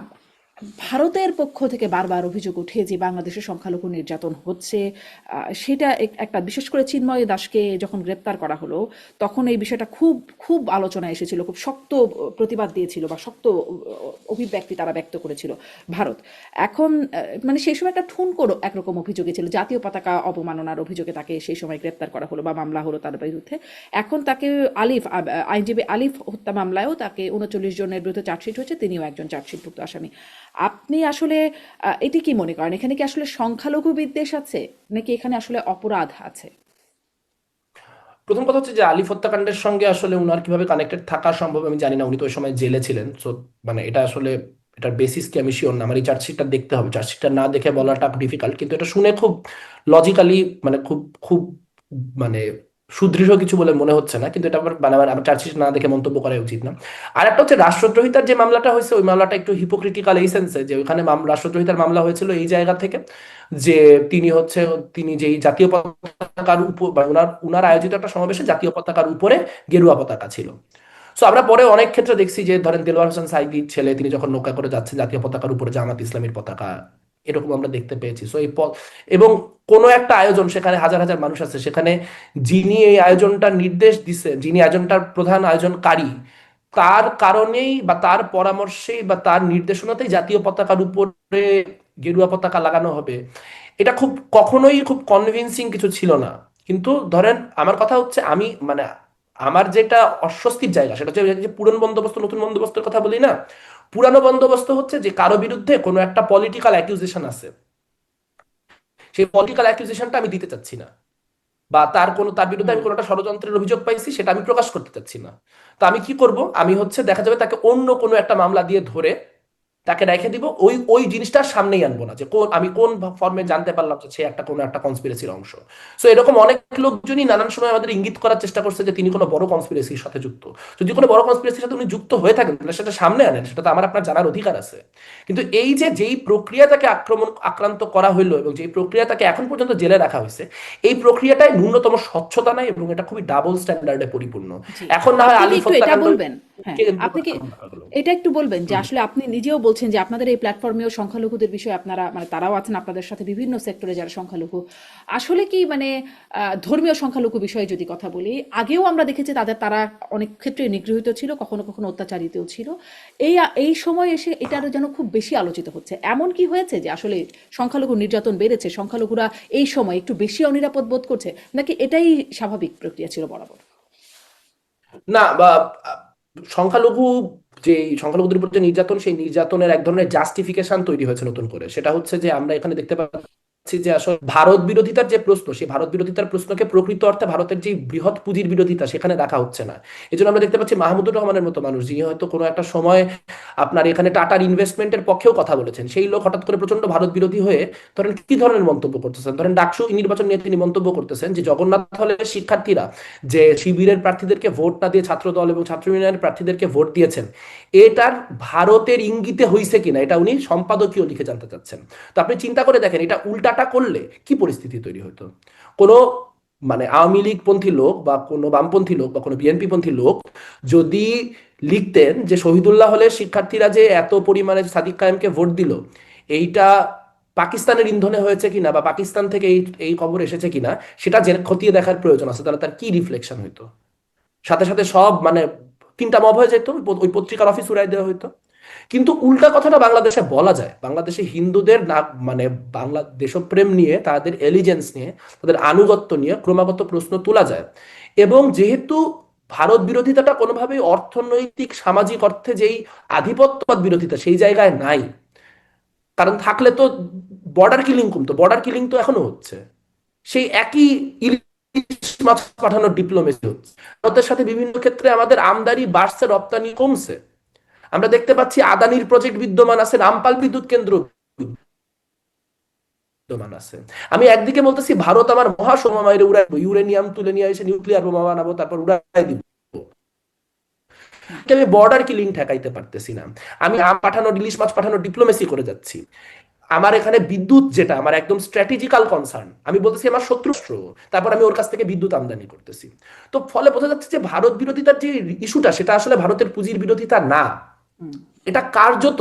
ভারতের পক্ষ থেকে বারবার অভিযোগ ওঠে যে বাংলাদেশে সংখ্যালঘু নির্যাতন হচ্ছে। সেটা একটা, বিশেষ করে চিন্ময় দাসকে যখন গ্রেপ্তার করা হলো, তখন এই বিষয়টা খুব খুব আলোচনায় এসেছিল, খুব শক্ত প্রতিবাদ দিয়েছিল বা শক্ত অভিব্যক্তি তারা ব্যক্ত করেছিল ভারত। এখন মানে সেই সময় একটা ঠুনকো একরকম অভিযোগে ছিল, জাতীয় পতাকা অবমাননার অভিযোগে তাকে সেই সময় গ্রেপ্তার করা হলো বা মামলা হলো তার বিরুদ্ধে। এখন তাকে আইনজীবী আলিফ হত্যা মামলায়ও তাকে 39 জনের বিরুদ্ধে চার্জশিট হয়েছে, তিনিও একজন চার্জশিটভুক্ত আসামি। আপনি আসলে এটি কি মনে করেন, এখানে কি আসলে সংখ্যালঘু বিদ্বেষ আছে, নাকি এখানে আসলে অপরাধ আছে?
প্রথম কথা হচ্ছে যে আলিফ হত্যাকাণ্ডের সঙ্গে আসলে উনার কিভাবে কানেক্টেড থাকা সম্ভব আমি জানি না, উনি তো ওই সময় জেলে ছিলেন। সো মানে এটা আসলে এটার বেসিস কি আমি শিওর না, আমার এই চার্জশিটটা দেখতে হবে, চার্জশিটটা না দেখে বলাটা ডিফিকাল্ট। কিন্তু এটা শুনে খুব লজিক্যালি মানে খুব খুব মানে সুদৃঢ় কিছু বলে মনে হচ্ছে না, কিন্তু এটা মানে আমার চার্জশিট না দেখে মন্তব্য করা উচিত না। আর একটা হচ্ছে রাষ্ট্রদ্রোহিতার যে মামলাটা হয়েছে, ওই মামলাটা একটু হিপোক্রিটিক্যাল এই সেন্সে যে ওইখানে রাষ্ট্রদ্রোহিতার মামলা হয়েছিল এই জায়গা থেকে যে তিনি হচ্ছে, তিনি যেই জাতীয় পতাকার উপর বা উনার উনার আয়োজিত একটা সমাবেশে জাতীয় পতাকার উপরে গেরুয়া পতাকা ছিল। সো আমরা পরে অনেক ক্ষেত্রে দেখছি যে ধরেন দেলোয়ার হোসেন সাইদির ছেলে, তিনি যখন নৌকা করে যাচ্ছেন, জাতীয় পতাকার উপরে জামাত ইসলামীর পতাকা, এরকম আমরা দেখতে পেয়েছি। সো এই এবং কোনো একটা আয়োজন, সেখানে হাজার হাজার মানুষ আছে, সেখানে যিনি এই আয়োজনটার নির্দেশ দিচ্ছেন, যিনি আয়োজনটার প্রধান আয়োজনকারী, তার কারণেই বা তার পরামর্শেই বা তার নির্দেশনাতেই জাতীয় পতাকার উপরে গেরুয়া পতাকা লাগানো হবে, এটা খুব কখনোই খুব কনভিন্সিং কিছু ছিল না। কিন্তু ধরেন আমার কথা হচ্ছে, আমি মানে আমার যেটা অস্বস্তির জায়গা সেটা হচ্ছে যে পুরনো বন্দোবস্ত নতুন বন্দোবস্তের কথা বলি না। পুরানো বন্দোবস্ত হচ্ছে যে কারো বিরুদ্ধে কোনো একটা পলিটিক্যাল অ্যাকিউজেশন আছে, সেই পলিটিক্যাল অ্যাকিউজেশনটা আমি দিতে চাচ্ছি না, বা তার বিরুদ্ধে আমি কোনো একটা ষড়যন্ত্রের অভিযোগ পাইছি, সেটা আমি প্রকাশ করতে চাচ্ছি না। তো আমি কি করব, আমি হচ্ছে দেখা যাবে তাকে অন্য কোনো একটা মামলা দিয়ে ধরে তাকে রেখে দিব, ওই ওই জিনিসটার সামনেই আনবো না যে আমি কোন ফর্মে জানতে পারলাম যে সে একটা কোনো একটা কনস্পিরেসির অংশ। সো এরকম অনেক লোকজনই নানান সময় আমাদের ইঙ্গিত করার চেষ্টা করছে যে তিনি কোনো বড় কনস্পিরেসির সাথে যুক্ত। যদি কোনো বড় কনস্পিরেসির সাথে উনি যুক্ত হয়ে থাকেন, তাহলে সেটা সামনে আনেন, সেটা তো আমার আপনার জানার অধিকার আছে। কিন্তু এই যে যেই প্রক্রিয়া তাকে আক্রান্ত করা হইলো এবং যেই প্রক্রিয়া তাকে এখন পর্যন্ত জেলে রাখা হয়েছে, এই প্রক্রিয়াটায় ন্যূনতম স্বচ্ছতা নাই এবং এটা খুবই ডাবল স্ট্যান্ডার্ডে পরিপূর্ণ।
জি,
এখন না হয়
আপনি কি
আলিফ
একটু এটা
হত্যাকাণ্ড
বলবেন? হ্যাঁ,
কেন্দ্র
আপনি
করে
কি
হামলা হলো।
এটা একটু বলবেন যে
হুম।
আসলে আপনি নিজেও বলছেন যে আপনাদের এই প্ল্যাটফর্মেও সংখ্যালঘুদের বিষয়ে আপনারা, মানে তারাও আছেন আপনাদের সাথে, বিভিন্ন সেক্টরে যারা সংখ্যালঘু, আসলে কি মানে ধর্মীয় সংখ্যালঘু বিষয়ে যদি কথা বলি, আগেও আমরা দেখেছি তারা অনেক ক্ষেত্রে নিগৃহীত ছিল, কখনো কখনো অত্যাচারিতও ছিল। এই এই সময় এসে এটা আরো যেন খুব বেশি আলোচিত হচ্ছে। এমন কি হয়েছে যে আসলে সংখ্যালঘু নির্যাতন বেড়েছে, সংখ্যালঘুরা এই সময় একটু বেশি অনিরাপদ বোধ করছে, নাকি এটাই স্বাভাবিক প্রক্রিয়া ছিল বরাবর?
না বা আহ, সংখ্যালঘু, যে সংখ্যালঘুদের উপর যে নির্যাতন, সেই নির্যাতনের এক ধরনের জাস্টিফিকেশন তৈরি হয়েছে নতুন করে। সেটা হচ্ছে যে আমরা এখানে দেখতে পাচ্ছি যে আসলে ভারত বিরোধিতার যে প্রশ্ন, সেই ভারত বিরোধিতার প্রশ্নকে প্রকৃত অর্থে ভারতের যে বৃহৎ পুঁজির বিরোধিতা সেখানে রাখা হচ্ছে না। এই জন্য আমরা দেখতে পাচ্ছি মাহমুদুর রহমানের মতো মানুষ, যিনি হয়তো কোনো একটা সময় আপনার এখানে টাটার ইনভেস্টমেন্টের পক্ষেও কথা বলেছেন, সেই লোক হঠাৎ করে প্রচন্ড ভারত বিরোধী হয়ে ধরেন কি ধরনের মন্তব্য করতেছেন। ধরেন ডাকসু নির্বাচন নিয়ে তিনি মন্তব্য করতেছেন যে জগন্নাথ হলের শিক্ষার্থীরা যে শিবিরের প্রার্থীদেরকে ভোট না দিয়ে ছাত্র দল এবং ছাত্র ইউনিয়নের প্রার্থীদেরকে ভোট দিয়েছেন, এটার ভারতের ইঙ্গিতে হইছে কিনা এটা উনি সম্পাদকীয় লিখে জানতে চাচ্ছেন। তো আপনি চিন্তা করে দেখেন, এটা উল্টাটা করলে কি পরিস্থিতি তৈরি হতো। কোনো মানে আওয়ামী লীগ পন্থী লোক বা কোনো বামপন্থী লোক বা কোনো বিএনপি পন্থী লোক যদি লিখতেন যে শহীদুল্লাহ হলের শিক্ষার্থীরা যে এত পরিমাণে সাদিক কায়েমকে ভোট দিল, এইটা পাকিস্তানের ইন্ধনে হয়েছে কিনা বা পাকিস্তান থেকে এই এই খবর এসেছে কিনা, সেটা খতিয়ে দেখার প্রয়োজন আছে, তাহলে তার কি রিফ্লেকশন হইতো। সাথে সাথে সব মানে তিনটা মব হয়ে যেত, ওই পত্রিকার অফিস উড়াই দেওয়া হইতো। কিন্তু উল্টা কথাটা বাংলাদেশে বলা যায়, বাংলাদেশে হিন্দুদের না মানে বাংলা দেশপ্রেম নিয়ে, তাদের এলিজেন্স নিয়ে, তাদের আনুগত্য নিয়ে ক্রমাগত প্রশ্ন তোলা যায়। এবং যেহেতু ভারত বিরোধিতাটা কোনোভাবেই অর্থনৈতিক সামাজিক অর্থে যেই আধিপত্যবাদ বিরোধিতা সেই জায়গায় নাই, কারণ থাকলে তো বর্ডার কিলিং কমতো, বর্ডার কিলিং তো এখনো হচ্ছে, সেই একই ইলিশ মাছ পাঠানোর ডিপ্লোমেসি হচ্ছে। ভারতের সাথে বিভিন্ন ক্ষেত্রে আমাদের আমদানি বাড়ছে, রপ্তানি কমছে। আমরা দেখতে পাচ্ছি আদানির প্রজেক্ট বিদ্যমান আছে, রামপাল বিদ্যুৎ কেন্দ্র বিদ্যমান আছে। আমি একদিকে বলতেছি ভারত আমার মহাসমা মাইরে উড়াইবো, ইউরেনিয়াম তুলে নিয়ে এসে নিউক্লিয়ার বোমা বানাবো, তারপর উড়াই দিব, আমি বর্ডার কিলিং ঠেকাইতে পারতেছি না। আমি আম পাঠানোর ইলিশ মাছ পাঠানোর ডিপ্লোমেসি করে যাচ্ছি। আমার এখানে বিদ্যুৎ যেটা আমার একদম স্ট্র্যাটেজিক্যাল কনসার্ন, আমি বলতেছি আমার শত্রু রাষ্ট্র, তারপর আমি ওর কাছ থেকে বিদ্যুৎ আমদানি করতেছি। তো ফলে বোঝা যাচ্ছে যে ভারত বিরোধিতার যে ইস্যুটা সেটা আসলে ভারতের পুঁজির বিরোধিতা না, এটা কার্যত,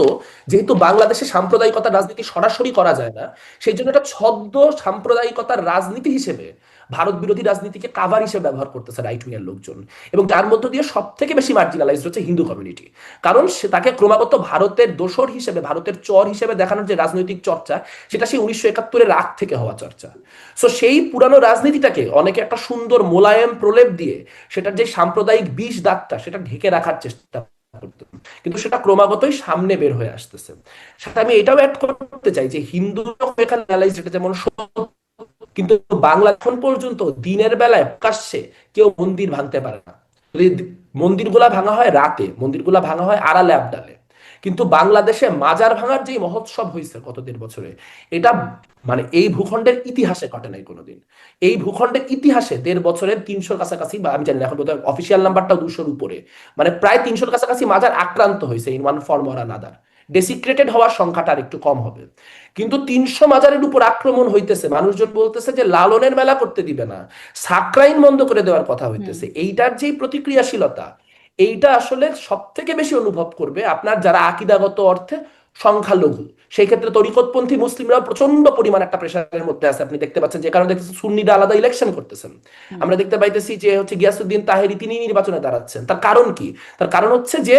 যেহেতু বাংলাদেশে সাম্প্রদায়িকতার রাজনীতি সরাসরি করা যায় না, সেই জন্য এটা ছদ্ম সাম্প্রদায়িকতার রাজনীতি হিসেবে ভারত বিরোধী রাজনীতিকে কাভার হিসেবে ব্যবহার করতেছে রাইট উইং এর লোকজন। এবং তার মধ্য দিয়ে সব থেকে বেশি মার্জিনালাইজড হচ্ছে হিন্দু কমিউনিটি, কারণ সে তাকে ক্রমাগত ভারতের দোসর হিসেবে, ভারতের চর হিসেবে দেখানোর যে রাজনৈতিক চর্চা, সেটা সেই 1971-এর আগ থেকে হওয়া চর্চা। সো সেই পুরানো রাজনীতিটাকে অনেকে একটা সুন্দর মোলায়েম প্রলেপ দিয়ে সেটার যে সাম্প্রদায়িক বিষ দাগটা সেটা ঢেকে রাখার চেষ্টা করতো, কিন্তু সেটা ক্রমাগতই সামনে বের হয়ে আসতেছে। সাথে আমি এটাও অ্যাড করতে চাই যে হিন্দু এখানে অ্যানালাইজ, এটা যেমন কিন্তু বাংলা এখন পর্যন্ত দিনের বেলায় প্রকাশ্যে কেউ মন্দির ভাঙতে পারে না। যদি মন্দিরগুলা ভাঙা হয় রাতে, মন্দিরগুলা ভাঙা হয় আড়ালে আবডালে। কিন্তু বাংলাদেশে মাজার ভাঙার যে মহোৎসব হয়েছে গত 1.5 বছরে, এটা মানে এই ভূখণ্ডের ইতিহাসে ঘটে নাই কোনোদিন। এই ভূখণ্ডের ইতিহাসে 1.5 বছরের 300-র কাছাকাছি, বা আমি জানি না এখন বোধহয় অফিসিয়াল নাম্বারটা 200-র উপরে, মানে প্রায় 300-র কাছাকাছি মাজার আক্রান্ত হয়েছে in one form or another. Desecrated হওয়ার সংখ্যাটা আর একটু কম হবে, কিন্তু 300 মাজারের উপর আক্রমণ হইতেছে, মানুষজন বলতেছে যে লালনের মেলা করতে দিবে না, সাকরাইন বন্ধ করে দেওয়ার কথা হইতেছে। এইটার যে প্রতিক্রিয়াশীলতা, এইটা আসলে সব থেকে বেশি অনুভব করবে আপনার যারা আকিদাগত অর্থে সংখ্যালঘু। সেই ক্ষেত্রে তরিকতপন্থী মুসলিমরা প্রচন্ড পরিমাণ একটা প্রেশারের মধ্যে আছে। আপনি দেখতে পাচ্ছেন যে কারণে দেখতেছেন সুন্নিরা আলাদা ইলেকশন করতেছেন। আমরা দেখতে পাইতেছি যে হচ্ছে গিয়াসউদ্দিন তাহেরি তিনি নির্বাচনে দাঁড়াচ্ছেন। তার কারণ কি? তার কারণ হচ্ছে যে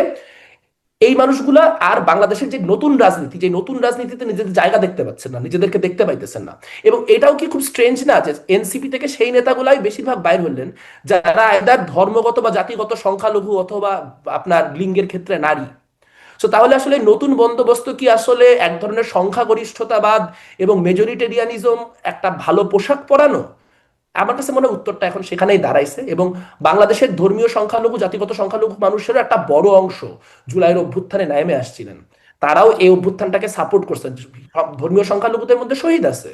এই মানুষগুলা আর বাংলাদেশের যে নতুন রাজনীতি, যে নতুন রাজনীতিতে নিজেদের জায়গা দেখতে পাচ্ছেন না, নিজেদেরকে দেখতে পাইতেছেন না। এবং এটাও কি খুব স্ট্রেঞ্জ না যে এনসিপি থেকে সেই নেতাগুলাই বেশিরভাগ বাইর হলেন যারা এদার ধর্মগত বা জাতিগত সংখ্যালঘু অথবা আপনার লিঙ্গের ক্ষেত্রে নারী। সো তাহলে আসলে নতুন বন্দোবস্ত কি আসলে এক ধরনের সংখ্যাগরিষ্ঠতাবাদ এবং মেজরিটেরিয়ানিজম একটা ভালো পোশাক পরানো? আমার কাছে মনে হয় উত্তরটা এখন সেখানেই দাঁড়াইছে। এবং বাংলাদেশের ধর্মীয় সংখ্যালঘু, জাতিগত সংখ্যালঘু মানুষেরও একটা বড় অংশ জুলাইয়ের অভ্যুত্থানে নেমে আসছিলেন, তারাও এই অভ্যুত্থানটাকে সাপোর্ট করছেন। ধর্মীয় সংখ্যালঘুদের মধ্যে শহীদ আছে।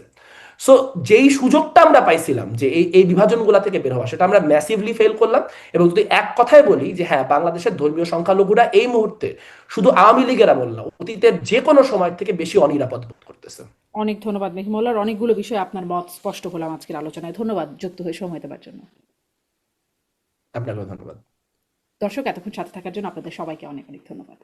সো যেই সুযোগটা আমরা পাইছিলাম যে এই এই বিভাজনগুলা থেকে বের হওয়া, সেটা আমরা ম্যাসিভলি ফেল করলাম। এবং যদি এক কথায় বলি যে হ্যাঁ, বাংলাদেশের ধর্মীয় সংখ্যালঘুরা এই মুহূর্তে শুধু আওয়ামী লীগের আমল না, অতীতের যে কোনো সময় থেকে বেশি অনিরাপদ বোধ করতেছে।
অনেক ধন্যবাদ মেহমুল্লাহর, অনেকগুলো বিষয়ে আপনার মত স্পষ্ট হলাম আজকের আলোচনায়। ধন্যবাদ যুক্ত হয়ে সময় দেওয়ার জন্য।
আপনাকেও ধন্যবাদ।
দর্শক, এতক্ষণ সাথে থাকার জন্য আপনাদের সবাইকে অনেক অনেক ধন্যবাদ।